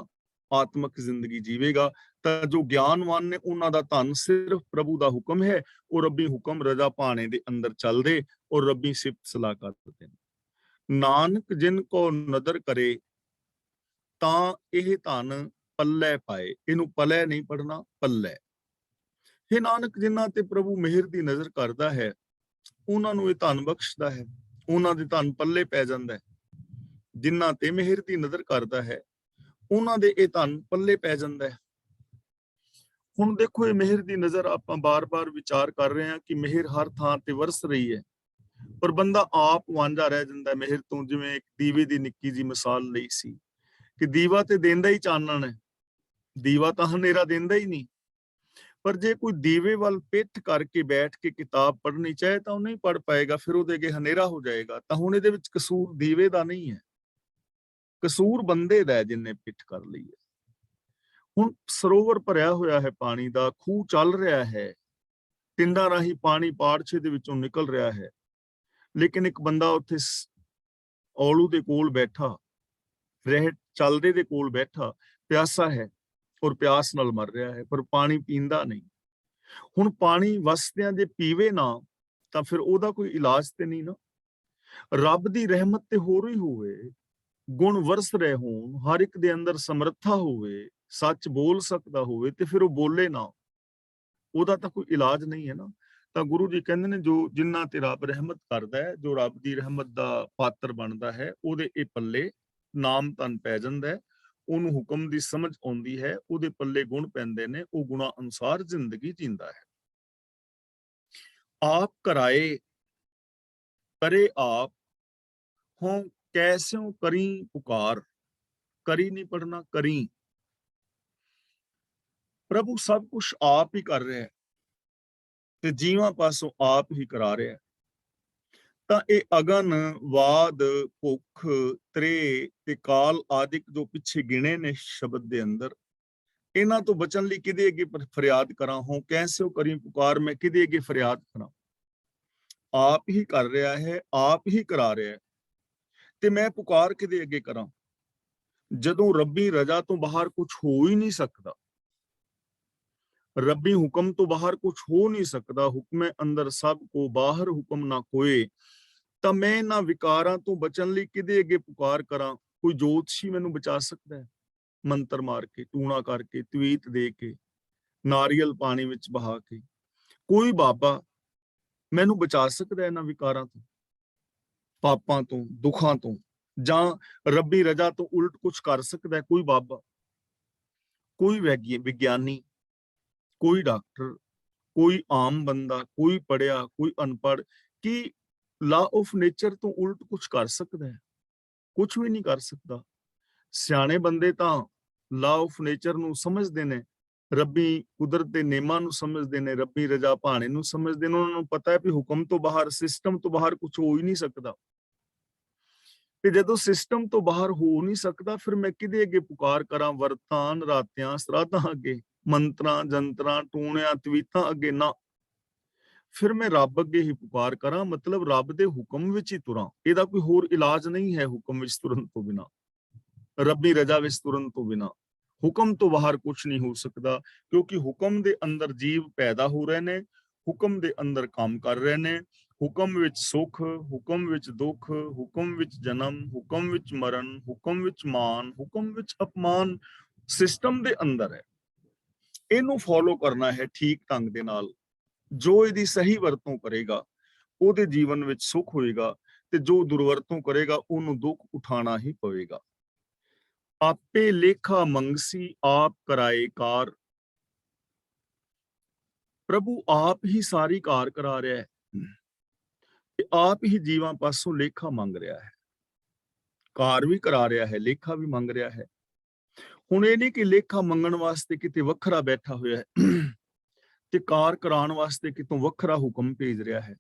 ਆਤਮਿਕ ਜ਼ਿੰਦਗੀ ਜੀਵੇਗਾ। ਤਾਂ ਜੋ ਗਿਆਨਵਾਨ ਨੇ ਉਹਨਾਂ ਦਾ ਧਨ ਸਿਰਫ ਪ੍ਰਭੂ ਦਾ ਹੁਕਮ ਹੈ। ਉਹ ਰੱਬੀ ਹੁਕਮ ਰਜ਼ਾ ਭਾਣੇ ਦੇ ਅੰਦਰ ਚੱਲਦੇ ਔਰ ਰੱਬੀ ਸਿਫਤ ਸਲਾਹ ਕਰਦੇ ਨੇ। ਨਾਨਕ ਜਿਨ ਕੋ ਨਦਰ ਕਰੇ ਤਾਂ ਇਹ ਧਨ ਪੱਲੇ ਪਾਏ। ਇਹਨੂੰ ਪੱਲੇ ਨਹੀਂ ਪੜਨਾ, ਪੱਲੇ। हे ਨਾਨਕ, ਜਿਨ੍ਹਾਂ ਤੇ ਪ੍ਰਭੂ ਮਿਹਰ ਦੀ ਨਜ਼ਰ ਕਰਦਾ ਹੈ ਉਹਨਾਂ ਨੂੰ ਇਹ ਧਨ ਬਖਸ਼ਦਾ ਹੈ, ਉਹਨਾਂ ਦੇ ਧਨ ਪੱਲੇ ਪੈ ਜਾਂਦਾ ਹੈ। ਜਿਨ੍ਹਾਂ ਤੇ ਮਿਹਰ ਦੀ ਨਜ਼ਰ ਕਰਦਾ ਹੈ ਉਹਨਾਂ ਦੇ ਇਹ ਧਨ ਪੱਲੇ ਪੈ ਜਾਂਦਾ ਹੈ। ਹੁਣ ਦੇਖੋ, ਇਹ ਮਿਹਰ ਦੀ ਨਜ਼ਰ ਆਪਾਂ ਬਾਰ-ਬਾਰ ਵਿਚਾਰ ਕਰ ਰਹੇ ਹਾਂ ਕਿ ਮਿਹਰ ਹਰ ਥਾਂ ਤੇ ਵਰਸ ਰਹੀ ਹੈ, ਪਰ ਬੰਦਾ ਆਪ ਵਾਂਝਾ ਰਹਿ ਜਾਂਦਾ ਮਿਹਰ ਤੋਂ। ਜਿਵੇਂ ਇੱਕ ਦੀਵੇ ਦੀ ਨਿੱਕੀ ਜੀ ਮਿਸਾਲ ਲਈ ਸੀ ਕਿ ਦੀਵਾ ਤੇ ਦਿੰਦਾ ਹੀ ਚਾਨਣ ਹੈ, ਦੀਵਾ ਤਾਂ ਹਨੇਰਾ ਦਿੰਦਾ ਹੀ ਨਹੀਂ। ਪਰ ਜੇ ਕੋਈ ਦੀਵੇ ਵੱਲ ਪਿੱਠ ਕਰਕੇ ਬੈਠ ਕੇ ਕਿਤਾਬ ਪੜ੍ਹਨੀ ਚਾਹੇ ਤਾਂ ਉਹ ਨਹੀਂ ਪੜ੍ਹ ਪਾਏਗਾ, ਫਿਰ ਉਹਦੇ ਅੱਗੇ ਹਨੇਰਾ ਹੋ ਜਾਏਗਾ। ਤਾਂ ਹੁਣ ਇਹਦੇ ਵਿੱਚ ਕਸੂਰ ਦੀਵੇ ਦਾ ਨਹੀਂ ਹੈ, ਕਸੂਰ ਬੰਦੇ ਦਾ ਜਿੰਨੇ ਪਿੱਠ ਕਰ ਲਈ ਹੈ। ਹੁਣ ਸਰੋਵਰ ਭਰਿਆ ਹੋਇਆ ਹੈ ਪਾਣੀ ਦਾ, ਖੂਹ ਚੱਲ ਰਿਹਾ ਹੈ, ਟਿੰਡਾਂ ਰਾਹੀਂ ਪਾਣੀ ਪਾੜਛੇ ਦੇ ਵਿੱਚੋਂ ਨਿਕਲ ਰਿਹਾ ਹੈ, ਲੇਕਿਨ ਇੱਕ ਬੰਦਾ ਉੱਥੇ ਔਲੂ ਦੇ ਕੋਲ ਬੈਠਾ, ਰਹਿ ਚੱਲਦੇ ਦੇ ਕੋਲ ਬੈਠਾ, ਪਿਆਸਾ ਹੈ ਔਰ ਪਿਆਸ ਨਾਲ ਮਰ ਰਿਹਾ ਹੈ, ਪਰ ਪਾਣੀ ਪੀਂਦਾ ਨਹੀਂ। ਹੁਣ ਪਾਣੀ ਵਸਦਿਆਂ ਜੇ ਪੀਵੇ ਨਾ ਤਾਂ ਫਿਰ ਉਹਦਾ ਕੋਈ ਇਲਾਜ ਤੇ ਨਹੀਂ ਨਾ। ਰੱਬ ਦੀ ਰਹਿਮਤ ਤੇ ਹੋਰ ਹੀ ਹੋਵੇ, ਗੁਣ ਵਰਸ ਰਹੇ ਹੋਣ, ਹਰ ਇੱਕ ਦੇ ਅੰਦਰ ਸਮਰੱਥਾ ਹੋਵੇ, ਸੱਚ ਬੋਲ ਸਕਦਾ ਹੋਵੇ, ਤੇ ਫਿਰ ਉਹ ਬੋਲੇ ਨਾ, ਉਹਦਾ ਤਾਂ ਕੋਈ ਇਲਾਜ ਨਹੀਂ ਹੈ ਨਾ। ਤਾਂ ਗੁਰੂ ਜੀ ਕਹਿੰਦੇ ਨੇ ਜੋ ਜਿਨ੍ਹਾਂ ਤੇ ਰੱਬ ਰਹਿਮਤ ਕਰਦਾ ਹੈ, ਜੋ ਰੱਬ ਦੀ ਰਹਿਮਤ ਦਾ ਪਾਤਰ ਬਣਦਾ ਹੈ, ਉਹਦੇ ਇਹ ਪੱਲੇ ਨਾਮ ਧਨ ਪੈ ਜਾਂਦਾ ਹੈ, ਉਹਨੂੰ ਹੁਕਮ ਦੀ ਸਮਝ ਆਉਂਦੀ ਹੈ, ਉਹਦੇ ਪੱਲੇ ਗੁਣ ਪੈਂਦੇ ਨੇ, ਉਹ ਗੁਣਾਂ ਅਨੁਸਾਰ ਜ਼ਿੰਦਗੀ ਜੀਂਦਾ ਹੈ। ਆਪ ਕਰਾਏ ਕਰੇ ਆਪ, ਹੋਂ ਕੈਸਿਓ ਕਰੀ ਪੁਕਾਰ। ਕਰੀ ਨਹੀਂ ਪੜਨਾ, ਕਰੀ। ਪ੍ਰਭੂ ਸਭ ਕੁਝ ਆਪ ਹੀ ਕਰ ਰਿਹਾ ਹੈ ਤੇ ਜੀਵਾਂ ਪਾਸੋਂ ਆਪ ਹੀ ਕਰਾ ਰਿਹਾ ਹੈ। ਤਾਂ ਇਹ ਅਗਨ, ਵਾਦ, ਭੁੱਖ, ਤ੍ਰੇ ਤੇ ਕਾਲ ਆਦਿਕ ਜੋ ਪਿੱਛੇ ਗਿਣੇ ਨੇ ਸ਼ਬਦ ਦੇ ਅੰਦਰ, ਇਹਨਾਂ ਤੋਂ ਬਚਣ ਲਈ ਕਿਹਦੇ ਅੱਗੇ ਫਰਿਆਦ ਕਰਾਂ? ਹੋ ਕੈਸਿਓ ਕਰੀ ਪੁਕਾਰ, ਮੈਂ ਕਿਹਦੇ ਅੱਗੇ ਫਰਿਆਦ ਕਰਾਂ? ਆਪ ਹੀ ਕਰ ਰਿਹਾ ਹੈ, ਆਪ ਹੀ ਕਰਾ ਰਿਹਾ ਹੈ, ਤੇ ਮੈਂ ਪੁਕਾਰ ਕਿਹਦੇ ਅੱਗੇ ਕਰਾਂ ਜਦੋਂ ਰੱਬੀ ਰਜ਼ਾ ਤੋਂ ਬਾਹਰ ਕੁਝ ਹੋ ਹੀ ਨਹੀਂ ਸਕਦਾ, ਰੱਬੀ ਹੁਕਮ ਤੋਂ ਬਾਹਰ ਕੁਝ ਹੋ ਨਹੀਂ ਸਕਦਾ। ਹੁਕਮੇ ਅੰਦਰ ਸਭ ਕੋ, ਬਾਹਰ ਹੁਕਮ ਨਾ ਕੋਏ। ਤਾਂ ਮੈਂ ਇਹਨਾਂ ਵਿਕਾਰਾਂ ਤੋਂ ਬਚਣ ਲਈ ਕਿਹਦੇ ਅੱਗੇ ਪੁਕਾਰ ਕਰਾਂ? ਕੋਈ ਜੋਤਸ਼ੀ ਮੈਨੂੰ ਬਚਾ ਸਕਦਾ ਹੈ? ਮੰਤਰ ਮਾਰ ਕੇ, ਟੂਣਾ ਕਰਕੇ, ਤਵੀਤ ਦੇ ਕੇ, ਨਾਰੀਅਲ ਪਾਣੀ ਵਿੱਚ ਬਹਾ ਕੇ ਕੋਈ ਬਾਬਾ ਮੈਨੂੰ ਬਚਾ ਸਕਦਾ ਇਹਨਾਂ ਵਿਕਾਰਾਂ ਤੋਂ, ਪਾਪਾਂ ਤੋਂ, ਦੁੱਖਾਂ ਤੋਂ, ਜਾਂ ਰੱਬੀ ਰਜ਼ਾ ਤੋਂ ਉਲਟ ਕੁਝ ਕਰ ਸਕਦਾ ਹੈ ਕੋਈ ਬਾਬਾ? ਕੋਈ ਵਿਗਿਆਨੀ, ਕੋਈ ਡਾਕਟਰ, ਕੋਈ ਆਮ ਬੰਦਾ, ਕੋਈ ਪੜਿਆ, ਕੋਈ ਅਨਪੜ੍ਹ, ਕੀ ਲਾ ਆਫ ਨੇਚਰ ਤੋਂ ਉਲਟ ਕੁਝ ਕਰ ਸਕਦਾ ਹੈ? ਕੁਝ ਵੀ ਨਹੀਂ ਕਰ ਸਕਦਾ। ਸਿਆਣੇ ਬੰਦੇ ਤਾਂ ਲਾ ਆਫ ਨੇਚਰ ਨੂੰ ਸਮਝਦੇ ਨੇ, ਰੱਬੀ ਕੁਦਰਤ ਦੇ ਨਿਯਮਾਂ ਨੂੰ ਸਮਝਦੇ ਨੇ, ਰੱਬੀ ਰਜ਼ਾ ਭਾਣੇ ਨੂੰ ਸਮਝਦੇ ਨੇ। ਉਹਨਾਂ ਨੂੰ ਪਤਾ ਹੈ ਵੀ ਹੁਕਮ ਤੋਂ ਬਾਹਰ, ਸਿਸਟਮ ਤੋਂ ਬਾਹਰ ਕੁਝ ਹੋ ਹੀ ਨਹੀਂ ਸਕਦਾ। ਤੇ ਜਦੋਂ ਸਿਸਟਮ ਤੋਂ ਬਾਹਰ ਹੋ ਨਹੀਂ ਸਕਦਾ, ਫਿਰ ਮੈਂ ਕਿਹਦੇ ਅੱਗੇ ਪੁਕਾਰ ਕਰਾਂ? ਵਰਤਾਨ, ਰਾਤਿਆਂ, ਸਰਾਧਾਂ ਅੱਗੇ, ਮੰਤਰਾਂ, ਜੰਤਰਾਂ, ਟੂਣਿਆਂ, ਤਵੀਤਾਂ ਅੱਗੇ ਨਾ। ਫਿਰ ਮੈਂ ਰੱਬ ਅੱਗੇ ਹੀ ਪੁਕਾਰ ਕਰਾਂ, ਮਤਲਬ ਰੱਬ ਦੇ ਹੁਕਮ ਵਿੱਚ ਹੀ ਤੁਰਾਂ। ਇਹਦਾ ਕੋਈ ਹੋਰ ਇਲਾਜ ਨਹੀਂ ਹੈ ਹੁਕਮ ਵਿੱਚ ਤੁਰਨ ਤੋਂ ਬਿਨਾਂ, ਰੱਬੀ ਰਜ਼ਾ ਵਿੱਚ ਤੁਰਨ ਤੋਂ ਬਿਨਾਂ। ਹੁਕਮ ਤੋਂ ਬਾਹਰ ਕੁਝ ਨਹੀਂ ਹੋ ਸਕਦਾ, ਕਿਉਂਕਿ ਹੁਕਮ ਦੇ ਅੰਦਰ ਜੀਵ ਪੈਦਾ ਹੋ ਰਹੇ ਨੇ, ਹੁਕਮ ਦੇ ਅੰਦਰ ਕੰਮ ਕਰ ਰਹੇ ਨੇ। ਹੁਕਮ ਵਿੱਚ ਸੁੱਖ, ਹੁਕਮ ਵਿੱਚ ਦੁੱਖ, ਹੁਕਮ ਵਿੱਚ ਜਨਮ, ਹੁਕਮ ਵਿੱਚ ਮਰਨ, ਹੁਕਮ ਵਿੱਚ ਮਾਨ, ਹੁਕਮ ਵਿੱਚ ਅਪਮਾਨ ਸਿਸਟਮ ਦੇ ਅੰਦਰ ਹੈ। ਇਹਨੂੰ ਫੋਲੋ ਕਰਨਾ ਹੈ ਠੀਕ ਢੰਗ ਦੇ ਨਾਲ। ਜੋ ਇਹਦੀ ਸਹੀ ਵਰਤੋਂ ਕਰੇਗਾ ਉਹਦੇ ਜੀਵਨ ਵਿੱਚ ਸੁੱਖ ਹੋਏਗਾ, ਤੇ ਜੋ ਦੁਰਵਰਤੋਂ ਕਰੇਗਾ ਉਹਨੂੰ ਦੁੱਖ ਉਠਾਉਣਾ ਹੀ ਪਵੇਗਾ। ਆਪੇ ਲੇਖਾ ਮੰਗਸੀ, ਆਪ ਕਰਾਏ ਕਾਰ। ਪ੍ਰਭੂ ਆਪ ਹੀ ਸਾਰੀ ਕਾਰ ਕਰਾ ਰਿਹਾ ਹੈ ਤੇ ਆਪ ਹੀ ਜੀਵਾਂ ਪਾਸੋਂ ਲੇਖਾ ਮੰਗ ਰਿਹਾ ਹੈ। ਕਾਰ ਵੀ ਕਰਾ ਰਿਹਾ ਹੈ, ਲੇਖਾ ਵੀ ਮੰਗ ਰਿਹਾ ਹੈ। ਹੁਣ ਇਹ ਨਹੀਂ ਕਿ ਲੇਖਾ ਮੰਗਣ ਵਾਸਤੇ ਕਿਤੇ ਵੱਖਰਾ ਬੈਠਾ ਹੋਇਆ ਹੈ ਤੇ ਕਾਰ ਕਰਾਉਣ ਵਾਸਤੇ ਕਿਤੋਂ ਵੱਖਰਾ ਹੁਕਮ ਭੇਜ ਰਿਹਾ ਹੈ।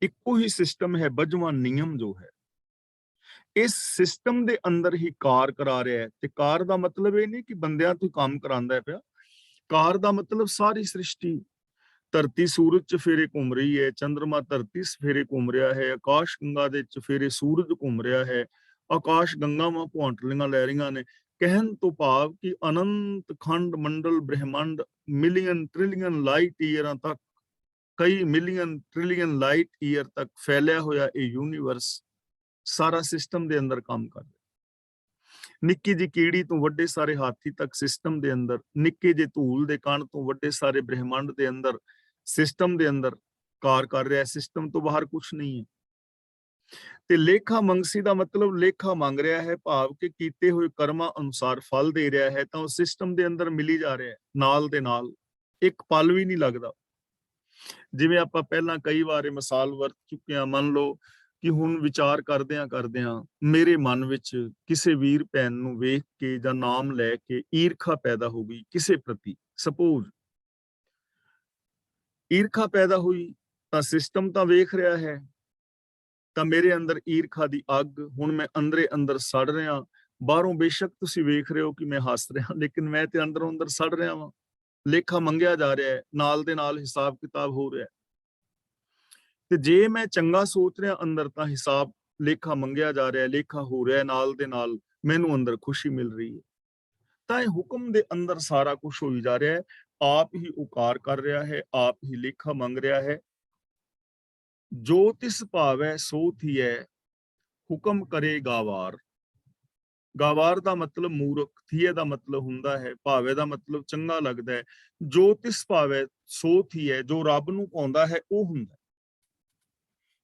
ਇੱਕੋ ਹੀ ਸਿਸਟਮ ਹੈ, ਬਜਵਾਂ ਨਿਯਮ ਜੋ ਹੈ, ਇਸ ਸਿਸਟਮ ਦੇ ਅੰਦਰ ਹੀ ਕਾਰ ਕਰਾ ਰਿਹਾ ਹੈ। ਤੇ ਕਾਰ ਦਾ ਮਤਲਬ ਇਹ ਨਹੀਂ ਕਿ ਬੰਦਿਆਂ ਤੋਂ ਕੰਮ ਕਰਾਂਦਾ ਪਿਆ। ਕਾਰ ਦਾ ਮਤਲਬ ਸਾਰੀ ਸ੍ਰਿਸ਼ਟੀ, ਧਰਤੀ ਸੂਰਜ ਚ ਫੇਰੇ ਘੁੰਮ ਰਹੀ ਹੈ, ਚੰਦਰਮਾ ਧਰਤੀ ਸਫੇਰੇ ਘੁੰਮ ਰਿਹਾ ਹੈ, ਆਕਾਸ਼ ਗੰਗਾ ਦੇ ਚਫੇਰੇ ਸੂਰਜ ਘੁੰਮ ਰਿਹਾ ਹੈ, ਆਕਾਸ਼ ਗੰਗਾਵਾਂ ਭੌਂਟਲੀਆਂ ਲੈ ਰਹੀਆਂ ਨੇ। ਕਹਿਣ ਤੋਂ ਭਾਵ ਕਿ ਅਨੰਤ ਖੰਡ ਮੰਡਲ ਬ੍ਰਹਿਮੰਡ ਮਿਲੀਅਨ ਟ੍ਰਿਲੀਅਨ ਲਾਈਟ ਈਅਰਾਂ ਤੱਕ, ਕਈ ਮਿਲੀਅਨ ਟ੍ਰਿਲੀਅਨ ਲਾਈਟ ਈਅਰ ਤੱਕ ਫੈਲਿਆ ਹੋਇਆ ਇਹ ਯੂਨੀਵਰਸ ਸਾਰਾ ਸਿਸਟਮ ਦੇ ਅੰਦਰ ਕੰਮ ਕਰ ਰਿਹਾ। ਨਿੱਕੀ ਜਿਹੀ ਕੀੜੀ ਤੋਂ ਵੱਡੇ ਸਾਰੇ ਹਾਥੀ ਤੱਕ ਸਿਸਟਮ ਦੇ ਅੰਦਰ, ਨਿੱਕੇ ਜਿਹੇ ਧੂਲ ਦੇ ਕਣ ਤੋਂ ਵੱਡੇ ਸਾਰੇ ਬ੍ਰਹਿਮੰਡ ਦੇ ਅੰਦਰ, ਸਿਸਟਮ ਦੇ ਅੰਦਰ ਕਾਰ ਕਰ ਰਿਹਾ। ਸਿਸਟਮ ਤੋਂ ਬਾਹਰ ਕੁਝ ਨਹੀਂ ਹੈ। ਤੇ ਲੇਖਾ ਮੰਗਸੀ ਦਾ ਮਤਲਬ ਲੇਖਾ ਮੰਗ ਰਿਹਾ ਹੈ, ਭਾਵ ਕਿ ਕੀਤੇ ਹੋਏ ਕਰਮਾਂ ਅਨੁਸਾਰ ਫਲ ਦੇ ਰਿਹਾ ਹੈ। ਤਾਂ ਉਹ ਸਿਸਟਮ ਦੇ ਅੰਦਰ ਮਿਲੀ ਜਾ ਰਿਹਾ ਹੈ ਨਾਲ ਦੇ ਨਾਲ, ਇੱਕ ਪਲ ਵੀ ਨਹੀਂ ਲੱਗਦਾ। ਜਿਵੇਂ ਆਪਾਂ ਪਹਿਲਾਂ ਕਈ ਵਾਰ ਇਹ ਮਿਸਾਲ ਵਰਤ ਚੁੱਕੇ ਹਾਂ। ਮੰਨ ਲਓ ਕਿ ਹੁਣ ਵਿਚਾਰ ਕਰਦਿਆਂ ਮੇਰੇ ਮਨ ਵਿੱਚ ਕਿਸੇ ਵੀਰ ਭੈਣ ਨੂੰ ਵੇਖ ਕੇ ਜਾਂ ਨਾਮ ਲੈ ਕੇ ਈਰਖਾ ਪੈਦਾ ਹੋ ਗਈ ਕਿਸੇ ਪ੍ਰਤੀ। ਸਪੋਜ਼ ਈਰਖਾ ਪੈਦਾ ਹੋਈ, ਤਾਂ ਸਿਸਟਮ ਤਾਂ ਵੇਖ ਰਿਹਾ ਹੈ, ਤਾਂ ਮੇਰੇ ਅੰਦਰ ਈਰਖਾ ਦੀ ਅੱਗ, ਹੁਣ ਮੈਂ ਅੰਦਰੇ ਅੰਦਰ ਸੜ ਰਿਹਾ। ਬਾਹਰੋਂ ਬੇਸ਼ੱਕ ਤੁਸੀਂ ਵੇਖ ਰਹੇ ਹੋ ਕਿ ਮੈਂ ਹੱਸ ਰਿਹਾ, ਲੇਕਿਨ ਮੈਂ ਤੇ ਅੰਦਰੋਂ ਅੰਦਰ ਸੜ ਰਿਹਾ ਵਾਂ। ਲੇਖਾ ਮੰਗਿਆ ਜਾ ਰਿਹਾ ਹੈ, ਨਾਲ ਦੇ ਨਾਲ ਹਿਸਾਬ ਕਿਤਾਬ ਹੋ ਰਿਹਾ। ਤੇ ਜੇ ਮੈਂ ਚੰਗਾ ਸੋਚ ਰਿਹਾ ਅੰਦਰ, ਤਾਂ ਹਿਸਾਬ ਲੇਖਾ ਮੰਗਿਆ ਜਾ ਰਿਹਾ, ਲੇਖਾ ਹੋ ਰਿਹਾ, ਨਾਲ ਦੇ ਨਾਲ ਮੈਨੂੰ ਅੰਦਰ ਖੁਸ਼ੀ ਮਿਲ ਰਹੀ ਹੈ। ਤਾਂ ਇਹ ਹੁਕਮ ਦੇ ਅੰਦਰ ਸਾਰਾ ਕੁਝ ਹੋਈ ਜਾ ਰਿਹਾ ਹੈ। ਆਪ ਹੀ ਉਕਾਰ ਕਰ ਰਿਹਾ ਹੈ, ਆਪ ਹੀ ਲੇਖਾ ਮੰਗ ਰਿਹਾ ਹੈ। ਜੋ ਤਿਸ ਭਾਵੈ ਸੋ ਥੀਐ, ਹੁਕਮ ਕਰੇ ਗਾਵਾਰ। ਗਾਵਾਰ ਦਾ ਮਤਲਬ ਮੂਰਖ, ਥੀਏ ਦਾ ਮਤਲਬ ਹੁੰਦਾ ਹੈ, ਭਾਵੇ ਦਾ ਮਤਲਬ ਚੰਗਾ ਲੱਗਦਾ ਹੈ। ਜੋ ਤਿਸ ਭਾਵੈ ਸੋ ਥੀਐ, ਜੋ ਰੱਬ ਨੂੰ ਪਾਉਂਦਾ ਹੈ ਉਹ ਹੁੰਦਾ।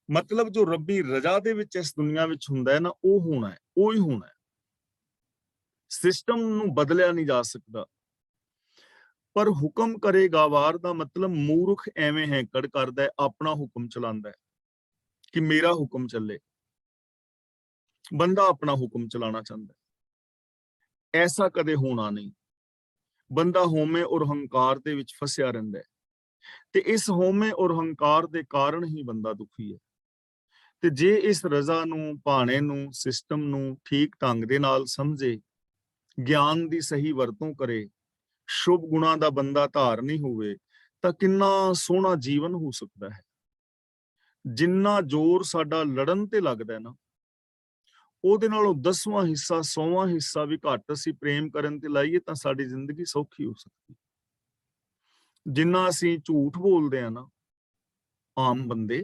ਮਤਲਬ ਜੋ ਰੱਬੀ ਰਜ਼ਾ ਦੇ ਵਿੱਚ ਇਸ ਦੁਨੀਆ ਵਿੱਚ ਹੁੰਦਾ ਹੈ ਨਾ, ਉਹ ਹੋਣਾ ਹੈ, ਉਹ ਹੀ ਹੋਣਾ ਹੈ। ਸਿਸਟਮ ਨੂੰ ਬਦਲਿਆ ਨਹੀਂ ਜਾ ਸਕਦਾ। ਪਰ ਹੁਕਮ ਕਰੇ ਗਾਵਾਰ ਦਾ ਮਤਲਬ ਮੂਰਖ ਐਵੇਂ ਹੈਂਕੜ ਕਰਦਾ ਹੈ, ਆਪਣਾ ਹੁਕਮ ਚਲਾਉਂਦਾ ਹੈ ਕਿ ਮੇਰਾ ਹੁਕਮ ਚੱਲੇ। ਬੰਦਾ ਆਪਣਾ ਹੁਕਮ ਚਲਾਉਣਾ ਚਾਹੁੰਦਾ ਹੈ, ਐਸਾ ਕਦੇ ਹੋਣਾ ਨਹੀਂ। ਬੰਦਾ ਹਉਮੈ ਔਰ ਹੰਕਾਰ ਦੇ ਵਿੱਚ ਫਸਿਆ ਰਹਿੰਦਾ ਹੈ, ਤੇ ਇਸ ਹਉਮੈ ਔਰ ਹੰਕਾਰ ਦੇ ਕਾਰਨ ਹੀ ਬੰਦਾ ਦੁਖੀ ਹੈ। ਤੇ ਜੇ ਇਸ ਰਜ਼ਾ ਨੂੰ, ਭਾਣੇ ਨੂੰ, ਸਿਸਟਮ ਨੂੰ ਠੀਕ ਢੰਗ ਦੇ ਨਾਲ ਸਮਝੇ, ਗਿਆਨ ਦੀ ਸਹੀ ਵਰਤੋਂ ਕਰੇ, ਸ਼ੁਭ ਗੁਣਾਂ ਦਾ ਬੰਦਾ ਧਾਰਨੀ ਹੋਵੇ, ਤਾਂ ਕਿੰਨਾ ਸੋਹਣਾ ਜੀਵਨ ਹੋ ਸਕਦਾ ਹੈ। ਜਿੰਨਾ ਜ਼ੋਰ ਸਾਡਾ ਲੜਨ ਤੇ ਲੱਗਦਾ ਹੈ ਨਾ, ਉਹਦੇ ਨਾਲੋਂ 10ਵਾਂ ਹਿੱਸਾ 100ਵਾਂ ਹਿੱਸਾ ਵੀ ਘੱਟ ਅਸੀਂ ਪ੍ਰੇਮ ਕਰਨ ਤੇ ਲਾਈਏ ਤਾਂ ਸਾਡੀ ਜ਼ਿੰਦਗੀ ਸੌਖੀ ਹੋ ਸਕਦੀ। ਜਿੰਨਾ ਅਸੀਂ ਝੂਠ ਬੋਲਦੇ ਆ ਨਾ ਆਮ ਬੰਦੇ,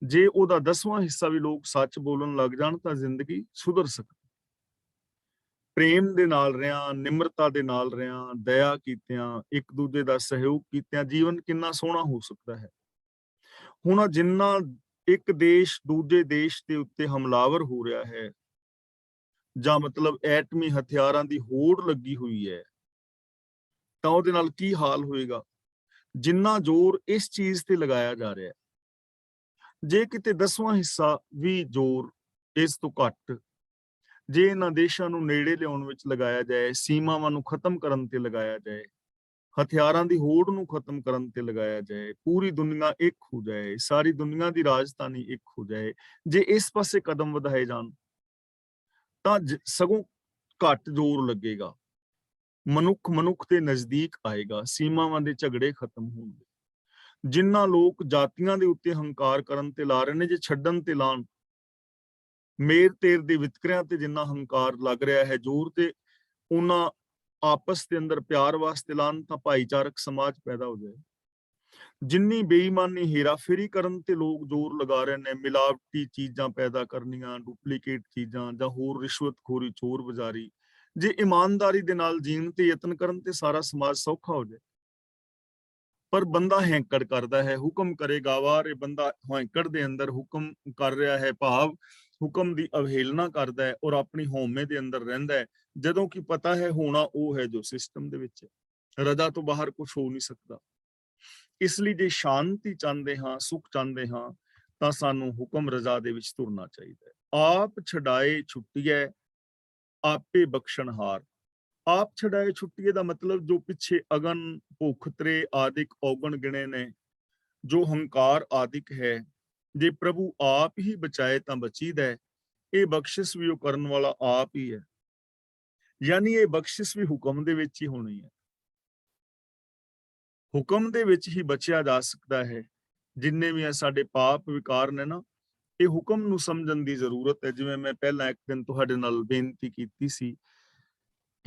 ਜੇ ਉਹਦਾ 10ਵਾਂ ਹਿੱਸਾ ਵੀ ਲੋਕ ਸੱਚ ਬੋਲਣ ਲੱਗ ਜਾਣ ਤਾਂ ਜ਼ਿੰਦਗੀ ਸੁਧਰ ਸਕਦੀ। ਪ੍ਰੇਮ ਦੇ ਨਾਲ ਰਿਆਂ, ਨਿਮਰਤਾ ਦੇ ਨਾਲ ਰਿਆਂ, ਦਇਆ ਕੀਤਿਆਂ, ਇੱਕ ਦੂਜੇ ਦਾ ਸਹਿਯੋਗ ਕੀਤਿਆਂ ਜੀਵਨ ਕਿੰਨਾ ਸੋਹਣਾ ਹੋ ਸਕਦਾ ਹੈ। ਹੁਣ ਜਿੰਨਾ ਇੱਕ ਦੇਸ਼ ਦੂਜੇ ਦੇਸ਼ ਦੇ ਉੱਤੇ ਹਮਲਾਵਰ ਹੋ ਰਿਹਾ ਹੈ, ਜਾਂ ਮਤਲਬ ਐਟਮੀ ਹਥਿਆਰਾਂ ਦੀ ਹੋੜ ਲੱਗੀ ਹੋਈ ਹੈ, ਤਾਂ ਉਹਦੇ ਨਾਲ ਕੀ ਹਾਲ ਹੋਏਗਾ। ਜਿੰਨਾ ਜ਼ੋਰ ਇਸ ਚੀਜ਼ ਤੇ ਲਗਾਇਆ ਜਾ ਰਿਹਾ ਹੈ, ਜੇ ਕਿਤੇ 10ਵਾਂ ਹਿੱਸਾ ਵੀ ਜ਼ੋਰ ਇਸ ਤੋਂ ਘੱਟ ਜੇ ਇਹਨਾਂ ਦੇਸ਼ਾਂ ਨੂੰ ਨੇੜੇ ਲਿਆਉਣ ਵਿੱਚ ਲਗਾਇਆ ਜਾਏ, ਸੀਮਾਵਾਂ ਨੂੰ ਖਤਮ ਕਰਨ ਤੇ ਲਗਾਇਆ ਜਾਏ, ਹਥਿਆਰਾਂ ਦੀ ਹੋੜ ਨੂੰ ਖਤਮ ਕਰਨ ਤੇ ਲਗਾਇਆ ਜਾਏ, ਪੂਰੀ ਦੁਨੀਆ ਇੱਕ ਹੋ ਜਾਏ, ਸਾਰੀ ਦੁਨੀਆ ਦੀ ਰਾਜਧਾਨੀ ਇੱਕ ਹੋ ਜਾਏ, ਜੇ ਇਸ ਪਾਸੇ ਕਦਮ ਵਧਾਏ ਜਾਣ ਤਾਂ ਸਗੋਂ ਘੱਟ ਜ਼ੋਰ ਲੱਗੇਗਾ। ਮਨੁੱਖ ਦੇ ਨਜ਼ਦੀਕ ਆਏਗਾ, ਸੀਮਾਵਾਂ ਦੇ ਝਗੜੇ ਖਤਮ ਹੋਣਗੇ। ਜਿੰਨਾ ਲੋਕ ਜਾਤੀਆਂ ਦੇ ਉੱਤੇ ਹੰਕਾਰ ਕਰਨ ਤੇ ਲਾ ਰਹੇ ਨੇ, ਜੇ ਛੱਡਣ ਤੇ ਲਾਣ, ਮੇਰ ਤੇਰ ਦੇ ਵਿਤਕਰਿਆਂ ਤੇ ਜਿੰਨਾ ਹੰਕਾਰ ਲੱਗ ਰਿਹਾ ਹੈ ਜ਼ੋਰ, ਤੇ ਉਹਨਾਂ ਆਪਸ ਦੇ ਅੰਦਰ ਪਿਆਰ ਵਾਸਤੇ ਲਾਣ ਤਾਂ ਭਾਈਚਾਰਕ ਸਮਾਜ ਪੈਦਾ ਹੋ ਜਾਏ। ਜਿੰਨੀ ਬੇਈਮਾਨੀ ਹੇਰਾਫੇਰੀ ਕਰਨ ਤੇ ਲੋਕ ਜ਼ੋਰ ਲਗਾ ਰਹੇ ਨੇ, ਮਿਲਾਵਟੀ ਚੀਜ਼ਾਂ ਪੈਦਾ ਕਰਨੀਆਂ, ਡੁਪਲੀਕੇਟ ਚੀਜ਼ਾਂ ਜਾਂ ਹੋਰ ਰਿਸ਼ਵਤਖੋਰੀ, ਚੋਰ ਬਜ਼ਾਰੀ, ਜੇ ਇਮਾਨਦਾਰੀ ਦੇ ਨਾਲ ਜੀਣ ਤੇ ਯਤਨ ਕਰਨ ਤੇ ਸਾਰਾ ਸਮਾਜ ਸੌਖਾ ਹੋ ਜਾਏ। ਪਰ ਬੰਦਾ ਹੈਂਕੜ ਕਰਦਾ ਹੈ, ਹੁਕਮ ਕਰੇਗਾ ਵਾਰ, ਇਹ ਬੰਦਾ ਹੈਂਕੜ ਦੇ ਅੰਦਰ ਹੁਕਮ ਕਰ ਰਿਹਾ ਹੈ, ਭਾਵ ਹੁਕਮ ਦੀ ਅਵਹੇਲਨਾ ਕਰਦਾ ਹੈ ਔਰ ਆਪਣੀ ਹਉਮੈ ਦੇ ਅੰਦਰ ਰਹਿੰਦਾ ਹੈ, ਜਦੋਂ ਕਿ ਪਤਾ ਹੈ ਹੋਣਾ ਉਹ ਹੈ ਜੋ ਸਿਸਟਮ ਦੇ ਵਿੱਚ ਹੈ। ਰਜ਼ਾ ਤੋਂ ਬਾਹਰ ਕੁਝ ਹੋ ਨਹੀਂ ਸਕਦਾ। ਇਸ ਲਈ ਜੇ ਸ਼ਾਂਤੀ ਚਾਹੁੰਦੇ ਹਾਂ, ਸੁੱਖ ਚਾਹੁੰਦੇ ਹਾਂ, ਤਾਂ ਸਾਨੂੰ ਹੁਕਮ ਰਜ਼ਾ ਦੇ ਵਿੱਚ ਤੁਰਨਾ ਚਾਹੀਦਾ ਹੈ। ਆਪ ਛਡਾਏ ਛੁੱਟੀਐ ਆਪੇ ਬਖਸ਼ਣਹਾਰ। ਆਪ ਛਡਾਏ ਛੁੱਟੀਏ ਦਾ ਮਤਲਬ ਜੋ ਪਿੱਛੇ ਅਗਨ, ਭੁੱਖ, ਤ੍ਰੇ ਆਦਿਕ ਔਗਣ ਗਿਣੇ ਨੇ, ਜੋ ਹੰਕਾਰ ਆਦਿਕ ਹੈ, ਜੇ ਪ੍ਰਭੂ ਆਪ ਹੀ ਬਚਾਏ ਤਾਂ ਬਚੀਦਾ ਹੈ। ਇਹ ਬਖਸ਼ਿਸ਼ ਵੀ ਉਹ ਕਰਨ ਵਾਲਾ ਆਪ ਹੀ ਹੈ, ਯਾਨੀ ਇਹ ਬਖਸ਼ਿਸ਼ ਵੀ ਹੁਕਮ ਦੇ ਵਿੱਚ ਹੀ ਹੋਣੀ ਹੈ। ਹੁਕਮ ਦੇ ਵਿੱਚ ਹੀ ਬਚਿਆ ਜਾ ਸਕਦਾ ਹੈ। ਜਿੰਨੇ ਵੀ ਸਾਡੇ ਪਾਪ ਵਿਕਾਰ ਨੇ ਨਾ, ਇਹ ਹੁਕਮ ਨੂੰ ਸਮਝਣ ਦੀ ਜ਼ਰੂਰਤ ਹੈ। ਜਿਵੇਂ ਮੈਂ ਪਹਿਲਾਂ ਇੱਕ ਦਿਨ ਤੁਹਾਡੇ ਨਾਲ ਬੇਨਤੀ ਕੀਤੀ ਸੀ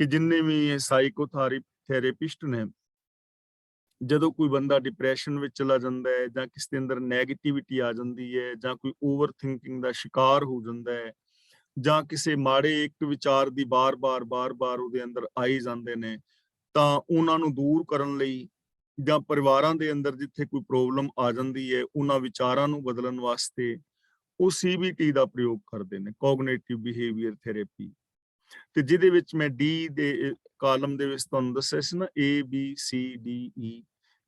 ਕਿ ਜਿੰਨੇ ਵੀ ਸਾਈਕੋਥੈਰੇਪਿਸਟ ਨੇ, ਜਦੋਂ ਕੋਈ ਬੰਦਾ ਡਿਪਰੈਸ਼ਨ ਵਿੱਚ ਚਲਾ ਜਾਂਦਾ ਹੈ, ਜਾਂ ਕਿਸੇ ਦੇ ਅੰਦਰ ਨੈਗੇਟਿਵਿਟੀ ਆ ਜਾਂਦੀ ਹੈ, ਜਾਂ ਕੋਈ ਓਵਰ ਥਿੰਕਿੰਗ ਦਾ ਸ਼ਿਕਾਰ ਹੋ ਜਾਂਦਾ ਹੈ, ਜਾਂ ਕਿਸੇ ਮਾੜੇ ਇੱਕ ਵਿਚਾਰ ਦੀ ਬਾਰ-ਬਾਰ ਉਹਦੇ ਅੰਦਰ ਆਈ ਜਾਂਦੇ ਨੇ, ਤਾਂ ਉਹਨਾਂ ਨੂੰ ਦੂਰ ਕਰਨ ਲਈ, ਜਾਂ ਪਰਿਵਾਰਾਂ ਦੇ ਅੰਦਰ ਜਿੱਥੇ ਕੋਈ ਪ੍ਰੋਬਲਮ ਆ ਜਾਂਦੀ ਹੈ, ਉਹਨਾਂ ਵਿਚਾਰਾਂ ਨੂੰ ਬਦਲਣ ਵਾਸਤੇ ਉਹ CBT ਦਾ ਪ੍ਰਯੋਗ ਕਰਦੇ ਨੇ, ਕੋਗਨੀਟਿਵ ਬਿਹੇਵੀਅਰ ਥੈਰੇਪੀ। ਤੇ ਜਿਹਦੇ ਵਿੱਚ ਮੈਂ ਡੀ ਦੇ ਕਾਲਮ ਦੇ ਵਿੱਚ ਤੁਹਾਨੂੰ ਦੱਸਿਆ ਸੀ ਨਾ, ABCDE,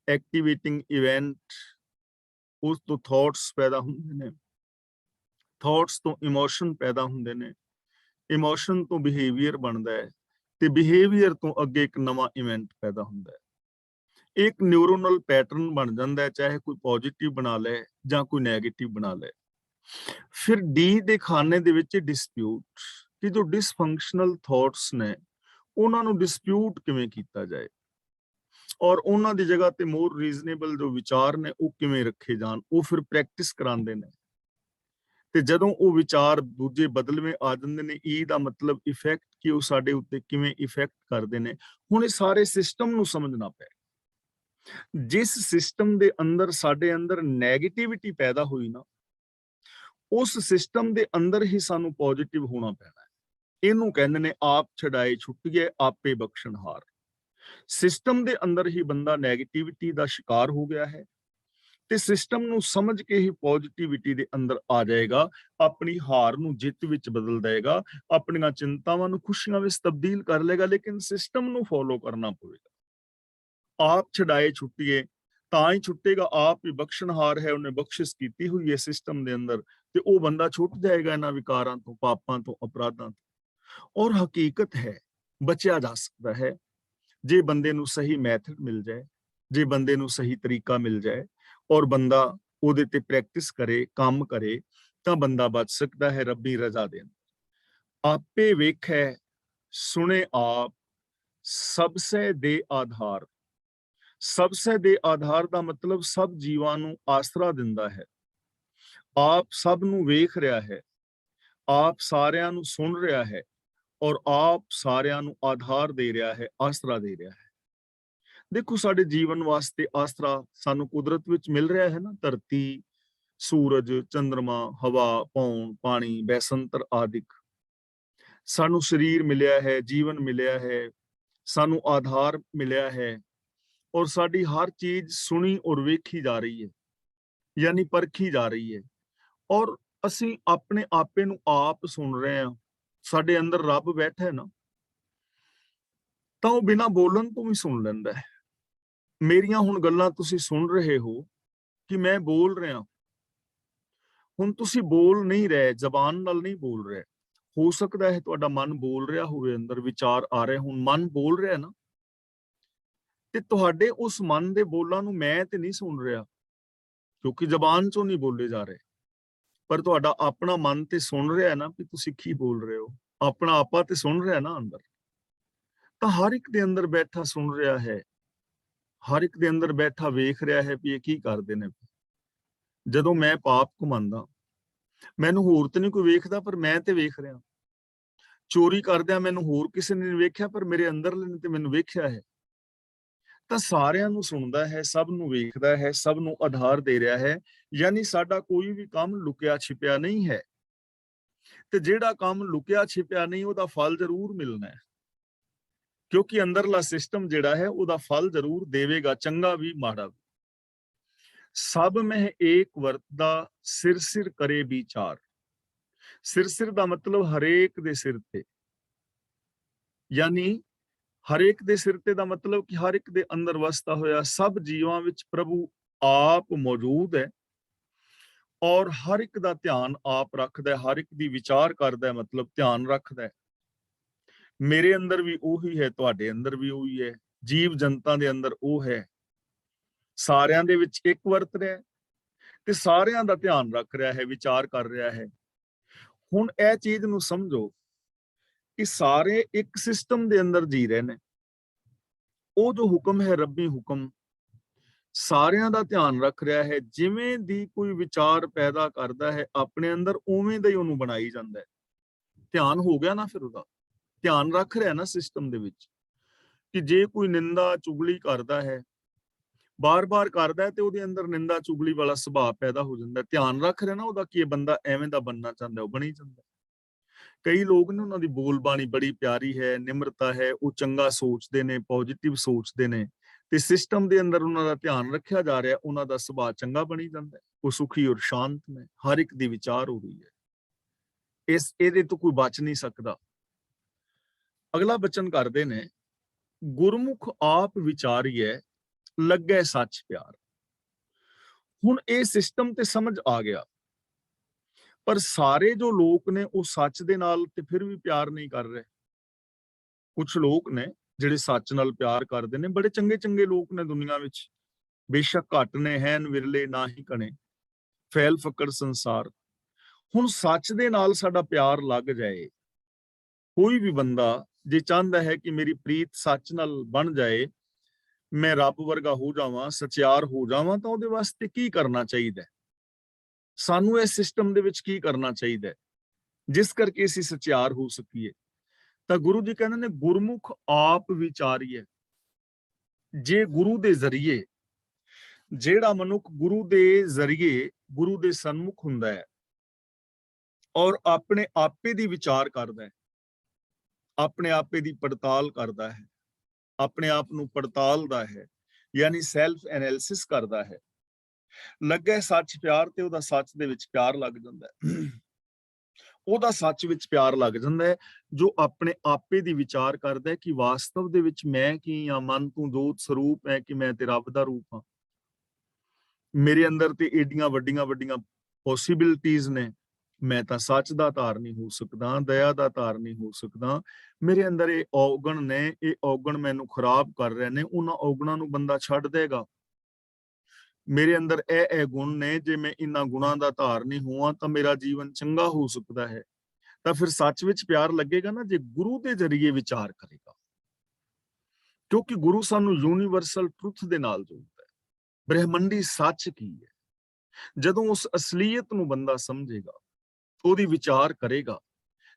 ਐਕਟੀਵੇਟਿੰਗ ਇਵੈਂਟ, ਉਸ ਤੋਂ ਥਾਟਸ ਪੈਦਾ ਹੁੰਦੇ ਨੇ, ਥਾਟਸ ਤੋਂ ਇਮੋਸ਼ਨ ਪੈਦਾ ਹੁੰਦੇ ਨੇ, ਇਮੋਸ਼ਨ ਤੋਂ ਬਿਹੇਵੀਅਰ ਬਣਦਾ ਹੈ, ਤੇ ਬਿਹੇਵੀਅਰ ਤੋਂ ਅੱਗੇ ਇੱਕ ਨਵਾਂ ਇਵੈਂਟ ਪੈਦਾ ਹੁੰਦਾ ਹੈ। ਇੱਕ ਨਿਊਰੋਨਲ ਪੈਟਰਨ ਬਣ ਜਾਂਦਾ ਹੈ, ਚਾਹੇ ਕੋਈ ਪੋਜ਼ਿਟਿਵ ਬਣਾ ਲੈ ਜਾਂ ਕੋਈ ਨੈਗੇਟਿਵ ਬਣਾ ਲੈ। ਫਿਰ ਡੀ ਦੇ ਖਾਨੇ ਦੇ ਵਿੱਚ ਡਿਸਪਿਊਟ, ਕਿ ਜੋ ਡਿਸਫੰਕਸ਼ਨਲ ਥਾਟਸ ਨੇ ਉਹਨਾਂ ਨੂੰ ਡਿਸਪਿਊਟ ਕਿਵੇਂ ਕੀਤਾ ਜਾਏ, ਔਰ ਉਹਨਾਂ ਦੀ ਜਗ੍ਹਾ ਤੇ ਮੋਰ ਰੀਜ਼ਨੇਬਲ ਜੋ ਵਿਚਾਰ ਨੇ ਉਹ ਕਿਵੇਂ ਰੱਖੇ ਜਾਣ, ਉਹ ਫਿਰ ਪ੍ਰੈਕਟਿਸ ਕਰਾਉਂਦੇ ਨੇ। ਤੇ ਜਦੋਂ ਉਹ ਵਿਚਾਰ ਦੂਜੇ ਬਦਲਵੇਂ ਆ ਜਾਂਦੇ ਨੇ, ਈ ਦਾ ਮਤਲਬ ਇਫੈਕਟ, ਕਿ ਉਹ ਸਾਡੇ ਉੱਤੇ ਕਿਵੇਂ ਇਫੈਕਟ ਕਰਦੇ ਨੇ। ਹੁਣ ਇਹ ਸਾਰੇ ਸਿਸਟਮ ਨੂੰ ਸਮਝਣਾ ਪਏ। ਜਿਸ ਸਿਸਟਮ ਦੇ ਅੰਦਰ ਸਾਡੇ ਅੰਦਰ ਨੈਗੇਟਿਵਿਟੀ ਪੈਦਾ ਹੋਈ ਨਾ, ਉਸ ਸਿਸਟਮ ਦੇ ਅੰਦਰ ਹੀ ਸਾਨੂੰ ਪੋਜ਼ਿਟਿਵ ਹੋਣਾ ਪੈਣਾ ਹੈ। ਇਹਨੂੰ ਕਹਿੰਦੇ ਨੇ ਆਪ ਛਡਾਏ ਛੁੱਟੀਏ ਆਪੇ ਬਖਸ਼ਣਹਾਰ। ਸਿਸਟਮ ਦੇ ਅੰਦਰ ਹੀ ਬੰਦਾ ਨੈਗੇਟਿਵਿਟੀ ਦਾ ਸ਼ਿਕਾਰ ਹੋ ਗਿਆ ਹੈ, ਤੇ ਸਿਸਟਮ ਨੂੰ ਸਮਝ ਕੇ ਹੀ ਪੋਜ਼ਿਟਿਵਿਟੀ ਦੇ ਅੰਦਰ ਆ ਜਾਏਗਾ, ਆਪਣੀ ਹਾਰ ਨੂੰ ਜਿੱਤ ਵਿੱਚ ਬਦਲ ਦੇਗਾ, ਆਪਣੀਆਂ ਚਿੰਤਾਵਾਂ ਨੂੰ ਖੁਸ਼ੀਆਂ ਵਿੱਚ ਤਬਦੀਲ ਕਰ ਲੇਗਾ, ਲੇਕਿਨ ਸਿਸਟਮ ਨੂੰ ਫੋਲੋ ਕਰਨਾ ਪਵੇਗਾ। ਆਪ ਛਡਾਏ ਛੁੱਟੀਏ ਤਾਂ ਹੀ ਛੁੱਟੇਗਾ, ਆਪ ਹੀ ਬਖਸ਼ਣਹਾਰ ਹੈ, ਉਹਨੇ ਬਖਸ਼ਿਸ਼ ਕੀਤੀ ਹੋਈ ਹੈ ਸਿਸਟਮ ਦੇ ਅੰਦਰ, ਤੇ ਉਹ ਬੰਦਾ ਛੁੱਟ ਜਾਏਗਾ ਇਹਨਾਂ ਵਿਕਾਰਾਂ ਤੋਂ, ਪਾਪਾਂ ਤੋਂ, ਅਪਰਾਧਾਂ ਤੋਂ। ਔਰ ਹਕੀਕਤ ਹੈ, ਬਚਿਆ ਜਾ ਸਕਦਾ ਹੈ ਜੇ ਬੰਦੇ ਨੂੰ ਸਹੀ ਮੈਥਡ ਮਿਲ ਜਾਏ, ਜੇ ਬੰਦੇ ਨੂੰ ਸਹੀ ਤਰੀਕਾ ਮਿਲ ਜਾਏ, ਔਰ ਬੰਦਾ ਉਹਦੇ ਤੇ ਪ੍ਰੈਕਟਿਸ ਕਰੇ, ਕੰਮ ਕਰੇ, ਤਾਂ ਬੰਦਾ ਬਚ ਸਕਦਾ ਹੈ ਰੱਬੀ ਰਜ਼ਾ ਦੇ ਅੰਦਰ। ਆਪੇ ਵੇਖੈ ਸੁਣੇ ਆਪ ਸਬਸੇ ਦੇ ਆਧਾਰ। ਸਬਸੇ ਦੇ ਆਧਾਰ ਦਾ ਮਤਲਬ ਸਭ ਜੀਵਾਂ ਨੂੰ ਆਸਰਾ ਦਿੰਦਾ ਹੈ। ਆਪ ਸਭ ਨੂੰ ਵੇਖ ਰਿਹਾ ਹੈ, ਆਪ ਸਾਰਿਆਂ ਨੂੰ ਸੁਣ ਰਿਹਾ ਹੈ ਔਰ ਆਪ ਸਾਰਿਆਂ ਨੂੰ ਆਧਾਰ ਦੇ ਰਿਹਾ ਹੈ, ਆਸਰਾ ਦੇ ਰਿਹਾ ਹੈ। ਦੇਖੋ, ਸਾਡੇ ਜੀਵਨ ਵਾਸਤੇ ਆਸਰਾ ਸਾਨੂੰ ਕੁਦਰਤ ਵਿੱਚ ਮਿਲ ਰਿਹਾ ਹੈ ਨਾ। ਧਰਤੀ, ਸੂਰਜ, ਚੰਦਰਮਾ, ਹਵਾ, ਪੌਣ, ਪਾਣੀ, ਬੈਸੰਤਰ ਆਦਿਕ। ਸਾਨੂੰ ਸਰੀਰ ਮਿਲਿਆ ਹੈ, ਜੀਵਨ ਮਿਲਿਆ ਹੈ, ਸਾਨੂੰ ਆਧਾਰ ਮਿਲਿਆ ਹੈ ਔਰ ਸਾਡੀ ਹਰ ਚੀਜ਼ ਸੁਣੀ ਔਰ ਵੇਖੀ ਜਾ ਰਹੀ ਹੈ, ਯਾਨੀ ਪਰਖੀ ਜਾ ਰਹੀ ਹੈ। ਔਰ ਅਸੀਂ ਆਪਣੇ ਆਪੇ ਨੂੰ ਆਪ ਸੁਣ ਰਹੇ ਹਾਂ। ਸਾਡੇ ਅੰਦਰ ਰੱਬ ਬੈਠਾ ਹੈ ਨਾ, ਤਾਂ ਉਹ ਬਿਨਾਂ ਬੋਲਣ ਤੋਂ ਵੀ ਸੁਣ ਲੈਂਦਾ ਹੈ। ਮੇਰੀਆਂ ਹੁਣ ਗੱਲਾਂ ਤੁਸੀਂ ਸੁਣ ਰਹੇ ਹੋ ਕਿ ਮੈਂ ਬੋਲ ਰਿਹਾ। ਹੁਣ ਤੁਸੀਂ ਬੋਲ ਨਹੀਂ ਰਹੇ, ਜ਼ਬਾਨ ਨਾਲ ਨਹੀਂ ਬੋਲ ਰਹੇ। ਹੋ ਸਕਦਾ ਹੈ ਤੁਹਾਡਾ ਮਨ ਬੋਲ ਰਿਹਾ ਹੋਵੇ, ਅੰਦਰ ਵਿਚਾਰ ਆ ਰਹੇ ਹੁਣ, ਮਨ ਬੋਲ ਰਿਹਾ ਨਾ, ਤੇ ਤੁਹਾਡੇ ਉਸ ਮਨ ਦੇ ਬੋਲਾਂ ਨੂੰ ਮੈਂ ਤੇ ਨਹੀਂ ਸੁਣ ਰਿਹਾ, ਕਿਉਂਕਿ ਜ਼ਬਾਨ ਚੋਂ ਨਹੀਂ ਬੋਲੇ ਜਾ ਰਹੇ। ਪਰ ਤੁਹਾਡਾ ਆਪਣਾ ਮਨ ਤੇ ਸੁਣ ਰਿਹਾ ਨਾ ਕਿ ਤੁਸੀਂ ਕੀ ਬੋਲ ਰਹੇ ਹੋ। ਆਪਣਾ ਆਪਾ ਤੇ ਸੁਣ ਰਿਹਾ ਨਾ ਅੰਦਰ। ਤਾਂ ਹਰ ਇੱਕ ਦੇ ਅੰਦਰ ਬੈਠਾ ਸੁਣ ਰਿਹਾ ਹੈ, ਹਰ ਇੱਕ ਦੇ ਅੰਦਰ ਬੈਠਾ ਵੇਖ ਰਿਹਾ ਹੈ ਵੀ ਇਹ ਕੀ ਕਰਦੇ ਨੇ। ਜਦੋਂ ਮੈਂ ਪਾਪ ਕਮਾਉਂਦਾ, ਮੈਨੂੰ ਹੋਰ ਤੇ ਨਹੀਂ ਕੋਈ ਵੇਖਦਾ, ਪਰ ਮੈਂ ਤੇ ਵੇਖ ਰਿਹਾ। ਚੋਰੀ ਕਰਦਿਆਂ ਮੈਨੂੰ ਹੋਰ ਕਿਸੇ ਨੇ ਨਹੀਂ ਵੇਖਿਆ, ਪਰ ਮੇਰੇ ਅੰਦਰਲੇ ਨੇ ਤੇ ਮੈਨੂੰ ਵੇਖਿਆ ਹੈ। ਤਾਂ ਸਾਰਿਆਂ ਨੂੰ ਸੁਣਦਾ ਹੈ, ਸਭ ਨੂੰ ਵੇਖਦਾ ਹੈ, ਸਭ ਨੂੰ ਆਧਾਰ ਦੇ ਰਿਹਾ ਹੈ। ਯਾਨੀ ਸਾਡਾ ਕੋਈ ਵੀ ਕੰਮ ਲੁਕਿਆ ਛਿਪਿਆ ਨਹੀਂ ਹੈ। ਤੇ ਜਿਹੜਾ ਕੰਮ ਲੁਕਿਆ ਛਿਪਿਆ ਨਹੀਂ, ਉਹਦਾ ਫਲ ਜ਼ਰੂਰ ਮਿਲਣਾ ਹੈ, ਕਿਉਂਕਿ ਅੰਦਰਲਾ ਸਿਸਟਮ ਜਿਹੜਾ ਹੈ ਉਹਦਾ ਫਲ ਜ਼ਰੂਰ ਦੇਵੇਗਾ, ਚੰਗਾ ਵੀ ਮਾੜਾ ਵੀ। ਸਭ ਮਹਿ ਏਕ ਵਰਤਦਾ ਸਿਰ ਸਿਰ ਕਰੇ ਵਿਚਾਰ। ਸਿਰ ਸਿਰ ਦਾ ਮਤਲਬ ਹਰੇਕ ਦੇ ਸਿਰ ਤੇ, ਯਾਨੀ ਹਰੇਕ ਦੇ ਸਿਰ ਤੇ ਦਾ ਮਤਲਬ ਕਿ ਹਰ ਇੱਕ ਦੇ ਅੰਦਰ ਵਸਦਾ ਹੋਇਆ ਸਭ ਜੀਵਾਂ ਵਿੱਚ ਪ੍ਰਭੂ ਆਪ ਮੌਜੂਦ ਹੈ ਔਰ ਹਰ ਇੱਕ ਦਾ ਧਿਆਨ ਆਪ ਰੱਖਦਾ ਹੈ, ਹਰ ਇੱਕ ਦੀ ਵਿਚਾਰ ਕਰਦਾ ਹੈ, ਮਤਲਬ ਧਿਆਨ ਰੱਖਦਾ ਹੈ। ਮੇਰੇ ਅੰਦਰ ਵੀ ਉਹੀ ਹੈ, ਤੁਹਾਡੇ ਅੰਦਰ ਵੀ ਉਹੀ ਹੈ, ਜੀਵ ਜਨਤਾ ਦੇ ਅੰਦਰ ਉਹ ਹੈ। ਸਾਰਿਆਂ ਦੇ ਵਿੱਚ ਇੱਕ ਵਰਤ ਰਿਹਾ ਤੇ ਸਾਰਿਆਂ ਦਾ ਧਿਆਨ ਰੱਖ ਰਿਹਾ ਹੈ, ਵਿਚਾਰ ਕਰ ਰਿਹਾ ਹੈ। ਹੁਣ ਇਹ ਚੀਜ਼ ਨੂੰ ਸਮਝੋ ਕਿ ਸਾਰੇ ਇੱਕ ਸਿਸਟਮ ਦੇ ਅੰਦਰ ਜੀ ਰਹੇ ਨੇ। ਉਹ ਜੋ ਹੁਕਮ ਹੈ, ਰੱਬੀ ਹੁਕਮ, ਸਾਰਿਆਂ ਦਾ ਧਿਆਨ ਰੱਖ ਰਿਹਾ ਹੈ। ਜਿਵੇਂ ਦੀ ਕੋਈ ਵਿਚਾਰ ਪੈਦਾ ਕਰਦਾ ਹੈ ਆਪਣੇ ਅੰਦਰ, ਉਵੇਂ ਦਾ ਹੀ ਉਹਨੂੰ ਬਣਾਈ ਜਾਂਦਾ ਹੈ। ਧਿਆਨ ਹੋ ਗਿਆ ਨਾ, ਫਿਰ ਉਹਦਾ ਧਿਆਨ ਰੱਖ ਰਿਹਾ ਨਾ ਸਿਸਟਮ ਦੇ ਵਿੱਚ, ਕਿ ਜੇ ਕੋਈ ਨਿੰਦਾ ਚੁਗਲੀ ਕਰਦਾ ਹੈ, ਬਾਰ-ਬਾਰ ਕਰਦਾ ਹੈ, ਤੇ ਉਹਦੇ ਅੰਦਰ ਨਿੰਦਾ ਚੁਗਲੀ ਵਾਲਾ ਸੁਭਾਅ ਪੈਦਾ ਹੋ ਜਾਂਦਾ। ਧਿਆਨ ਰੱਖ ਰਿਹਾ ਨਾ ਉਹਦਾ ਕਿ ਇਹ ਬੰਦਾ ਐਵੇਂ ਦਾ ਬਣਨਾ ਚਾਹੁੰਦਾ, ਉਹ ਬਣੀ ਜਾਂਦਾ। ਕਈ ਲੋਕ ਨੇ, ਉਹਨਾਂ ਦੀ ਬੋਲਬਾਣੀ ਬੜੀ ਪਿਆਰੀ ਹੈ, ਨਿਮਰਤਾ ਹੈ, ਉਹ ਚੰਗਾ ਸੋਚਦੇ ਨੇ, ਪੋਜ਼ਿਟਿਵ ਸੋਚਦੇ ਨੇ, ਤੇ ਸਿਸਟਮ ਦੇ ਅੰਦਰ ਉਹਨਾਂ ਦਾ ਧਿਆਨ ਰੱਖਿਆ ਜਾ ਰਿਹਾ, ਉਹਨਾਂ ਦਾ ਸੁਭਾਅ ਚੰਗਾ ਬਣੀ ਜਾਂਦਾ। ਉਹ ਸੁਖੀ ਔਰ ਸ਼ਾਂਤ ਨੇ, ਹਰ ਇੱਕ ਦੀ ਵਿਚਾਰ ਹੋ ਰਹੀ ਹੈ। ਇਹਦੇ ਤੋਂ ਕੋਈ ਬਚ ਨਹੀਂ ਸਕਦਾ। ਅਗਲਾ ਬਚਨ ਕਰਦੇ ਨੇ, ਗੁਰਮੁਖ ਆਪ ਵਿਚਾਰੀਐ ਲੱਗੇ ਸੱਚ ਪਿਆਰ। ਹੁਣ ਇਹ ਸਿਸਟਮ ਤੇ ਸਮਝ ਆ ਗਿਆ, ਪਰ ਸਾਰੇ ਜੋ ਲੋਕ ਨੇ ਉਹ ਸੱਚ ਦੇ ਨਾਲ ਤੇ ਫਿਰ ਵੀ ਪਿਆਰ ਨਹੀਂ ਕਰ ਰਹੇ। ਕੁਝ ਲੋਕ ਨੇ ਜਿਹੜੇ ਸੱਚ ਨਾਲ ਪਿਆਰ ਕਰਦੇ ਨੇ, ਬੜੇ ਚੰਗੇ ਚੰਗੇ ਲੋਕ ਨੇ ਦੁਨੀਆ ਵਿੱਚ, ਬੇਸ਼ੱਕ ਘੱਟ ਨੇ, ਹੈਨ ਵਿਰਲੇ ਨਾ ਹੀ ਕਣੇ, ਫੈਲ ਫਕੜ ਸੰਸਾਰ। ਹੁਣ ਸੱਚ ਦੇ ਨਾਲ ਸਾਡਾ ਪਿਆਰ ਲੱਗ ਜਾਏ, ਕੋਈ ਵੀ ਬੰਦਾ ਜੇ ਚਾਹੁੰਦਾ ਹੈ ਕਿ ਮੇਰੀ ਪ੍ਰੀਤ ਸੱਚ ਨਾਲ ਬਣ ਜਾਏ, ਮੈਂ ਰੱਬ ਵਰਗਾ ਹੋ ਜਾਵਾਂ, ਸਚਿਆਰ ਹੋ ਜਾਵਾਂ, ਤਾਂ ਉਹਦੇ ਵਾਸਤੇ ਕੀ ਕਰਨਾ ਚਾਹੀਦਾ? ਸਾਨੂੰ ਇਸ ਸਿਸਟਮ ਦੇ ਵਿੱਚ ਕੀ ਕਰਨਾ ਚਾਹੀਦਾ ਜਿਸ ਕਰਕੇ ਅਸੀਂ ਸਚਿਆਰ ਹੋ ਸਕੀਏ? ਤਾਂ ਗੁਰੂ ਜੀ ਕਹਿੰਦੇ ਨੇ, ਗੁਰਮੁਖ ਆਪ ਵਿਚਾਰੀਏ। ਜੇ ਗੁਰੂ ਦੇ ਜ਼ਰੀਏ, ਜਿਹੜਾ ਮਨੁੱਖ ਗੁਰੂ ਦੇ ਜ਼ਰੀਏ ਗੁਰੂ ਦੇ ਸਨਮੁਖ ਹੁੰਦਾ ਹੈ ਔਰ ਆਪਣੇ ਆਪੇ ਦੀ ਵਿਚਾਰ ਕਰਦਾ ਹੈ, ਆਪਣੇ ਆਪੇ ਦੀ ਪੜਤਾਲ ਕਰਦਾ ਹੈ, ਆਪਣੇ ਆਪ ਨੂੰ ਪੜਤਾਲਦਾ ਹੈ, ਯਾਨੀ ਸੈਲਫ ਐਨਾਲਿਸਿਸ ਕਰਦਾ ਹੈ, ਲੱਗੇ ਸੱਚ ਪਿਆਰ, ਤੇ ਉਹਦਾ ਸੱਚ ਦੇ ਵਿੱਚ ਪਿਆਰ ਲੱਗ ਜਾਂਦਾ ਹੈ। ਉਹਦਾ ਸੱਚ ਵਿੱਚ ਪਿਆਰ ਲੱਗ ਜਾਂਦਾ ਹੈ, ਜੋ ਆਪਣੇ ਆਪੇ ਦੀ ਵਿਚਾਰ ਕਰਦਾ ਹੈ ਕਿ ਵਾਸਤਵ ਦੇ ਵਿੱਚ ਮੈਂ ਕੀ ਹਾਂ। ਮਨ ਤੂੰ ਜੋਤ ਸਰੂਪ ਹੈ, ਕਿ ਮੈਂ ਤੇ ਰੱਬ ਦਾ ਰੂਪ ਹਾਂ। ਮੇਰੇ ਅੰਦਰ ਤੇ ਏਡੀਆਂ ਵੱਡੀਆਂ ਵੱਡੀਆਂ ਪੋਸੀਬਿਲਿਟੀਜ਼ ਨੇ, ਮੈਂ ਤਾਂ ਸੱਚ ਦਾ ਧਾਰ ਨਹੀਂ ਹੋ ਸਕਦਾ, ਦਇਆ ਦਾ ਧਾਰ ਨਹੀਂ ਹੋ ਸਕਦਾ। ਮੇਰੇ ਅੰਦਰ ਇਹ ਔਗਣ ਨੇ, ਇਹ ਔਗਣ ਮੈਨੂੰ ਖਰਾਬ ਕਰ ਰਹੇ ਨੇ। ਉਹਨਾਂ ਔਗਣਾਂ ਨੂੰ ਬੰਦਾ ਛੱਡ ਦੇਗਾ ਮੇਰੇ ਅੰਦਰ ਇਹ ਗੁਣ ਨੇ, ਜੇ ਮੈਂ ਇਹਨਾਂ ਗੁਣਾਂ ਦਾ ਧਾਰਨੀ ਹੋਵਾਂ ਤਾਂ ਮੇਰਾ ਜੀਵਨ ਚੰਗਾ ਹੋ ਸਕਦਾ ਹੈ। ਤਾਂ ਫਿਰ ਸੱਚ ਵਿੱਚ ਪਿਆਰ ਲੱਗੇਗਾ ਨਾ, ਜੇ ਗੁਰੂ ਦੇ ਜ਼ਰੀਏ ਵਿਚਾਰ ਕਰੇਗਾ, ਕਿਉਂਕਿ ਗੁਰੂ ਸਾਨੂੰ ਯੂਨੀਵਰਸਲ ਟਰੁੱਥ ਦੇ ਨਾਲ ਜੋੜਦਾ ਹੈ। ਬ੍ਰਹਿਮੰਡੀ ਸੱਚ ਕੀ ਹੈ, ਜਦੋਂ ਉਸ ਅਸਲੀਅਤ ਨੂੰ ਬੰਦਾ ਸਮਝੇਗਾ, ਉਹਦੀ ਵਿਚਾਰ ਕਰੇਗਾ,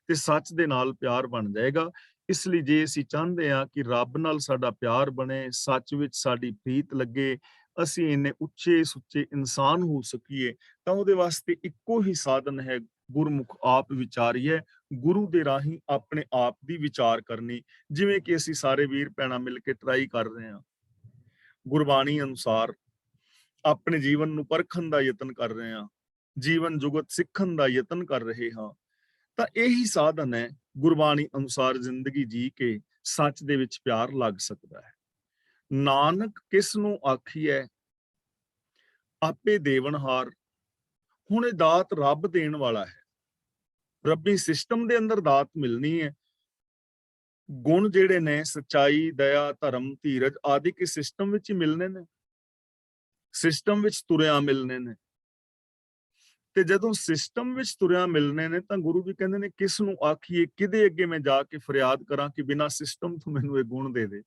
ਤੇ ਸੱਚ ਦੇ ਨਾਲ ਪਿਆਰ ਬਣ ਜਾਏਗਾ। ਇਸ ਲਈ ਜੇ ਅਸੀਂ ਚਾਹੁੰਦੇ ਹਾਂ ਕਿ ਰੱਬ ਨਾਲ ਸਾਡਾ ਪਿਆਰ ਬਣੇ, ਸੱਚ ਵਿੱਚ ਸਾਡੀ ਪ੍ਰੀਤ ਲੱਗੇ, ਅਸੀਂ ਇੰਨੇ ਉੱਚੇ ਸੁੱਚੇ ਇਨਸਾਨ ਹੋ ਸਕੀਏ, ਤਾਂ ਉਹਦੇ ਵਾਸਤੇ ਇੱਕੋ ਹੀ ਸਾਧਨ ਹੈ, ਗੁਰਮੁਖ ਆਪ ਵਿਚਾਰੀਏ। ਗੁਰੂ ਦੇ ਰਾਹੀਂ ਆਪਣੇ ਆਪ ਦੀ ਵਿਚਾਰ ਕਰਨੀ, ਜਿਵੇਂ ਕਿ ਅਸੀਂ ਸਾਰੇ ਵੀਰ ਭੈਣਾਂ ਮਿਲ ਕੇ ਟਰਾਈ ਕਰ ਰਹੇ ਹਾਂ। ਗੁਰਬਾਣੀ ਅਨੁਸਾਰ ਆਪਣੇ ਜੀਵਨ ਨੂੰ ਪਰਖਣ ਦਾ ਯਤਨ ਕਰ ਰਹੇ ਹਾਂ, ਜੀਵਨ ਜੁਗਤ ਸਿੱਖਣ ਦਾ ਯਤਨ ਕਰ ਰਹੇ ਹਾਂ। ਤਾਂ ਇਹੀ ਸਾਧਨ ਹੈ, ਗੁਰਬਾਣੀ ਅਨੁਸਾਰ ਜ਼ਿੰਦਗੀ ਜੀ ਕੇ ਸੱਚ ਦੇ ਵਿੱਚ ਪਿਆਰ ਲੱਗ ਸਕਦਾ ਹੈ। ਨਾਨਕ ਕਿਸ ਨੂੰ ਆਖੀਐ ਆਪੇ ਦੇਵਨਹਾਰ। ਹੁਣ ਇਹ ਦਾਤ ਰੱਬ ਦੇਣ ਵਾਲਾ ਹੈ, ਰੱਬੀ ਸਿਸਟਮ ਦੇ ਅੰਦਰ ਦਾਤ ਮਿਲਣੀ ਹੈ। ਗੁਣ ਜਿਹੜੇ ਨੇ ਸੱਚਾਈ, ਦਇਆ, ਧਰਮ, ਧੀਰਜ ਆਦਿ ਕੇ ਸਿਸਟਮ ਵਿੱਚ ਹੀ ਮਿਲਨੇ ਨੇ, ਸਿਸਟਮ ਵਿੱਚ ਤੁਰਿਆ ਮਿਲਨੇ ਨੇ। ਤੇ ਜਦੋਂ ਸਿਸਟਮ ਵਿੱਚ ਤੁਰਿਆ ਮਿਲਨੇ ਨੇ ਤਾਂ ਗੁਰੂ ਜੀ ਕਹਿੰਦੇ ਨੇ ਕਿਸ ਨੂੰ ਆਖੀਏ, ਕਿਹਦੇ ਅੱਗੇ ਮੈਂ ਜਾ ਕੇ ਫਰਿਆਦ ਕਰਾਂ ਕਿ ਬਿਨਾਂ ਸਿਸਟਮ ਤੋਂ ਮੈਨੂੰ ਇਹ ਗੁਣ ਦੇ ਦੇ।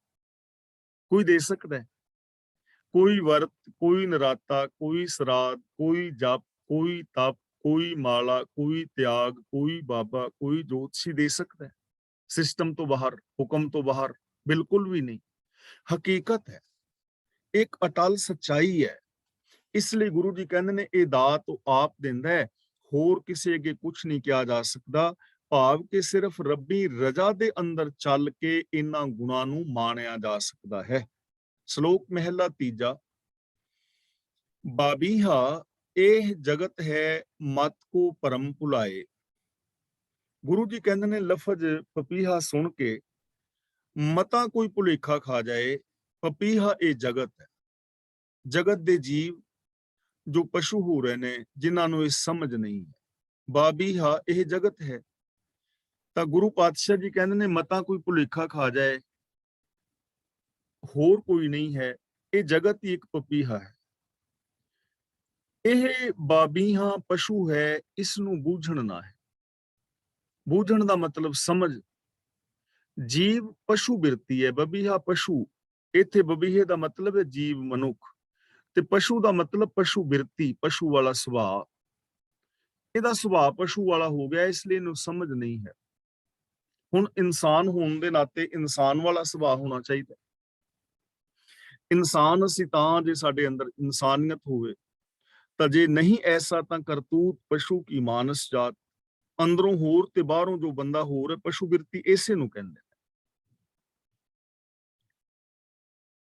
ਕੋਈ ਦੇ ਸਕਦਾ ਹੈ? ਕੋਈ ਵਰਤ, ਕੋਈ ਨਰਾਤਾ, ਕੋਈ ਸਰਾਧ, ਕੋਈ ਜਪ, ਕੋਈ ਤਪ, ਕੋਈ ਮਾਲਾ, ਕੋਈ ਤਿਆਗ, ਕੋਈ ਬਾਬਾ, ਕੋਈ ਜੋਤਸ਼ੀ ਦੇ ਸਕਦਾ ਹੈ ਸਿਸਟਮ ਤੋਂ ਬਾਹਰ, ਹੁਕਮ ਤੋਂ ਬਾਹਰ? ਬਿਲਕੁਲ ਵੀ ਨਹੀਂ। ਹਕੀਕਤ ਹੈ, ਇੱਕ ਅਟਲ ਸੱਚਾਈ ਹੈ। ਇਸ ਲਈ ਗੁਰੂ ਜੀ ਕਹਿੰਦੇ ਨੇ ਇਹ ਦਾਤ ਉਹ ਆਪ ਦਿੰਦਾ ਹੈ, ਹੋਰ ਕਿਸੇ ਅੱਗੇ ਕੁਝ ਨਹੀਂ ਕਿਹਾ ਜਾ ਸਕਦਾ। ਭਾਵ ਕਿ ਸਿਰਫ ਰੱਬੀ ਰਜ਼ਾ ਦੇ ਅੰਦਰ ਚੱਲ ਕੇ ਇਹਨਾਂ ਗੁਣਾਂ ਨੂੰ ਮਾਣਿਆ ਜਾ ਸਕਦਾ ਹੈ। ਸ਼ਲੋਕ ਮਹਿਲਾ ਤੀਜਾ। ਬਾਬੀਹਾ ਇਹ ਜਗਤ ਹੈ, ਮਤ ਕੋ ਭਰਮ ਭੁਲਾਏ। ਗੁਰੂ ਜੀ ਕਹਿੰਦੇ ਨੇ ਲਫ਼ਜ਼ ਪਪੀਹਾ ਸੁਣ ਕੇ ਮਤਾ ਕੋਈ ਭੁਲੇਖਾ ਖਾ ਜਾਏ। ਪਪੀਹਾ ਇਹ ਜਗਤ ਹੈ, ਜਗਤ ਦੇ ਜੀਵ ਜੋ ਪਸ਼ੂ ਹੋ ਰਹੇ ਨੇ, ਜਿਨ੍ਹਾਂ ਨੂੰ ਇਹ ਸਮਝ ਨਹੀਂ ਹੈ। ਬਾਬੀਹਾ ਇਹ ਜਗਤ ਹੈ। ਤਾਂ ਗੁਰੂ ਪਾਤਸ਼ਾਹ ਜੀ ਕਹਿੰਦੇ ਨੇ ਮਤਾ ਕੋਈ ਭੁਲੇਖਾ ਖਾ ਜਾਏ, ਹੋਰ ਕੋਈ ਨਹੀਂ ਹੈ, ਇਹ ਜਗਤ ਹੀ ਇੱਕ ਪਪੀਹਾ ਹੈ। ਇਹ ਬਾਬੀਹਾ ਪਸ਼ੂ ਹੈ, ਇਸ ਨੂੰ ਬੂਝਣ ਨਾ ਹੈ। ਬੂਝਣ ਦਾ ਮਤਲਬ ਸਮਝ। ਜੀਵ ਪਸ਼ੂ ਬਿਰਤੀ ਹੈ, ਬਬੀਹਾ ਪਸ਼ੂ। ਇੱਥੇ ਬਬੀਹੇ ਦਾ ਮਤਲਬ ਹੈ ਜੀਵ, ਮਨੁੱਖ, ਤੇ ਪਸ਼ੂ ਦਾ ਮਤਲਬ ਪਸ਼ੂ ਬਿਰਤੀ, ਪਸ਼ੂ ਵਾਲਾ ਸੁਭਾਅ। ਇਹਦਾ ਸੁਭਾਅ ਪਸ਼ੂ ਵਾਲਾ ਹੋ ਗਿਆ, ਇਸ ਲਈ ਇਹਨੂੰ ਸਮਝ ਨਹੀਂ ਹੈ। ਹੁਣ ਇਨਸਾਨ ਹੋਣ ਦੇ ਨਾਤੇ ਇਨਸਾਨ ਵਾਲਾ ਸੁਭਾਅ ਹੋਣਾ ਚਾਹੀਦਾ। ਇਨਸਾਨ ਅਸੀਂ ਤਾਂ ਜੇ ਸਾਡੇ ਅੰਦਰ ਇਨਸਾਨੀਅਤ ਹੋਵੇ, ਤਾਂ ਜੇ ਨਹੀਂ ਐਸਾ ਤਾਂ ਕਰਤੂਤ ਪਸ਼ੂ ਕੀ ਮਾਨਸ ਜਾਤ। ਅੰਦਰੋਂ ਹੋਰ ਤੇ ਬਾਹਰੋਂ ਜੋ ਬੰਦਾ ਹੋਰ ਹੈ, ਪਸ਼ੂ ਬਿਰਤੀ ਇਸੇ ਨੂੰ ਕਹਿੰਦੇ ਨੇ।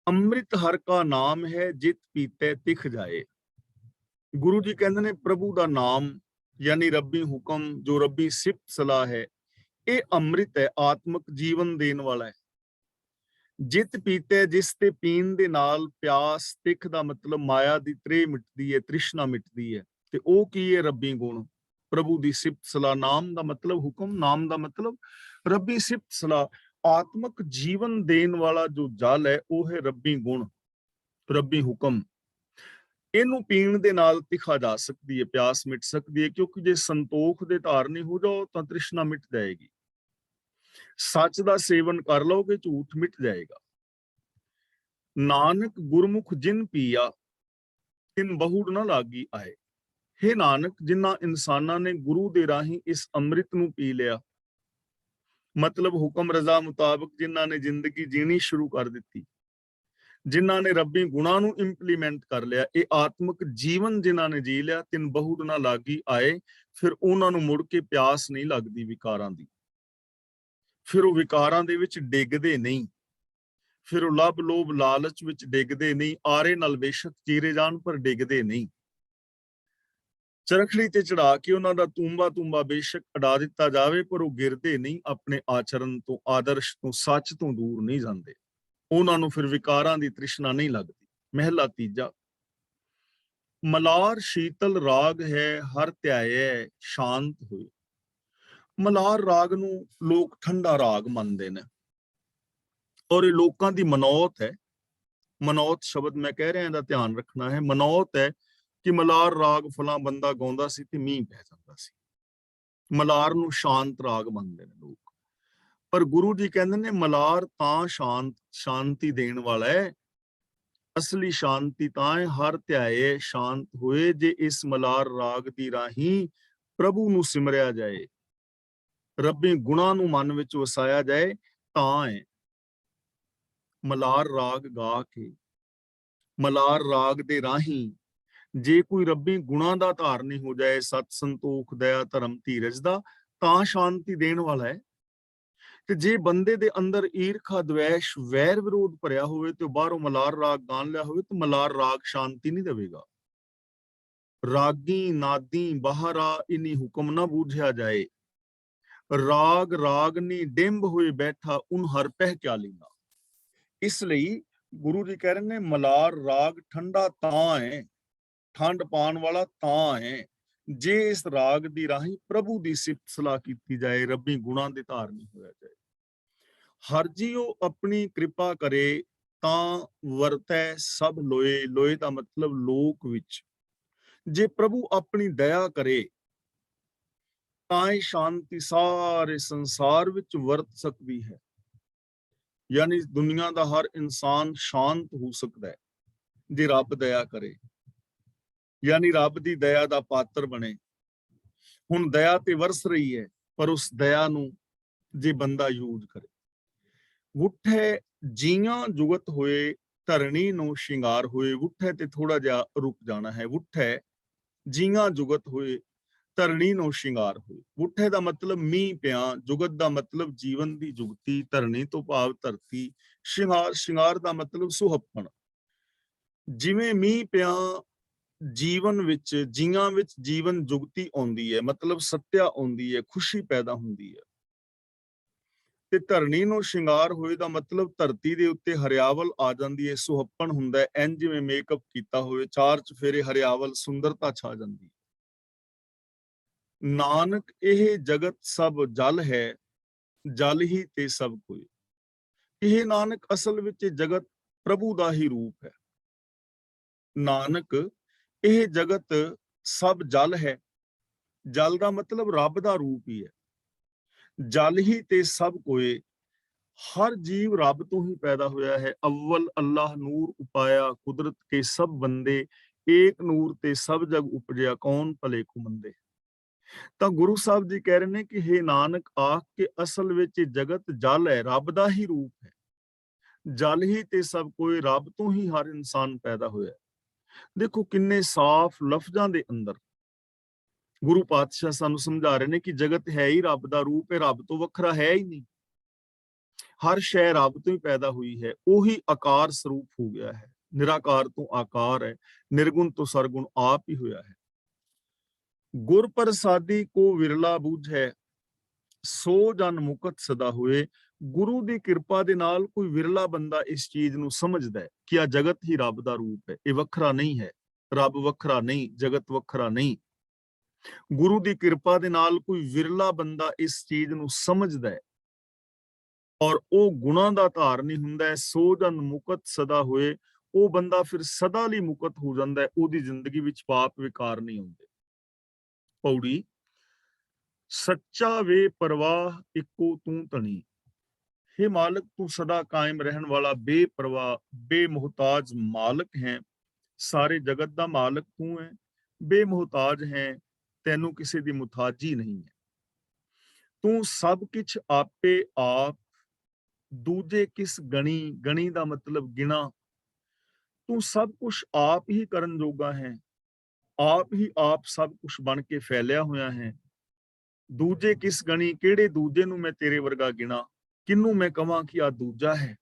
ਅੰਮ੍ਰਿਤ ਹਰ ਕਾ ਨਾਮ ਹੈ, ਜਿਤ ਪੀਤੇ ਤਿਖ ਜਾਏ। ਗੁਰੂ ਜੀ ਕਹਿੰਦੇ ਨੇ ਪ੍ਰਭੂ ਦਾ ਨਾਮ ਯਾਨੀ ਰੱਬੀ ਹੁਕਮ, ਜੋ ਰੱਬੀ ਸਿਫਤ ਸਲਾਹ ਹੈ, ਇਹ ਅੰਮ੍ਰਿਤ ਹੈ, ਆਤਮਿਕ ਜੀਵਨ ਦੇਣ ਵਾਲਾ ਹੈ। ਜਿਤ ਪੀਤੇ, ਜਿਸ ਤੇ ਪੀਣ ਦੇ ਨਾਲ ਪਿਆਸ, ਤਿਖ ਦਾ ਮਤਲਬ ਮਾਇਆ ਦੀ ਤ੍ਰੇਹ ਮਿਟਦੀ ਹੈ, ਤ੍ਰਿਸ਼ਨਾ ਮਿਟਦੀ ਹੈ। ਤੇ ਉਹ ਕੀ ਹੈ? ਰੱਬੀ ਗੁਣ, ਪ੍ਰਭੂ ਦੀ ਸਿਫਤ ਸਲਾਹ। ਨਾਮ ਦਾ ਮਤਲਬ ਹੁਕਮ, ਨਾਮ ਦਾ ਮਤਲਬ ਰੱਬੀ ਸਿਫਤ ਸਲਾਹ। ਆਤਮਿਕ ਜੀਵਨ ਦੇਣ ਵਾਲਾ ਜੋ ਜਲ ਹੈ, ਉਹ ਹੈ ਰੱਬੀ ਗੁਣ, ਰੱਬੀ ਹੁਕਮ। ਇਹਨੂੰ ਪੀਣ ਦੇ ਨਾਲ ਤਿਖਾ ਜਾ ਸਕਦੀ ਹੈ, ਪਿਆਸ ਮਿਟ ਸਕਦੀ ਹੈ, ਕਿਉਂਕਿ ਜੇ ਸੰਤੋਖ ਦੇ ਧਾਰਨੀ ਹੋ ਜਾਓ ਤਾਂ ਤ੍ਰਿਸ਼ਨਾ ਮਿਟ ਜਾਏਗੀ। ਸੱਚ ਦਾ ਸੇਵਨ ਕਰ ਲਓਗੇ, ਝੂਠ ਮਿਟ ਜਾਏਗਾ। ਨਾਨਕ ਗੁਰਮੁਖ ਜਿਨ ਪੀਆ, ਤਿਨ ਬਹੁੜ ਨਾ ਲਾਗੀ ਆਏ। ਹੇ ਨਾਨਕ, ਜਿਨ੍ਹਾਂ ਇਨਸਾਨਾਂ ਨੇ ਗੁਰੂ ਦੇ ਰਾਹੀਂ ਇਸ ਅੰਮ੍ਰਿਤ ਨੂੰ ਪੀ ਲਿਆ, ਮਤਲਬ ਹੁਕਮ ਰਜ਼ਾ ਮੁਤਾਬਕ ਜਿਨ੍ਹਾਂ ਨੇ ਜ਼ਿੰਦਗੀ ਜੀਣੀ ਸ਼ੁਰੂ ਕਰ ਦਿੱਤੀ, ਜਿਨ੍ਹਾਂ ਨੇ ਰੱਬੀ ਗੁਣਾਂ ਨੂੰ ਇੰਪਲੀਮੈਂਟ ਕਰ ਲਿਆ, ਇਹ ਆਤਮਿਕ ਜੀਵਨ ਜਿਨ੍ਹਾਂ ਨੇ ਜੀ ਲਿਆ, ਤਿਨ ਬਹੁੜ ਨਾ ਲਾਗੀ ਆਏ। ਫਿਰ ਉਹਨਾਂ ਨੂੰ ਮੁੜ ਕੇ ਪਿਆਸ ਨਹੀਂ ਲੱਗਦੀ ਵਿਕਾਰਾਂ ਦੀ, ਫਿਰ ਉਹ ਵਿਕਾਰਾਂ ਦੇ ਵਿੱਚ ਡਿੱਗਦੇ ਨਹੀਂ, ਫਿਰ ਉਹ ਲੱਭ ਲੋਭ ਲਾਲਚ ਵਿੱਚ ਡਿੱਗਦੇ ਨਹੀਂ। ਆਰੇ ਨਾਲ ਬੇਸ਼ੱਕ ਚੀਰੇ ਜਾਣ ਪਰ ਡਿੱਗਦੇ ਨਹੀਂ। ਚਰਖੜੀ ਤੇ ਚੜਾ ਕੇ ਉਹਨਾਂ ਦਾ ਤੂੰਬਾ ਬੇਸ਼ੱਕ ਅਡਾ ਦਿੱਤਾ ਜਾਵੇ, ਪਰ ਉਹ ਗਿਰਦੇ ਨਹੀਂ, ਆਪਣੇ ਆਚਰਨ ਤੋਂ, ਆਦਰਸ਼ ਤੋਂ, ਸੱਚ ਤੋਂ ਦੂਰ ਨਹੀਂ ਜਾਂਦੇ। ਉਹਨਾਂ ਨੂੰ ਫਿਰ ਵਿਕਾਰਾਂ ਦੀ ਤ੍ਰਿਸ਼ਨਾ ਨਹੀਂ ਲੱਗਦੀ। ਮਹਿਲਾ ਤੀਜਾ। ਮਲਾਰ ਸ਼ੀਤਲ ਰਾਗ ਹੈ, ਹਰ ਧਿਆਏ ਸ਼ਾਂਤ ਹੋਏ। ਮਲਾਰ ਰਾਗ ਨੂੰ ਲੋਕ ਠੰਡਾ ਰਾਗ ਮੰਨਦੇ ਨੇ, ਔਰ ਇਹ ਲੋਕਾਂ ਦੀ ਮਨੌਤ ਹੈ ਮਨੌਤ ਸ਼ਬਦ ਮੈਂ ਕਹਿ ਰਿਹਾ, ਇਹਦਾ ਧਿਆਨ ਰੱਖਣਾ ਹੈ। ਮਨੌਤ ਹੈ ਕਿ ਮਲਾਰ ਰਾਗ ਫਲਾਂ ਬੰਦਾ ਗਾਉਂਦਾ ਸੀ ਤੇ ਮੀਂਹ ਪੈ ਜਾਂਦਾ ਸੀ। ਮਲਾਰ ਨੂੰ ਸ਼ਾਂਤ ਰਾਗ ਮੰਨਦੇ ਨੇ ਲੋਕ, ਪਰ ਗੁਰੂ ਜੀ ਕਹਿੰਦੇ ਨੇ ਮਲਾਰ ਤਾਂ ਸ਼ਾਂਤੀ ਦੇਣ ਵਾਲਾ ਹੈ। ਅਸਲੀ ਸ਼ਾਂਤੀ ਤਾਂ ਹੈ ਹਰ ਧਿਆਏ ਸ਼ਾਂਤ ਹੋਏ, ਜੇ ਇਸ ਮਲਾਰ ਰਾਗ ਦੀ ਰਾਹੀਂ ਪ੍ਰਭੂ ਨੂੰ ਸਿਮਰਿਆ ਜਾਏ, ਰੱਬੀ ਗੁਣਾਂ ਨੂੰ ਮਨ ਵਿੱਚ ਵਸਾਇਆ ਜਾਏ, ਤਾਂ ਹੈ। ਮਲਾਰ ਰਾਗ ਗਾ ਕੇ, ਮਲਾਰ ਰਾਗ ਦੇ ਰਾਹੀਂ ਜੇ ਕੋਈ ਰੱਬੀ ਗੁਣਾਂ ਦਾ ਧਾਰਨੀ ਹੋ ਜਾਏ, ਸਤ ਸੰਤੋਖ ਦਇਆ ਧਰਮ ਧੀਰਜ ਦਾ, ਤਾਂ ਸ਼ਾਂਤੀ ਦੇਣ ਵਾਲਾ ਹੈ। ਤੇ ਜੇ ਬੰਦੇ ਦੇ ਅੰਦਰ ਈਰਖਾ ਦਵੇਸ਼ ਵੈਰ ਵਿਰੋਧ ਭਰਿਆ ਹੋਵੇ ਤੇ ਬਾਹਰੋਂ ਮਲਾਰ ਰਾਗ ਗਾਣ ਲਿਆ ਹੋਵੇ, ਤਾਂ ਮਲਾਰ ਰਾਗ ਸ਼ਾਂਤੀ ਨਹੀਂ ਦੇਵੇਗਾ। ਰਾਗੀ ਨਾਦੀ ਬਾਹਰਾ ਇਨੀ ਹੁਕਮ ਨਾ ਬੂਝਿਆ ਜਾਏ, ਰਾਗ ਰਾਗਨੀ ਡਿੰਬ ਹੋਏ ਬੈਠਾ ਉਨ ਹਰ ਪਹਿ ਕਿਆ ਲੀਨਾ। ਇਸ ਲਈ ਗੁਰੂ ਜੀ ਕਹਿ ਰਹੇ ਨੇ ਮਲਾਰ ਰਾਗ ਠੰਡਾ ਤਾਂ ਹੈ, ਠੰਡ ਪਾਉਣ ਵਾਲਾ ਤਾਂ ਹੈ, ਜੇ ਇਸ ਰਾਗ ਦੀ ਰਾਹੀਂ ਪ੍ਰਭੂ ਦੀ ਸਿਫਤ ਸਲਾਹ ਕੀਤੀ ਜਾਏ, ਰੱਬੀ ਗੁਣਾਂ ਦੇ ਧਾਰਨੀ ਹੋਇਆ ਜਾਏ। ਹਰ ਜੀਓ ਆਪਣੀ ਕਿਰਪਾ ਕਰੇ ਤਾਂ ਵਰਤੈ ਸਭ ਲੋਏ। ਲੋਏ ਦਾ ਮਤਲਬ ਲੋਕ ਵਿੱਚ। ਜੇ ਪ੍ਰਭੂ ਆਪਣੀ ਦਇਆ ਕਰੇ ਤਾਂ ਹੀ ਸ਼ਾਂਤੀ ਸਾਰੇ ਸੰਸਾਰ ਵਿੱਚ ਵਰਤ ਸਕਦੀ ਹੈ। ਯਾਨੀ ਦੁਨੀਆ ਦਾ ਹਰ ਇਨਸਾਨ ਸ਼ਾਂਤ ਹੋ ਸਕਦਾ ਹੈ ਜੇ ਰੱਬ ਦਇਆ ਕਰੇ, ਯਾਨੀ ਰੱਬ ਦੀ ਦਇਆ ਦਾ ਪਾਤਰ ਬਣੇ। ਹੁਣ ਦਇਆ ਤੇ ਵਰਸ ਰਹੀ ਹੈ, ਪਰ ਉਸ ਦਇਆ ਨੂੰ ਜੇ ਬੰਦਾ ਯੂਜ਼ ਕਰੇ। ਉੱਠੇ ਜੀਆਂ ਜੁਗਤ ਹੋਏ, ਧਰਣੀ ਨੂੰ ਸ਼ਿੰਗਾਰ ਹੋਏ। ਉੱਠੇ ਤੇ ਥੋੜਾ ਜਿਹਾ ਰੁਕ ਜਾਣਾ ਹੈ। ਉੱਠੇ ਜੀਆਂ ਜੁਗਤ ਹੋਏ, ਧਰਣੀ ਨੂੰ ਸ਼ਿੰਗਾਰ ਹੋਏ। ਉੱਠੇ ਦਾ ਮਤਲਬ ਮੀਂਹ ਪਿਆ, ਜੁਗਤ ਦਾ ਮਤਲਬ ਜੀਵਨ ਦੀ ਜੁਗਤੀ, ਧਰਣੀ ਤੋਂ ਭਾਵ ਧਰਤੀ, ਸ਼ਿੰਗਾਰ ਦਾ ਮਤਲਬ ਸੁਹੱਪਣ। ਜਿਵੇਂ ਮੀਂਹ ਪਿਆ ਜੀਵਨ ਵਿੱਚ, ਜੀਆਂ ਵਿੱਚ ਜੀਵਨ ਜੁਗਤੀ ਆਉਂਦੀ ਹੈ, ਮਤਲਬ ਸੱਤਿਆ ਆਉਂਦੀ ਹੈ, ਖੁਸ਼ੀ ਪੈਦਾ ਹੁੰਦੀ ਹੈ। ਤੇ ਧਰਣੀ ਨੂੰ ਸ਼ਿੰਗਾਰ ਹੋਏ ਦਾ ਮਤਲਬ ਧਰਤੀ ਦੇ ਉੱਤੇ ਹਰਿਆਵਲ ਆ ਜਾਂਦੀ ਹੈ, ਸੁਹੱਪਣ ਹੁੰਦਾ ਹੈ। ਐਨ ਜਿਵੇਂ ਮੇਕਅਪ ਕੀਤਾ ਹੋਵੇ, ਚਾਰ ਚਫੇਰੇ ਹਰਿਆਵਲ, ਸੁੰਦਰਤਾ ਛਾ ਜਾਂਦੀ। ਨਾਨਕ ਇਹ ਜਗਤ ਸਭ ਜਲ ਹੈ, ਜਲ ਹੀ ਤੇ ਸਭ ਕੋਈ। ਇਹ ਨਾਨਕ ਅਸਲ ਵਿੱਚ ਜਗਤ ਪ੍ਰਭੂ ਦਾ ਹੀ ਰੂਪ ਹੈ। ਨਾਨਕ ਇਹ ਜਗਤ ਸਭ ਜਲ ਹੈ, ਜਲ ਦਾ ਮਤਲਬ ਰੱਬ ਦਾ ਰੂਪ ਹੀ ਹੈ। ਜਲ ਹੀ ਤੇ ਸਭ ਕੋਏ, ਹਰ ਜੀਵ ਰੱਬ ਤੋਂ ਹੀ ਪੈਦਾ ਹੋਇਆ ਹੈ। ਅਵਲ ਅੱਲਾਹ ਨੂਰ ਉਪਾਇਆ, ਕੁਦਰਤ ਕੇ ਸਭ ਬੰਦੇ, ਏਕ ਨੂਰ ਤੇ ਸਭ ਜਗ ਉਪਜਿਆ, ਕੌਣ ਭਲੇ ਕੋ ਮੰਦੇ। ਤਾਂ ਗੁਰੂ ਸਾਹਿਬ ਜੀ ਕਹਿ ਰਹੇ ਨੇ ਕਿ ਹੇ ਨਾਨਕ ਆਖ ਕੇ ਅਸਲ ਵਿੱਚ ਜਗਤ ਜਲ ਹੈ, ਰੱਬ ਦਾ ਹੀ ਰੂਪ ਹੈ। ਜਲ ਹੀ ਤੇ ਸਭ ਕੋਏ, ਰੱਬ ਤੋਂ ਹੀ ਹਰ ਇਨਸਾਨ ਪੈਦਾ ਹੋਇਆ। ਦੇਖੋ ਕਿੰਨੇ ਸਾਫ਼ ਲਫ਼ਜ਼ਾਂ ਦੇ ਅੰਦਰ ਗੁਰੂ ਪਾਤਸ਼ਾਹ ਸਾਨੂੰ ਸਮਝਾ ਰਹੇ ਨੇ ਕਿ ਜਗਤ ਹੈ ਹੀ ਰੱਬ ਦਾ ਰੂਪ ਹੈ, ਰੱਬ ਤੋਂ ਵੱਖਰਾ ਹੈ ਹੀ ਨਹੀਂ। ਹਰ ਸ਼ੈ ਰੱਬ ਤੋਂ ਹੀ ਪੈਦਾ ਹੋਈ ਹੈ, ਉਹੀ ਆਕਾਰ ਸਰੂਪ ਹੋ ਗਿਆ ਹੈ। ਨਿਰਾਕਾਰ ਤੋਂ ਆਕਾਰ ਹੈ, ਨਿਰਗੁਣ ਤੋਂ ਸਰਗੁਣ ਆਪ ਹੀ ਹੋਇਆ ਹੈ। ਗੁਰ ਪ੍ਰਸਾਦੀ ਕੋ ਵਿਰਲਾ ਬੂਝੈ, ਸੋ ਜਨ ਮੁਕਤ ਸਦਾ ਹੋਏ। ਗੁਰੂ ਦੀ ਕਿਰਪਾ ਦੇ ਨਾਲ ਕੋਈ ਵਿਰਲਾ ਬੰਦਾ ਇਸ ਚੀਜ਼ ਨੂੰ ਸਮਝਦਾ ਹੈ ਕਿ ਆ ਜਗਤ ਹੀ ਰੱਬ ਦਾ ਰੂਪ ਹੈ, ਇਹ ਵੱਖਰਾ ਨਹੀਂ ਹੈ। ਰੱਬ ਵੱਖਰਾ ਨਹੀਂ, ਜਗਤ ਵੱਖਰਾ ਨਹੀਂ। ਗੁਰੂ ਦੀ ਕਿਰਪਾ ਦੇ ਨਾਲ ਕੋਈ ਵਿਰਲਾ ਬੰਦਾ ਇਸ ਚੀਜ਼ ਨੂੰ ਸਮਝਦਾ ਹੈ ਔਰ ਉਹ ਗੁਣਾਂ ਦਾ ਧਾਰਨੀ ਹੁੰਦਾ ਹੈ। ਸੋ ਜਨ ਮੁਕਤ ਸਦਾ ਹੋਏ, ਉਹ ਬੰਦਾ ਫਿਰ ਸਦਾ ਲਈ ਮੁਕਤ ਹੋ ਜਾਂਦਾ ਹੈ। ਉਹਦੀ ਜ਼ਿੰਦਗੀ ਵਿੱਚ ਪਾਪ ਵਿਕਾਰ ਨਹੀਂ ਹੁੰਦੇ। ਪੌੜੀ ਸੱਚਾ ਵੇ ਪਰਵਾਹ ਇੱਕੋ ਤੂੰ ਧਣੀ। हे मालिक, तू सदा कायम रहन वाला बेपरवाह बेमुहताज मालिक है। सारे जगत दा मालिक तू है, बेमुहताज है, तैनू किसी दी मुताजी नहीं है। तू सब किछ आपे आप, दूजे किस गणी। गणी दा मतलब गिना। तू सब कुछ आप ही करन जोगा है, आप ही आप सब कुछ बन के फैलिया होया है। दूजे किस गणी, केड़े दूजे नू मैं तेरे वर्गा गिना। किन्नू मैं कवां कि आ दूजा है,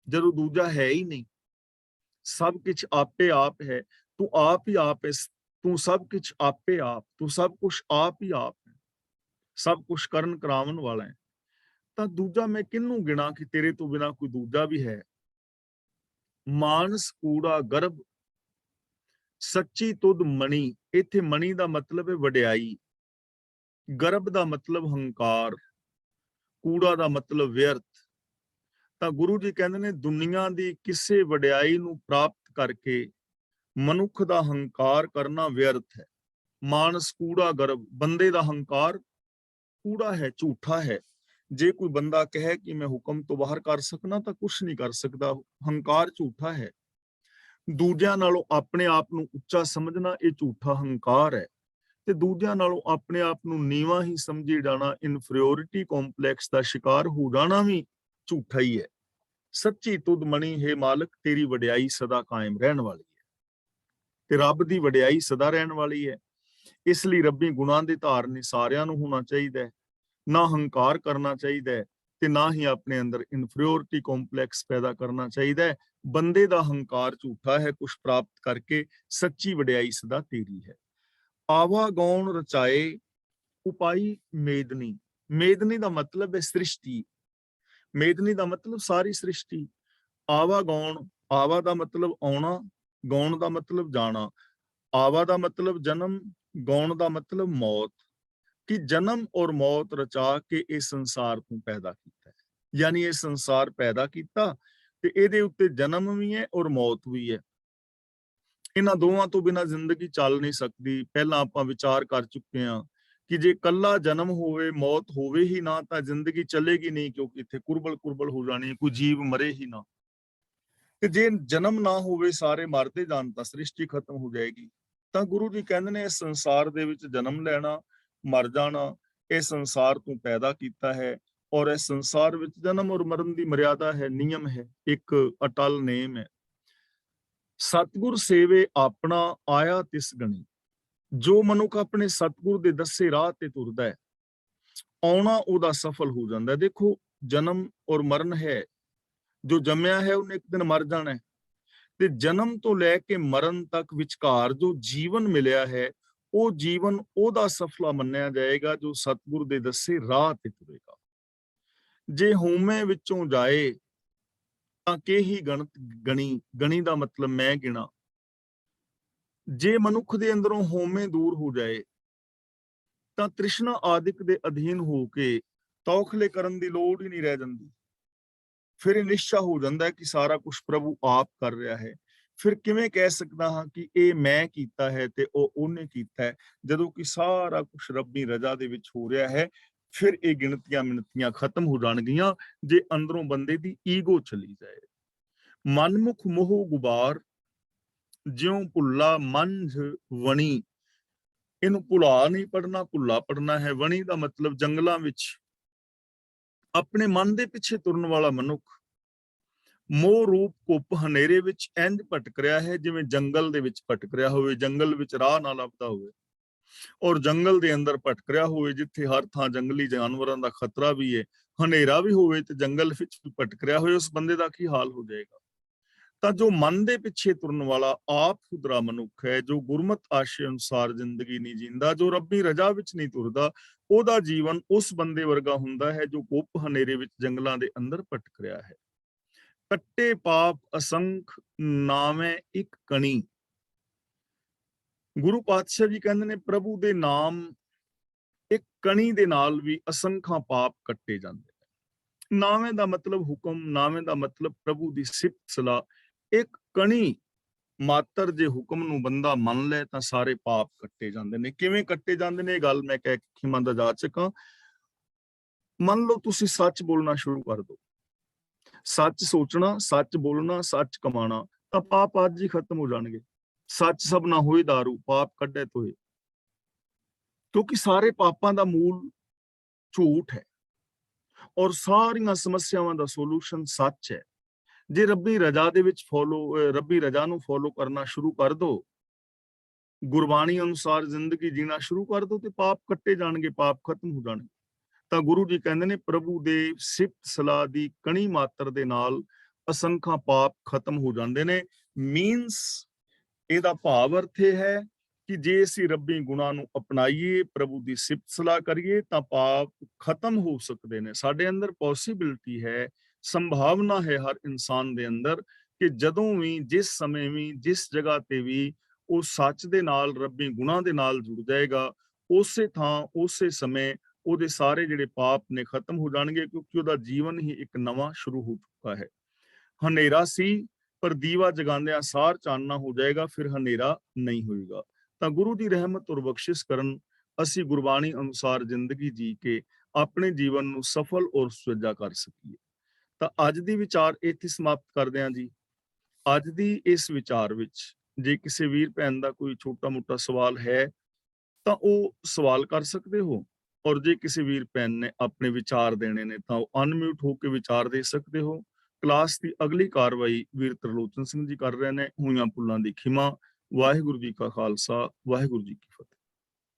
जदों दूजा है ही नहीं। सब किछ आपे आप है, तू आप ही आप है। तू सब किछ आपे आप, तू सब कुछ आप ही आप है, सब कुछ करन करावन वाला है। तां दूजा मैं किन्नू गिना कि तेरे तो बिना कोई दूजा भी है। मानस कूड़ा गर्भ, सच्ची तुद मणि। इत्थे मणि दा मतलब है वडियाई, गर्भ दा मतलब हंकार, कूड़ा दा मतलब व्यर्थ। ਤਾਂ ਗੁਰੂ ਜੀ ਕਹਿੰਦੇ ਨੇ ਦੁਨੀਆ ਦੀ ਕਿਸੇ ਵਡਿਆਈ ਨੂੰ ਪ੍ਰਾਪਤ ਕਰਕੇ ਮਨੁੱਖ ਦਾ ਹੰਕਾਰ ਕਰਨਾ ਵਿਅਰਥ ਹੈ। ਮਾਨਸ ਕੂੜਾ ਗਰਭ, ਬੰਦੇ ਦਾ ਹੰਕਾਰ ਕੂੜਾ ਹੈ, ਝੂਠਾ ਹੈ। ਜੇ ਕੋਈ ਬੰਦਾ ਕਹੇ ਕਿ ਮੈਂ ਹੁਕਮ ਤੋਂ ਬਾਹਰ ਕਰ ਸਕਣਾ ਤਾਂ ਕੁਛ ਨਹੀਂ ਕਰ ਸਕਦਾ। ਹੰਕਾਰ ਝੂਠਾ ਹੈ। ਦੂਜਿਆਂ ਨਾਲੋਂ ਆਪਣੇ ਆਪ ਨੂੰ ਉੱਚਾ ਸਮਝਣਾ ਇਹ ਝੂਠਾ ਹੰਕਾਰ ਹੈ, ਤੇ ਦੂਜਿਆਂ ਨਾਲੋਂ ਆਪਣੇ ਆਪ ਨੂੰ ਨੀਵਾਂ ਹੀ ਸਮਝੀ ਜਾਣਾ, ਇਨਫੀਰੀਓਰਿਟੀ ਕੰਪਲੈਕਸ ਦਾ ਸ਼ਿਕਾਰ ਹੋ ਜਾਣਾ ਵੀ ਝੂਠਾ ਹੀ ਹੈ। ਸੱਚੀ ਤੁਧ ਮਣੀ ਹੈ ਮਾਲਕ, ਤੇਰੀ ਵਡਿਆਈ ਸਦਾ ਕਾਇਮ ਰਹਿਣ ਵਾਲੀ ਹੈ, ਤੇ ਰੱਬ ਦੀ ਵਡਿਆਈ ਸਦਾ ਰਹਿਣ ਵਾਲੀ ਹੈ। ਇਸ ਲਈ ਰੱਬੀ ਗੁਣਾਂ ਦੇ ਧਾਰਨੀ ਸਾਰਿਆਂ ਨੂੰ ਹੋਣਾ ਚਾਹੀਦਾ ਹੈ। ਨਾ ਹੰਕਾਰ ਕਰਨਾ ਚਾਹੀਦਾ ਹੈ, ਤੇ ਨਾ ਹੀ ਆਪਣੇ ਅੰਦਰ ਇਨਫੀਰੀਓਰਿਟੀ ਕੰਪਲੈਕਸ ਪੈਦਾ ਕਰਨਾ ਚਾਹੀਦਾ ਹੈ। ਬੰਦੇ ਦਾ ਹੰਕਾਰ ਝੂਠਾ ਹੈ ਕੁਛ ਪ੍ਰਾਪਤ ਕਰਕੇ, ਸੱਚੀ ਵਡਿਆਈ ਸਦਾ ਤੇਰੀ ਹੈ। ਆਵਾ ਗੌਣ ਰਚਾਏ ਉਪਾਈ ਮੇਦਨੀ। ਮੇਦਨੀ ਦਾ ਮਤਲਬ ਹੈ ਸ੍ਰਿਸ਼ਟੀ। ਮੇਦਨੀ ਦਾ ਮਤਲਬ ਸਾਰੀ ਸ੍ਰਿਸ਼ਟੀ। ਆਵਾ ਗੌਣ, ਆਵਾ ਦਾ ਮਤਲਬ ਆਉਣਾ, ਗੌਣ ਦਾ ਮਤਲਬ ਜਾਣਾ। ਆਵਾ ਦਾ ਮਤਲਬ ਜਨਮ, ਗੌਣ ਦਾ ਮਤਲਬ ਮੌਤ। ਕਿ ਜਨਮ ਔਰ ਮੌਤ ਰਚਾ ਕੇ ਇਹ ਸੰਸਾਰ ਨੂੰ ਪੈਦਾ ਕੀਤਾ ਹੈ। ਯਾਨੀ ਇਹ ਸੰਸਾਰ ਪੈਦਾ ਕੀਤਾ ਤੇ ਇਹਦੇ ਉੱਤੇ ਜਨਮ ਵੀ ਹੈ ਔਰ ਮੌਤ ਵੀ ਹੈ। ਇਹਨਾਂ ਦੋਵਾਂ ਤੋਂ ਬਿਨਾਂ ਜ਼ਿੰਦਗੀ ਚੱਲ ਨਹੀਂ ਸਕਦੀ। ਪਹਿਲਾਂ ਆਪਾਂ ਵਿਚਾਰ ਕਰ ਚੁੱਕੇ ਹਾਂ ਕਿ ਜੇ ਕੱਲਾ ਜਨਮ ਹੋਵੇ, ਮੌਤ ਹੋਵੇ ਹੀ ਨਾ, ਤਾਂ ਜ਼ਿੰਦਗੀ ਚੱਲੇਗੀ ਨਹੀਂ, ਕਿਉਂਕਿ ਇੱਥੇ ਕੁਰਬਲ ਕੁਰਬਲ ਹੋ ਜਾਣੀ, ਕੋਈ ਜੀਵ ਮਰੇ ਹੀ ਨਾ। ਤੇ ਜੇ ਜਨਮ ਨਾ ਹੋਵੇ, ਸਾਰੇ ਮਰਦੇ ਜਾਣ, ਤਾਂ ਸ੍ਰਿਸ਼ਟੀ ਖਤਮ ਹੋ ਜਾਏਗੀ। ਤਾਂ ਗੁਰੂ ਜੀ ਕਹਿੰਦੇ ਨੇ ਇਸ ਸੰਸਾਰ ਦੇ ਵਿੱਚ ਜਨਮ ਲੈਣਾ, ਮਰ ਜਾਣਾ, ਇਹ ਸੰਸਾਰ ਤੋਂ ਪੈਦਾ ਕੀਤਾ ਹੈ। ਔਰ ਇਸ ਸੰਸਾਰ ਵਿੱਚ ਜਨਮ ਔਰ ਮਰਨ ਦੀ ਮਰਿਆਦਾ ਹੈ, ਨਿਯਮ ਹੈ, ਇੱਕ ਅਟਲ ਨੇਮ ਹੈ। ਸਤਿਗੁਰ ਸੇਵੇ ਆਪਣਾ ਆਇਆ ਤਿਸ ਗਣੀ। ਜੋ ਮਨੁੱਖ ਆਪਣੇ ਸਤਿਗੁਰ ਦੇ ਦੱਸੇ ਰਾਹ ਤੇ ਤੁਰਦਾ ਹੈ, ਆਉਣਾ ਉਹਦਾ ਸਫਲ ਹੋ ਜਾਂਦਾ ਹੈ। ਦੇਖੋ, ਜਨਮ ਔਰ ਮਰਨ ਹੈ। ਜੋ ਜੰਮਿਆ ਹੈ ਉਹਨੇ ਇੱਕ ਦਿਨ ਮਰ ਜਾਣਾ ਹੈ, ਤੇ ਜਨਮ ਤੋਂ ਲੈ ਕੇ ਮਰਨ ਤੱਕ ਵਿਚਕਾਰ ਜੋ ਜੀਵਨ ਮਿਲਿਆ ਹੈ, ਉਹ ਜੀਵਨ ਉਹਦਾ ਸਫਲਾ ਮੰਨਿਆ ਜਾਏਗਾ ਜੋ ਸਤਿਗੁਰ ਦੇ ਦੱਸੇ ਰਾਹ ਤੇ ਤੁਰੇਗਾ। ਜੇ ਹਉਮੈ ਵਿੱਚੋਂ ਜਾਏ ਤਾਂ ਕੇਹੀ ਗਣਤ ਗਣੀ। ਗਣੀ ਦਾ ਮਤਲਬ ਮੈਂ ਗਿਣਾ। ਜੇ ਮਨੁੱਖ ਦੇ ਅੰਦਰੋਂ ਹਉਮੈ ਦੂਰ ਹੋ ਜਾਏ ਤਾਂ ਤ੍ਰਿਸ਼ਨਾ ਆਦਿਕ ਦੇ ਅਧੀਨ ਹੋ ਕੇ ਤੌਖਲੇ ਕਰਨ ਦੀ ਲੋੜ ਹੀ ਨਹੀਂ ਰਹਿ ਜਾਂਦੀ। ਫਿਰ ਇਹ ਨਿਸ਼ਚਾ ਹੋ ਜਾਂਦਾ ਹੈ ਕਿ ਸਾਰਾ ਕੁਝ ਪ੍ਰਭੂ ਆਪ ਕਰ ਰਿਹਾ ਹੈ। ਫਿਰ ਕਿਵੇਂ ਕਹਿ ਸਕਦਾ ਹਾਂ ਕਿ ਇਹ ਮੈਂ ਕੀਤਾ ਹੈ ਤੇ ਉਹ ਉਹਨੇ ਕੀਤਾ ਹੈ, ਜਦੋਂ ਕਿ ਸਾਰਾ ਕੁਝ ਰੱਬੀ ਰਜ਼ਾ ਦੇ ਵਿੱਚ ਹੋ ਰਿਹਾ ਹੈ। ਫਿਰ ਇਹ ਗਿਣਤੀਆਂ ਮਿਣਤੀਆਂ ਖਤਮ ਹੋ ਜਾਣਗੀਆਂ ਜੇ ਅੰਦਰੋਂ ਬੰਦੇ ਦੀ ਈਗੋ ਚਲੀ ਜਾਏ। ਮਨਮੁਖ ਮੋਹ ਗੁਬਾਰ, ਜਿਉਂ ਭੁੱਲਾ ਮੰਝ ਵਣੀ। ਇਹਨੂੰ ਭੁਲਾ ਨਹੀਂ ਪੜਨਾ, ਭੁੱਲਾ ਪੜਨਾ ਹੈ। ਵਣੀ ਦਾ ਮਤਲਬ ਜੰਗਲਾਂ ਵਿੱਚ ਆਪਣੇ ਮਨ ਦੇ ਪਿੱਛੇ ਤੁਰਨ ਵਾਲਾ ਮਨੁੱਖ ਮੋਹ ਰੂਪ ਘੁੱਪ ਹਨੇਰੇ ਵਿੱਚ ਇੰਝ ਭਟਕ ਰਿਹਾ ਹੈ ਜਿਵੇਂ ਜੰਗਲ ਦੇ ਵਿੱਚ ਭਟਕ ਰਿਹਾ ਹੋਵੇ, ਜੰਗਲ ਵਿੱਚ ਰਾਹ ਨਾ ਲੱਭਦਾ ਹੋਵੇ, ਔਰ ਜੰਗਲ ਦੇ ਅੰਦਰ ਭਟਕ ਰਿਹਾ ਹੋਵੇ ਜਿੱਥੇ ਹਰ ਥਾਂ ਜੰਗਲੀ ਜਾਨਵਰਾਂ ਦਾ ਖਤਰਾ ਵੀ ਹੈ, ਹਨੇਰਾ ਵੀ ਹੋਵੇ ਤੇ ਜੰਗਲ ਵਿੱਚ ਵੀ ਭਟਕ ਰਿਹਾ ਹੋਵੇ, ਉਸ ਬੰਦੇ ਦਾ ਕੀ ਹਾਲ ਹੋ ਜਾਏਗਾ। ਤਾਂ ਜੋ ਮਨ ਦੇ ਪਿੱਛੇ ਤੁਰਨ ਵਾਲਾ ਆਪ ਖੁਦਰਾ ਮਨੁੱਖ ਹੈ, ਜੋ ਗੁਰਮਤ ਆਸ਼ੇ ਅਨੁਸਾਰ ਜ਼ਿੰਦਗੀ ਨਹੀਂ ਜੀਂਦਾ, ਜੋ ਰੱਬੀ ਰਜਾ ਵਿੱਚ ਨਹੀਂ ਤੁਰਦਾ, ਉਹਦਾ ਜੀਵਨ ਉਸ ਬੰਦੇ ਵਰਗਾ ਹੁੰਦਾ ਹੈ ਜੋ ਗੁੱਪ ਹਨੇਰੇ ਵਿੱਚ ਜੰਗਲਾਂ ਦੇ ਅੰਦਰ ਭਟਕ ਰਿਹਾ ਹੈ। ਕੱਟੇ ਪਾਪ ਅਸੰਖ, ਨਾਵੇਂ ਇੱਕ ਕਣੀ। ਗੁਰੂ ਪਾਤਸ਼ਾਹ ਜੀ ਕਹਿੰਦੇ ਨੇ ਪ੍ਰਭੂ ਦੇ ਨਾਮ ਇੱਕ ਕਣੀ ਦੇ ਨਾਲ ਵੀ ਅਸੰਖਾਂ ਪਾਪ ਕੱਟੇ ਜਾਂਦੇ ਨੇ। ਨਾਵੇਂ ਦਾ ਮਤਲਬ ਹੁਕਮ, ਨਾਵੇਂ ਦਾ ਮਤਲਬ ਪ੍ਰਭੂ ਦੀ ਸਿਫਤ ਸਲਾਹ। ਇੱਕ ਕਣੀ ਮਾਤਰ ਜੇ ਹੁਕਮ ਨੂੰ ਬੰਦਾ ਮੰਨ ਲੈ ਤਾਂ ਸਾਰੇ ਪਾਪ ਕੱਟੇ ਜਾਂਦੇ ਨੇ। ਕਿਵੇਂ ਕੱਟੇ ਜਾਂਦੇ ਨੇ ਇਹ ਗੱਲ ਮੈਂ ਕਹਿ ਖਿਮੰਦਾ ਜਾ ਚੁੱਕਾ। ਮੰਨ ਲਓ ਤੁਸੀਂ ਸੱਚ ਬੋਲਣਾ ਸ਼ੁਰੂ ਕਰ ਦਿਓ, ਸੱਚ ਸੋਚਣਾ, ਸੱਚ ਬੋਲਣਾ, ਸੱਚ ਕਮਾਣਾ, ਤਾਂ ਪਾਪ ਅੱਜ ਹੀ ਖਤਮ ਹੋ ਜਾਣਗੇ। ਸੱਚ ਸਭ ਨਾ ਹੋਏ ਦਾਰੂ, ਪਾਪ ਕੱਢੇ ਤੋਏ। ਕਿਉਂਕਿ ਸਾਰੇ ਪਾਪਾਂ ਦਾ ਮੂਲ ਝੂਠ ਹੈ ਔਰ ਸਾਰੀਆਂ ਸਮੱਸਿਆਵਾਂ ਦਾ ਸੋਲੂਸ਼ਨ ਸੱਚ ਹੈ। ਜੇ ਰੱਬੀ ਰਜ਼ਾ ਦੇ ਵਿੱਚ ਰੱਬੀ ਰਜ਼ਾ ਨੂੰ ਫੋਲੋ ਕਰਨਾ ਸ਼ੁਰੂ ਕਰ ਦੋ, ਗੁਰਬਾਣੀ ਅਨੁਸਾਰ ਜ਼ਿੰਦਗੀ ਜੀਣਾ ਸ਼ੁਰੂ ਕਰ ਦੋ, ਤੇ ਪਾਪ ਕੱਟੇ ਜਾਣਗੇ, ਪਾਪ ਖਤਮ ਹੋ ਜਾਣਗੇ। ਤਾਂ ਗੁਰੂ ਜੀ ਕਹਿੰਦੇ ਨੇ ਪ੍ਰਭੂ ਦੇ ਸਿਫਤ ਸਲਾਹ ਦੀ ਕਣੀ ਮਾਤਰ ਦੇ ਨਾਲ ਅਸੰਖਾਂ ਪਾਪ ਖਤਮ ਹੋ ਜਾਂਦੇ ਨੇ। ਮੀਨਸ ਇਹਦਾ ਭਾਵ ਅਰਥ ਇਹ ਹੈ ਕਿ ਜੇ ਅਸੀਂ ਰੱਬੀ ਗੁਣਾਂ ਨੂੰ ਅਪਣਾਈਏ, ਪ੍ਰਭੂ ਦੀ ਸਿਫਤ ਸਲਾਹ ਕਰੀਏ ਤਾਂ ਪਾਪ ਖਤਮ ਹੋ ਸਕਦੇ ਨੇ। ਸਾਡੇ ਅੰਦਰ ਪੋਸੀਬਿਲਿਟੀ ਹੈ, ਸੰਭਾਵਨਾ ਹੈ ਹਰ ਇਨਸਾਨ ਦੇ ਅੰਦਰ ਕਿ ਜਦੋਂ ਵੀ, ਜਿਸ ਸਮੇਂ ਵੀ, ਜਿਸ ਜਗ੍ਹਾ ਤੇ ਵੀ ਉਹ ਸੱਚ ਦੇ ਨਾਲ, ਰੱਬੀ ਗੁਣਾਂ ਦੇ ਨਾਲ ਜੁੜ ਜਾਏਗਾ, ਉਸੇ ਥਾਂ ਉਸੇ ਸਮੇਂ ਉਹਦੇ ਸਾਰੇ ਜਿਹੜੇ ਪਾਪ ਨੇ ਖਤਮ ਹੋ ਜਾਣਗੇ, ਕਿਉਂਕਿ ਉਹਦਾ ਜੀਵਨ ਹੀ ਇੱਕ ਨਵਾਂ ਸ਼ੁਰੂ ਹੋ ਚੁੱਕਾ ਹੈ। ਹਨੇਰਾ ਸੀ, ਪਰ ਦੀਵਾ ਜਗਾਉਂਦਿਆਂ ਸਾਰ ਚਾਨਣਾ ਹੋ ਜਾਏਗਾ, ਫਿਰ ਹਨੇਰਾ ਨਹੀਂ ਹੋਏਗਾ। ਤਾਂ ਗੁਰੂ ਦੀ ਰਹਿਮਤ ਔਰ ਬਖਸ਼ਿਸ਼ ਕਰਨ ਅਸੀਂ ਗੁਰਬਾਣੀ ਅਨੁਸਾਰ ਜ਼ਿੰਦਗੀ ਜੀ ਕੇ ਆਪਣੇ ਜੀਵਨ ਨੂੰ ਸਫਲ ਔਰ ਸੁਚੱਜਾ ਕਰ ਸਕੀਏ। ਤਾਂ ਅੱਜ ਦੀ ਵਿਚਾਰ ਇੱਥੇ ਸਮਾਪਤ ਕਰਦੇ ਹਾਂ ਜੀ। ਅੱਜ ਦੀ ਇਸ ਵਿਚਾਰ ਵਿੱਚ ਜੇ ਕਿਸੇ ਵੀਰ ਭੈਣ ਦਾ ਕੋਈ ਛੋਟਾ-ਮੋਟਾ ਸਵਾਲ ਹੈ ਤਾਂ ਉਹ ਸਵਾਲ ਕਰ ਸਕਦੇ ਹੋ, ਔਰ ਜੇ ਕਿਸੇ ਵੀਰ ਭੈਣ ਨੇ ਆਪਣੇ ਵਿਚਾਰ ਦੇਣੇ ਨੇ ਤਾਂ ਉਹ ਅਨਮਿਊਟ ਹੋ ਕੇ ਵਿਚਾਰ ਦੇ ਸਕਦੇ ਹੋ। ਕਲਾਸ ਦੀ ਅਗਲੀ ਕਾਰਵਾਈ ਵੀਰ ਤਰਲੋਚਨ ਸਿੰਘ ਜੀ ਕਰ ਰਹੇ ਨੇ। ਹੋਈਆਂ ਭੁੱਲਾਂ ਦੀ ਖਿਮਾ। ਵਾਹਿਗੁਰੂ ਜੀ ਕਾ ਖਾਲਸਾ, ਵਾਹਿਗੁਰੂ ਜੀ ਕੀ ਫਤਿਹ।